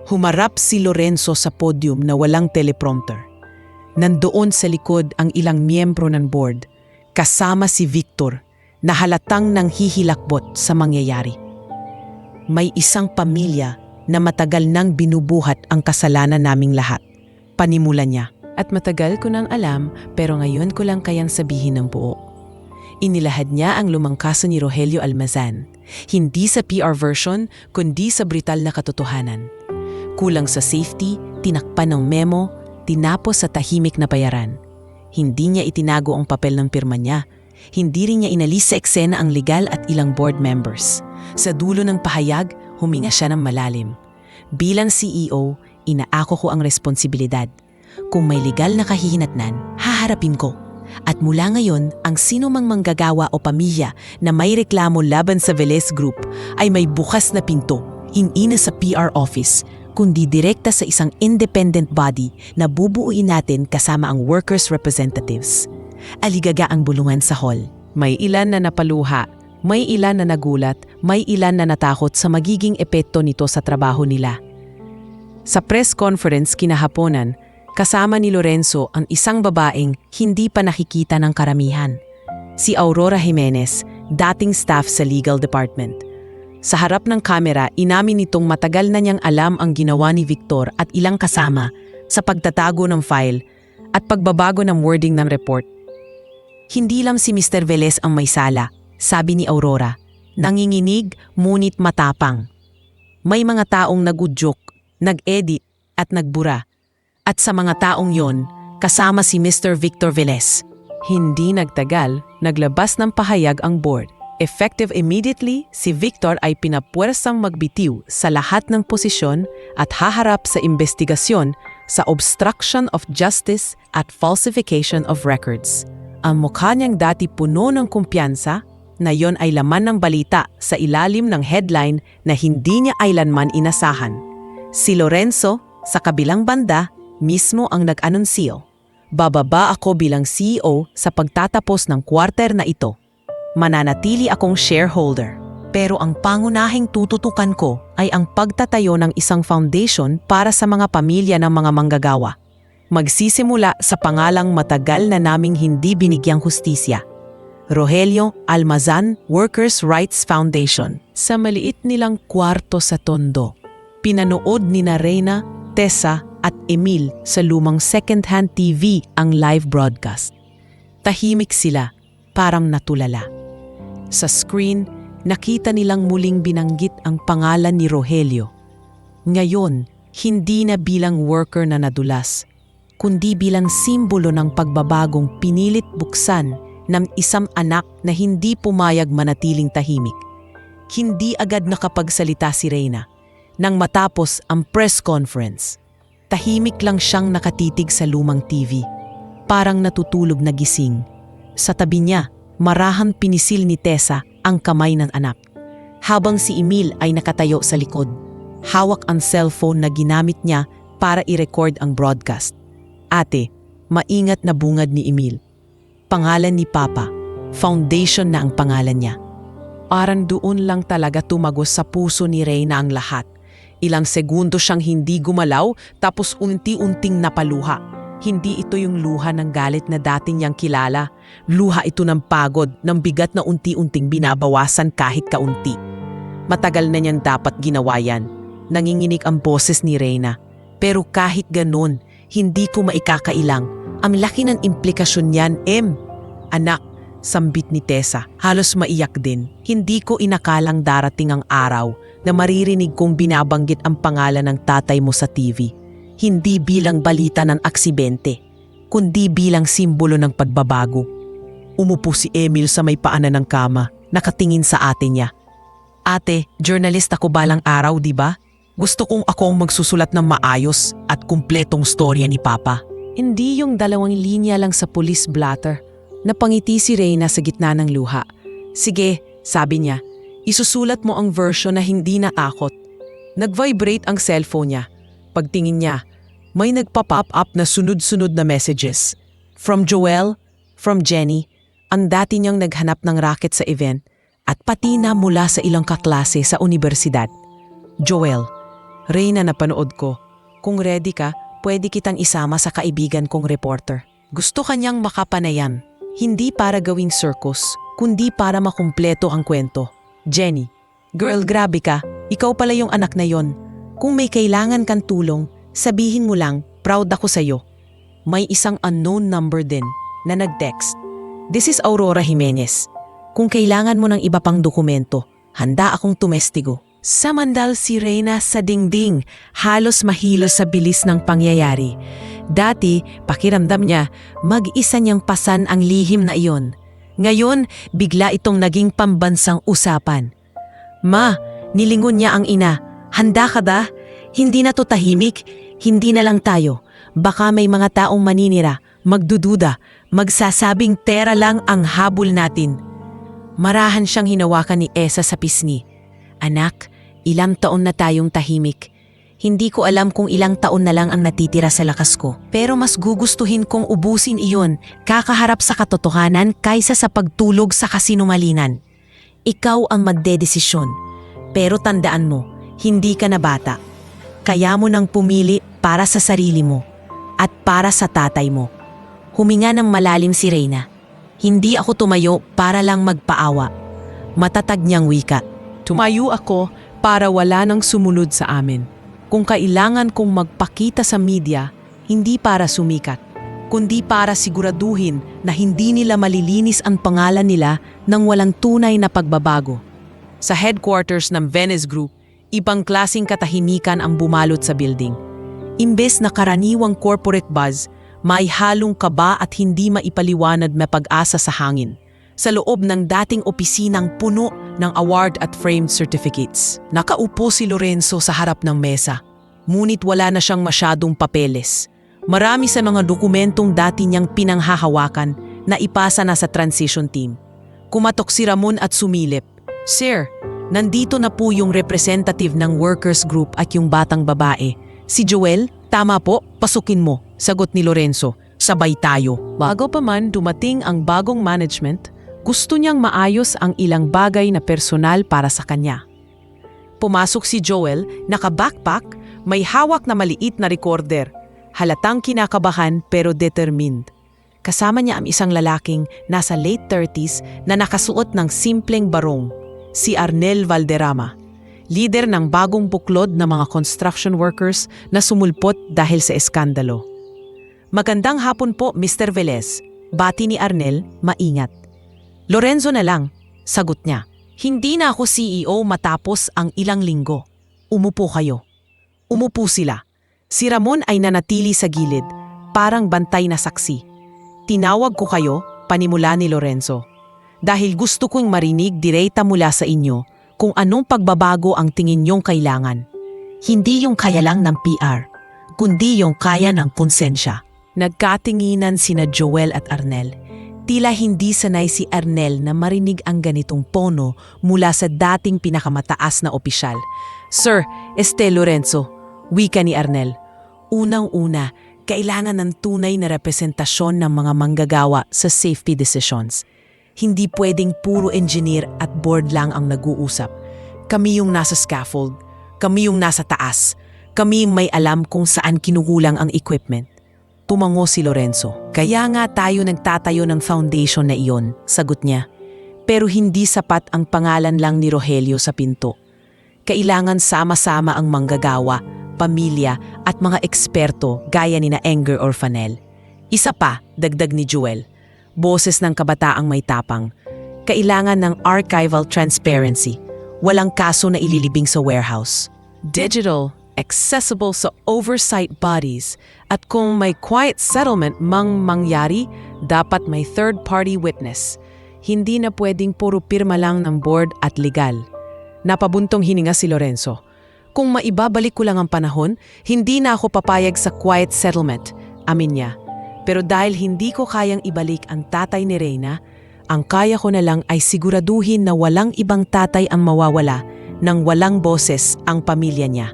humarap si Lorenzo sa podium na walang teleprompter. Nandoon sa likod ang ilang miyembro ng board, kasama si Victor na halatang nanghihilakbot sa mangyayari. May isang pamilya na matagal nang binubuhat ang kasalanan naming lahat, panimula niya. At matagal ko nang alam pero ngayon ko lang kayang sabihin ng buo. Inilahad niya ang lumang kaso ni Rogelio Almazan, hindi sa PR version kundi sa brutal na katotohanan. Kulang sa safety, tinakpan ng memo, tinapos sa tahimik na bayaran. Hindi niya itinago ang papel ng pirma niya. Hindi rin niya inalis sa eksena ang legal at ilang board members. Sa dulo ng pahayag, huminga siya ng malalim. Bilang CEO, inaako ko ang responsibilidad. Kung may legal na kahihinatnan, haharapin ko. At mula ngayon, ang sino mang manggagawa o pamilya na may reklamo laban sa Velez Group ay may bukas na pinto, hindi na sa PR office, kundi direkta sa isang independent body na bubuuin natin kasama ang workers' representatives. Aligaga ang bulungan sa hall. May ilan na napaluha, may ilan na nagulat, may ilan na natakot sa magiging epekto nito sa trabaho nila. Sa press conference kinahaponan, kasama ni Lorenzo ang isang babaeng hindi pa nakikita ng karamihan. Si Aurora Jimenez, dating staff sa legal department. Sa harap ng kamera, inamin nitong matagal na niyang alam ang ginawa ni Victor at ilang kasama sa pagtatago ng file at pagbabago ng wording ng report. Hindi lang si Mr. Velez ang may sala, sabi ni Aurora. Nanginginig, ngunit matapang. May mga taong nagudyok, nag-edit at nagbura. At sa mga taong yon, kasama si Mr. Victor Velez. Hindi nagtagal, naglabas ng pahayag ang board. Effective immediately, si Victor ay pinapuwersang magbitiw sa lahat ng posisyon at haharap sa investigasyon sa obstruction of justice at falsification of records. Ang mukha niyang dati puno ng kumpiyansa, na yon ay laman ng balita sa ilalim ng headline na hindi niya ailanman inasahan. Si Lorenzo, sa kabilang banda, mismo ang nag-anunsyo. Bababa ako bilang CEO sa pagtatapos ng quarter na ito. Mananatili akong shareholder. Pero ang pangunahing tututukan ko ay ang pagtatayo ng isang foundation para sa mga pamilya ng mga manggagawa. Magsisimula sa pangalang matagal na naming hindi binigyang hustisya. Rogelio Almazan Workers' Rights Foundation. Sa maliit nilang kwarto sa Tondo, pinanood ni Reyna, Tessa at Emil sa lumang second-hand TV ang live broadcast. Tahimik sila, parang natulala. Sa screen, nakita nilang muling binanggit ang pangalan ni Rogelio. Ngayon, hindi na bilang worker na nadulas, kundi bilang simbolo ng pagbabagong pinilit buksan ng isang anak na hindi pumayag manatiling tahimik. Hindi agad nakapagsalita si Reyna. Nang matapos ang press conference, tahimik lang siyang nakatitig sa lumang TV. Parang natutulog na gising. Sa tabi niya, marahang pinisil ni Tessa ang kamay ng anak. Habang si Emil ay nakatayo sa likod, hawak ang cellphone na ginamit niya para i-record ang broadcast. Ate, maingat na bungad ni Emil. Pangalan ni Papa, foundation na ang pangalan niya. Parang doon lang talaga tumagos sa puso ni Reyna ang lahat. Ilang segundo siyang hindi gumalaw tapos unti-unting napaluha. Hindi ito yung luha ng galit na dati niyang kilala. Luha ito ng pagod, ng bigat na unti-unting binabawasan kahit kaunti. Matagal na niyang dapat ginawa yan. Nanginginig ang boses ni Reyna. Pero kahit ganun, hindi ko maikakailang. Ang laki ng implikasyon niyan, Anak, sambit ni Tessa, halos maiyak din. Hindi ko inakalang darating ang araw na maririnig kong binabanggit ang pangalan ng tatay mo sa TV. Hindi bilang balita ng aksidente, kundi bilang simbolo ng pagbabago. Umupo si Emil sa may paanan ng kama, nakatingin sa ate niya. Ate, journalist ako balang araw, di ba? Gusto kong ako ang magsusulat ng maayos at kumpletong storya ni Papa. Hindi yung 2 linya lang sa police blotter. Napangiti si Reyna sa gitna ng luha. Sige, sabi niya, isusulat mo ang version na hindi natakot. Nag-vibrate ang cellphone niya. Pagtingin niya, may nagpa-pop up na sunod-sunod na messages. From Joel, from Jenny, ang dati niyang naghanap ng racket sa event, at pati na mula sa ilang kaklase sa universidad. Joel, Reyna, napanood ko. Kung ready ka, pwede kitang isama sa kaibigan kong reporter. Gusto kanyang makapanayam, hindi para gawing circus, kundi para makumpleto ang kwento. Jenny, girl, grabe ka, ikaw pala yung anak na yon. Kung may kailangan kang tulong, sabihin mo lang, proud ako sa'yo. May isang unknown number din na nag-text. This is Aurora Jimenez. Kung kailangan mo ng iba pang dokumento, handa akong tumestigo. Samandal si Reyna sa dingding, halos mahilos sa bilis ng pangyayari. Dati, pakiramdam niya, mag-isa niyang pasan ang lihim na iyon. Ngayon, bigla itong naging pambansang usapan. Ma, nilingon niya ang ina. Handa ka ba? Hindi na to tahimik, hindi na lang tayo. Baka may mga taong maninira, magdududa, magsasabing pera lang ang habol natin. Marahan siyang hinawakan ni Esa sa pisngi. Anak, ilang taon na tayong tahimik. Hindi ko alam kung ilang taon na lang ang natitira sa lakas ko. Pero mas gugustuhin kong ubusin iyon, kakaharap sa katotohanan kaysa sa pagtulog sa kasinumalinan. Ikaw ang magdedesisyon. Pero tandaan mo, hindi ka na bata. Kaya mo nang pumili para sa sarili mo at para sa tatay mo. Huminga ng malalim si Reyna. Hindi ako tumayo para lang magpaawa. Matatag niyang wika. Tumayo ako para wala nang sumunod sa amin. Kung kailangan kong magpakita sa media, hindi para sumikat, kundi para siguraduhin na hindi nila malilinis ang pangalan nila nang walang tunay na pagbabago. Sa headquarters ng Venice Group, ibang klaseng katahimikan ang bumalot sa building. Imbes na karaniwang corporate buzz, may halong kaba at hindi maipaliwanag na pag-asa sa hangin. Sa loob ng dating opisinang puno ng award at framed certificates. Nakaupo si Lorenzo sa harap ng mesa. Ngunit wala na siyang masyadong papeles. Marami sa mga dokumentong dati niyang pinanghahawakan na ipasa na sa transition team. Kumatok si Ramon at sumilip. "Sir, nandito na po yung representative ng workers group at yung batang babae. Si Joel, tama po, pasukin mo," sagot ni Lorenzo. "Sabay tayo." Bago pa man dumating ang bagong management, gusto niyang maayos ang ilang bagay na personal para sa kanya. Pumasok si Joel, naka-backpack, may hawak na maliit na recorder. Halatang kinakabahan pero determined. Kasama niya ang isang lalaking nasa late 30s na nakasuot ng simpleng barong, si Arnel Valderrama, leader ng bagong buklod ng mga construction workers na sumulpot dahil sa eskandalo. "Magandang hapon po, Mr. Velez," bati ni Arnel, maingat. "Lorenzo na lang," sagot niya. "Hindi na ako CEO matapos ang ilang linggo. Umupo kayo." Umupo sila. Si Ramon ay nanatili sa gilid, parang bantay na saksi. "Tinawag ko kayo," panimula ni Lorenzo, "dahil gusto kong marinig direkta mula sa inyo kung anong pagbabago ang tingin niyong kailangan. Hindi yung kaya lang ng PR, kundi yung kaya ng konsensya." Nagkatinginan sina Joel at Arnel. Tila hindi sanay si Arnel na marinig ang ganitong tono mula sa dating pinakamataas na opisyal. "Sir, Lorenzo," wika ni Arnel. "Unang-una, kailangan ng tunay na representasyon ng mga manggagawa sa safety decisions. Hindi pwedeng puro engineer at board lang ang nag-uusap. Kami yung nasa scaffold, kami yung nasa taas, kami yung may alam kung saan kinukulang ang equipment." Tumango si Lorenzo. "Kaya nga tayo nagtatayo ng foundation na iyon," sagot niya. "Pero hindi sapat ang pangalan lang ni Rogelio sa pinto. Kailangan sama-sama ang manggagawa, pamilya at mga eksperto gaya ni na Enger Orfanel. Isa pa," dagdag ni Joel, boses ng kabataang may tapang, "kailangan ng archival transparency. Walang kaso na ililibing sa warehouse. Digital, accessible sa oversight bodies, at kung may quiet settlement mangyari, dapat may third-party witness. Hindi na pwedeng puro pirma lang ng board at legal." Napabuntong hininga si Lorenzo. "Kung maibabalik ko lang ang panahon, hindi na ako papayag sa quiet settlement," amin niya. "Pero dahil hindi ko kayang ibalik ang tatay ni Reyna, ang kaya ko na lang ay siguraduhin na walang ibang tatay ang mawawala nang walang boses ang pamilya niya."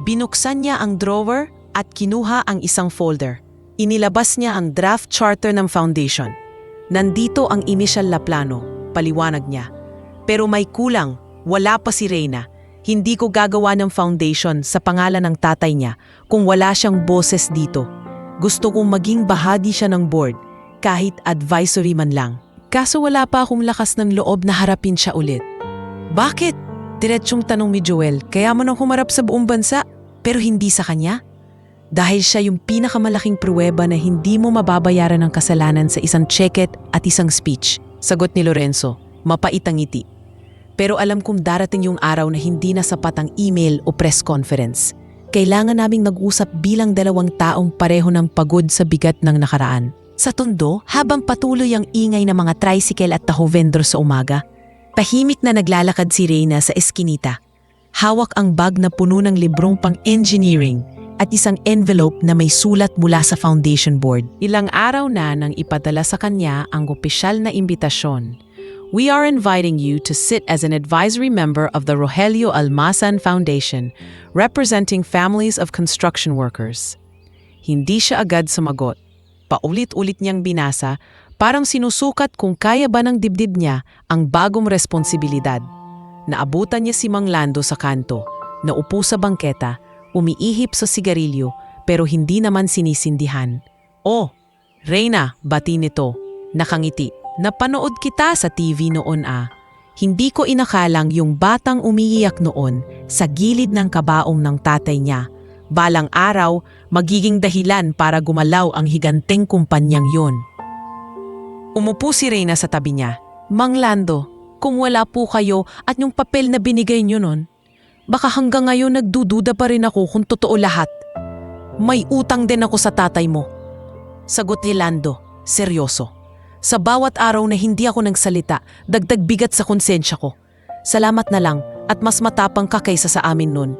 Binuksan niya ang drawer at kinuha ang isang folder. Inilabas niya ang draft charter ng foundation. "Nandito ang inisyal na plano," paliwanag niya. "Pero may kulang, wala pa si Reyna. Hindi ko gagawa ng foundation sa pangalan ng tatay niya kung wala siyang boses dito. Gusto kong maging bahagi siya ng board, kahit advisory man lang." Kaso wala pa akong lakas ng loob na harapin siya ulit. "Bakit?" Diretsong tanong ni Joel. "Kaya mo nang humarap sa buong bansa, pero hindi sa kanya?" "Dahil siya yung pinakamalaking pruweba na hindi mo mababayaran ng kasalanan sa isang checket at isang speech," sagot ni Lorenzo, mapait ang ngiti. "Pero alam kong darating yung araw na hindi na sapat ang email o press conference. Kailangan naming nag-usap bilang dalawang taong pareho ng pagod sa bigat ng nakaraan." Sa tondo, habang patuloy ang ingay ng mga tricycle at taho vendor sa umaga, tahimik na naglalakad si Reyna sa eskinita. Hawak ang bag na puno ng librong pang-engineering at isang envelope na may sulat mula sa foundation board. Ilang araw na nang ipadala sa kanya ang opisyal na imbitasyon. we are inviting you to sit as an advisory member of the Rogelio Almasan Foundation, representing families of construction workers. Hindi siya agad sumagot. Paulit-ulit niyang binasa, parang sinusukat kung kaya ba ng dibdib niya ang bagong responsibilidad. Naabutan niya si Mang Lando sa kanto, naupo sa bangketa, umiihip sa sigarilyo, pero hindi naman sinisindihan. "Oh, Reyna," bati nito, nakangiti. "Napanood kita sa TV noon ah." Hindi ko inakalang yung batang umiiyak noon sa gilid ng kabaong ng tatay niya. Balang araw, magiging dahilan para gumalaw ang higanteng kumpanyang yon. Umupo si Reyna sa tabi niya. "Mang Lando, kung wala po kayo at yung papel na binigay niyo noon, baka hanggang ngayon nagdududa pa rin ako kung totoo lahat. May utang din ako sa tatay mo." Sagot ni Lando, seryoso. "Sa bawat araw na hindi ako nagsalita, dagdag bigat sa konsensya ko. Salamat na lang at mas matapang ka kaysa sa amin nun."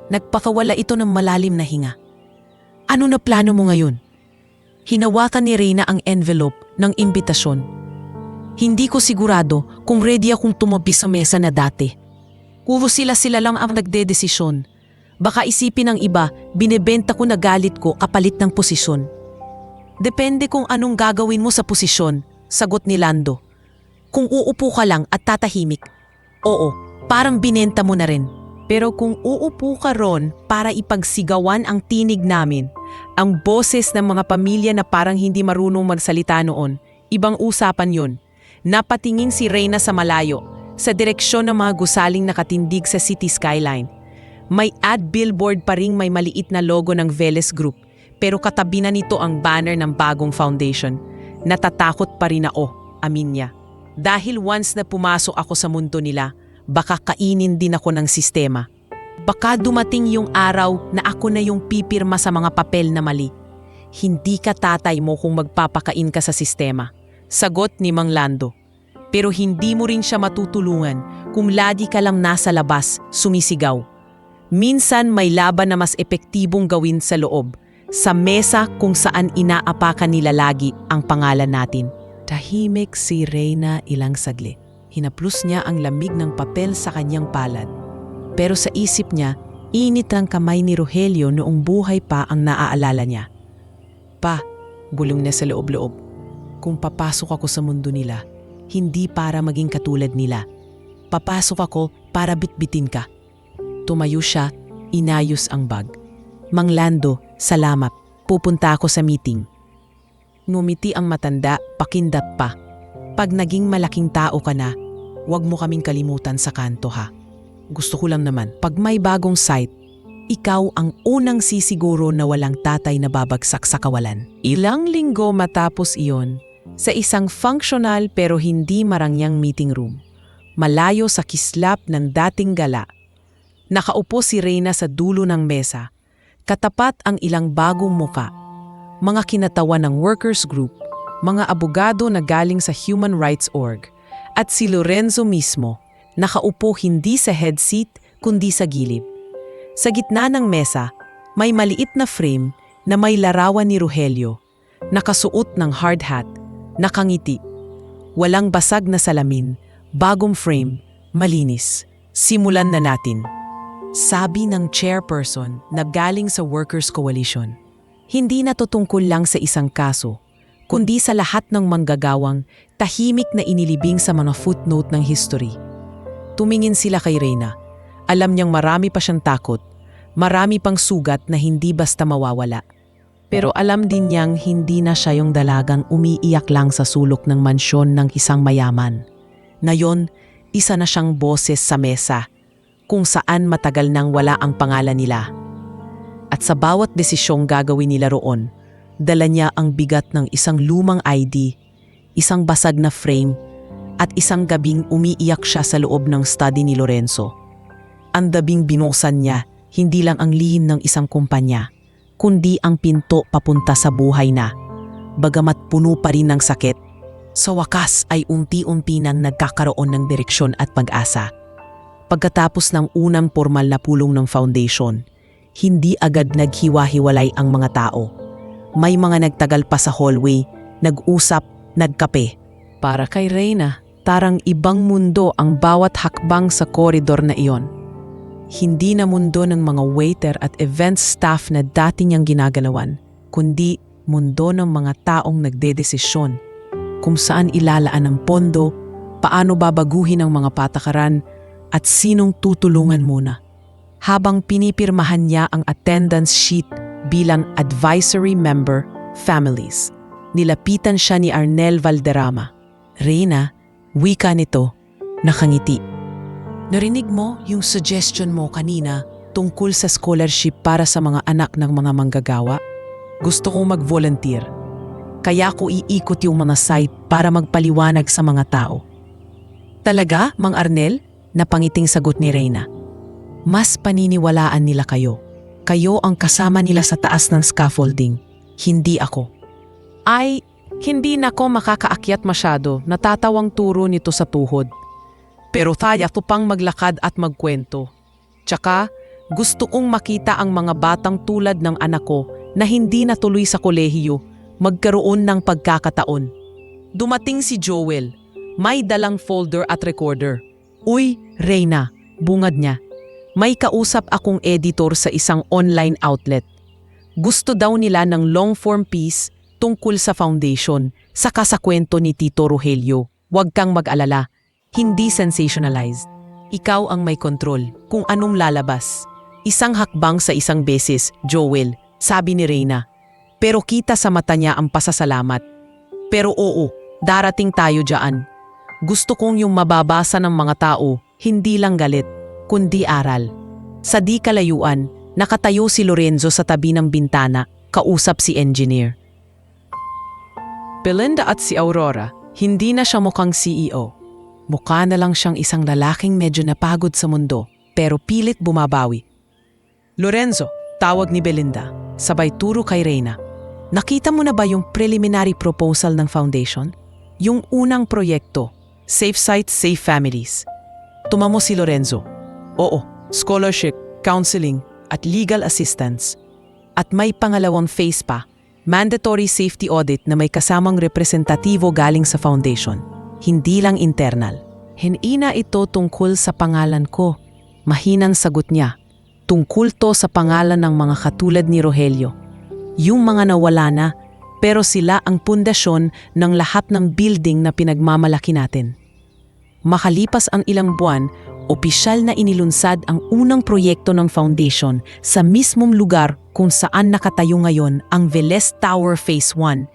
Nagpakawala ito ng malalim na hinga. "Ano na plano mo ngayon?" Hinawakan ni Reyna ang envelope ng imbitasyon. "Hindi ko sigurado kung ready akong tumabi sa mesa na dati. Puro sila lang ang nagdedesisyon. Baka isipin ng iba, binebenta ko na galit ko kapalit ng posisyon." "Depende kung anong gagawin mo sa posisyon," sagot ni Lando. "Kung uupo ka lang at tatahimik, oo, parang binenta mo na rin. Pero kung uupo ka ron para ipagsigawan ang tinig namin, ang boses ng mga pamilya na parang hindi marunong magsalita noon, ibang usapan yun." Napatingin si Reyna sa malayo, sa direksyon ng mga gusaling nakatindig sa city skyline. May ad billboard pa ring may maliit na logo ng Veles Group, pero katabi na nito ang banner ng bagong foundation. "Natatakot pa rin ako," amin niya. "Dahil once na pumasok ako sa mundo nila, baka kainin din ako ng sistema. Baka dumating yung araw na ako na yung pipirma sa mga papel na mali. Hindi ka tatay mo kung magpapakain ka sa sistema," sagot ni Mang Lando. "Pero hindi mo rin siya matutulungan kung lagi ka lang nasa labas, sumisigaw. Minsan may laban na mas epektibong gawin sa loob, sa mesa kung saan inaapakan nila lagi ang pangalan natin." Tahimik si Reyna ilang saglit. Hinaplos niya ang lamig ng papel sa kanyang palad. Pero sa isip niya, init ang kamay ni Rogelio noong buhay pa ang naaalala niya. "Pa," bulong niya sa loob-loob, "kung papasok ako sa mundo nila, hindi para maging katulad nila. Papasok ako para bitbitin ka." Tumayo siya, inayos ang bag. "Mang Lando, salamat. Pupunta ako sa meeting." Ngumiti ang matanda, pakindat pa. "Pag naging malaking tao ka na, huwag mo kaming kalimutan sa kanto ha. Gusto ko lang naman, pag may bagong site, ikaw ang unang sisiguro na walang tatay na babagsak sa kawalan." Ilang linggo matapos iyon, sa isang functional pero hindi marangyang meeting room, malayo sa kislap ng dating gala, nakaupo si Reyna sa dulo ng mesa. Katapat ang ilang bagong muka, mga kinatawan ng workers group, mga abogado na galing sa Human Rights Org, at si Lorenzo mismo, nakaupo hindi sa head seat kundi sa gilid. Sa gitna ng mesa, may maliit na frame na may larawan ni Rogelio, nakasuot ng hard hat, nakangiti. Walang basag na salamin, bagong frame, malinis. "Simulan na natin," sabi ng chairperson na galing sa Workers' Coalition. Hindi natutungkol lang sa isang kaso, kundi sa lahat ng manggagawang tahimik na inilibing sa mga footnote ng history. Tumingin sila kay Reyna. Alam niyang marami pa siyang takot, marami pang sugat na hindi basta mawawala. Pero alam din niyang hindi na siya yung dalagang umiiyak lang sa sulok ng mansyon ng isang mayaman. Ngayon, isa na siyang boses sa mesa, kung saan matagal nang wala ang pangalan nila. At sa bawat desisyong gagawin nila roon, dala niya ang bigat ng isang lumang ID, isang basag na frame, at isang gabing umiiyak siya sa loob ng study ni Lorenzo. Ang dabing binuksan niya, hindi lang ang lihim ng isang kumpanya, kundi ang pinto papunta sa buhay na, bagamat puno pa rin ng sakit, sa wakas ay unti-unti nang nagkakaroon ng direksyon at pag-asa. Pagkatapos ng unang formal na pulong ng foundation, hindi agad naghiwa-hiwalay ang mga tao. May mga nagtagal pa sa hallway, nag-usap, nagkape. Para kay Reyna, tarang ibang mundo ang bawat hakbang sa koridor na iyon. Hindi na mundo ng mga waiter at event staff na dati niyang ginagalawan, kundi mundo ng mga taong nagdedesisyon kung saan ilalaan ang pondo, paano babaguhin ang mga patakaran, at sinong tutulungan muna. Habang pinipirmahan niya ang attendance sheet bilang advisory member, families, nilapitan siya ni Arnel Valderrama. Reyna, wika nito, nakangiti. Narinig mo yung suggestion mo kanina tungkol sa scholarship para sa mga anak ng mga manggagawa? Gusto kong mag-volunteer. Kaya ko iikot yung mga site para magpaliwanag sa mga tao. Talaga, Mang Arnel? Napangiting sagot ni Reyna. Mas paniniwalaan nila kayo. Kayo ang kasama nila sa taas ng scaffolding, hindi ako. Ay, hindi na ko makakaakyat masyado, natatawang turo nito sa tuhod. Pero kaya ko pang maglakad at magkwento. Tsaka, gusto kong makita ang mga batang tulad ng anak ko na hindi natuloy sa kolehiyo, magkaroon ng pagkakataon. Dumating si Joel, may dalang folder at recorder. Uy, Reyna, bungad niya. May kausap akong editor sa isang online outlet. Gusto daw nila ng long-form piece tungkol sa foundation, saka sa kwento ni Tito Rogelio. Huwag kang mag-alala. Hindi sensationalized. Ikaw ang may kontrol kung anong lalabas. Isang hakbang sa isang beses, Joel, sabi ni Reyna. Pero kita sa mata niya ang pasasalamat. Pero oo, darating tayo dyan. Gusto kong yung mababasa ng mga tao, hindi lang galit, kundi aral. Sa di kalayuan, nakatayo si Lorenzo sa tabi ng bintana, kausap si engineer. Belinda at si Aurora, hindi na siya mukhang CEO. Mukha na lang siyang isang lalaking medyo napagod sa mundo, pero pilit bumabawi. Lorenzo, tawag ni Belinda, sabay turo kay Reyna. Nakita mo na ba yung preliminary proposal ng foundation? Yung unang proyekto, Safe Sites, Safe Families. Tumamo si Lorenzo. Oo, scholarship, counseling, at legal assistance. At may pangalawang phase pa, mandatory safety audit na may kasamang representatibo galing sa foundation. Hindi lang internal. Hinina ito tungkol sa pangalan ko. Mahinang sagot niya. Tungkol to sa pangalan ng mga katulad ni Rogelio. Yung mga nawala na, pero sila ang pundasyon ng lahat ng building na pinagmamalaki natin. Makalipas ang ilang buwan, opisyal na inilunsad ang unang proyekto ng foundation sa mismong lugar kung saan nakatayo ngayon ang Velez Tower Phase 1,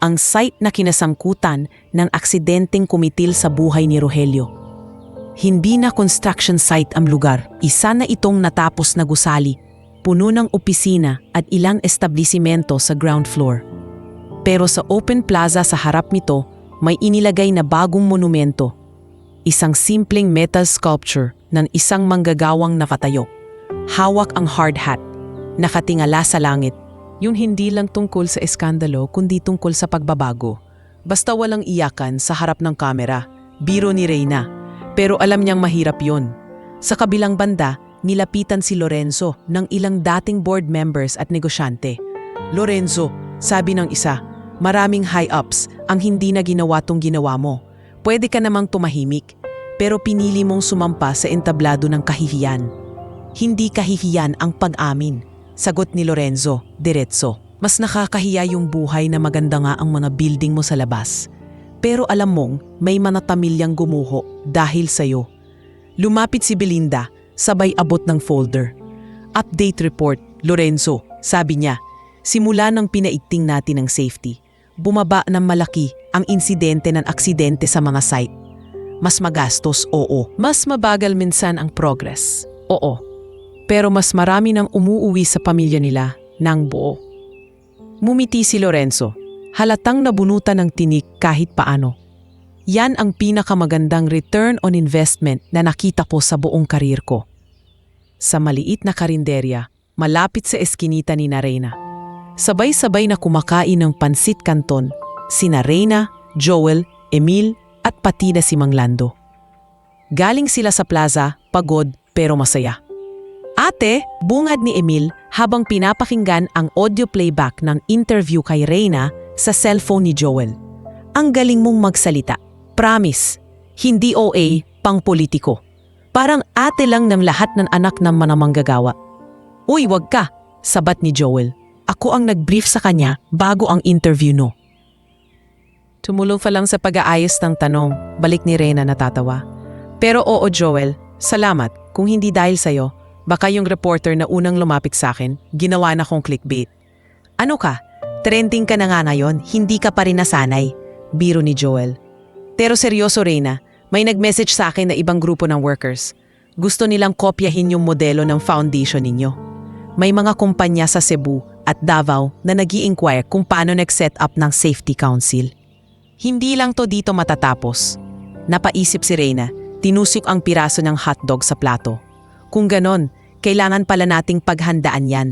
ang site na kinasangkutan ng aksidenteng kumitil sa buhay ni Rogelio. Hindi na construction site ang lugar, isa na itong natapos na gusali, puno ng opisina at ilang establisimento sa ground floor. Pero sa open plaza sa harap nito, may inilagay na bagong monumento. Isang simpleng metal sculpture ng isang manggagawang nakatayo. Hawak ang hard hat, nakatingala sa langit. Yung hindi lang tungkol sa eskandalo kundi tungkol sa pagbabago. Basta walang iyakan sa harap ng kamera, biro ni Reyna. Pero alam niyang mahirap yon. Sa kabilang banda, nilapitan si Lorenzo ng ilang dating board members at negosyante. Lorenzo, sabi ng isa, maraming high-ups ang hindi na ginawa tong ginawa mo. Pwede ka namang tumahimik, pero pinili mong sumampa sa entablado ng kahihiyan. Hindi kahihiyan ang pag-amin, sagot ni Lorenzo, diretso. Mas nakakahiya yung buhay na maganda nga ang mga building mo sa labas. Pero alam mong may manatamilyang gumuho dahil sa'yo. Lumapit si Belinda, sabay abot ng folder. Update report, Lorenzo, sabi niya. Simula ng pinaigting natin ng safety, bumaba ng malaki ang insidente ng aksidente sa mga site. Mas magastos, oo. Mas mabagal minsan ang progress, oo. Pero mas marami nang umuuwi sa pamilya nila ng buo. Mumiti si Lorenzo, halatang nabunutan ng tinik kahit paano. Yan ang pinakamagandang return on investment na nakita ko sa buong karir ko. Sa maliit na karinderya, malapit sa eskinita ni Reyna. Sabay-sabay na kumakain ng pansit canton, sina Reyna, Joel, Emil at pati na si Mang Lando. Galing sila sa plaza, pagod pero masaya. Ate, bungad ni Emil habang pinapakinggan ang audio playback ng interview kay Reyna sa cellphone ni Joel. Ang galing mong magsalita. Promise, Hindi OA, pang politiko. Parang ate lang ng lahat ng anak ng manamanggagawa. Uy, wag ka, sabat ni Joel. Ako ang nag-brief sa kanya bago ang interview no. Tumulong pa lang sa pag-aayos ng tanong, balik ni Reyna natatawa. Pero oo Joel, salamat. Kung hindi dahil sa'yo, baka yung reporter na unang lumapit sa akin, ginawa na kong clickbait. Ano ka? Trending ka na nga ngayon, hindi ka pa rin nasanay. Biro ni Joel. Pero seryoso Reyna, may nag-message sa akin na ibang grupo ng workers. Gusto nilang kopyahin yung modelo ng foundation ninyo. May mga kumpanya sa Cebu at Davao na nag-i-inquire kung paano nag-set up ng safety council. Hindi lang to dito matatapos. Napaisip si Reyna, tinusok ang piraso ng hotdog sa plato. Kung ganon, kailangan pala nating paghandaan yan.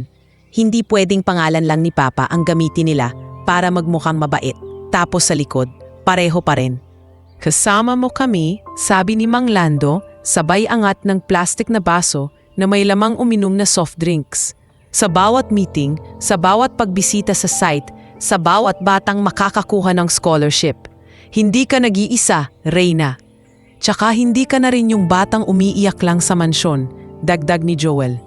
Hindi pwedeng pangalan lang ni Papa ang gamitin nila para magmukhang mabait. Tapos sa likod, pareho pa rin. Kasama mo kami, sabi ni Mang Lando, sabay angat ng plastic na baso na may lamang uminom na soft drinks. Sa bawat meeting, sa bawat pagbisita sa site, sa bawat batang makakakuha ng scholarship. Hindi ka nag-iisa, Reyna. Tsaka hindi ka na rin yung batang umiiyak lang sa mansyon, dagdag ni Joel.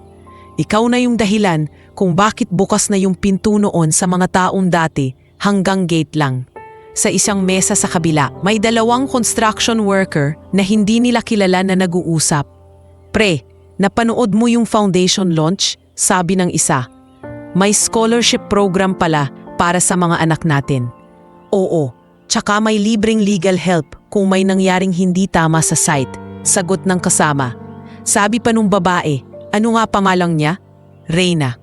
Ikaw na yung dahilan kung bakit bukas na yung pinto noon sa mga taong dati hanggang gate lang. Sa isang mesa sa kabila, may 2 construction worker na hindi nila kilala na nag-uusap. Pre, napanood mo yung foundation launch? Sabi ng isa. May scholarship program pala para sa mga anak natin. Oo, tsaka may libreng legal help kung may nangyaring hindi tama sa site. Sagot ng kasama. Sabi pa nung babae, ano nga pangalan niya? Reyna.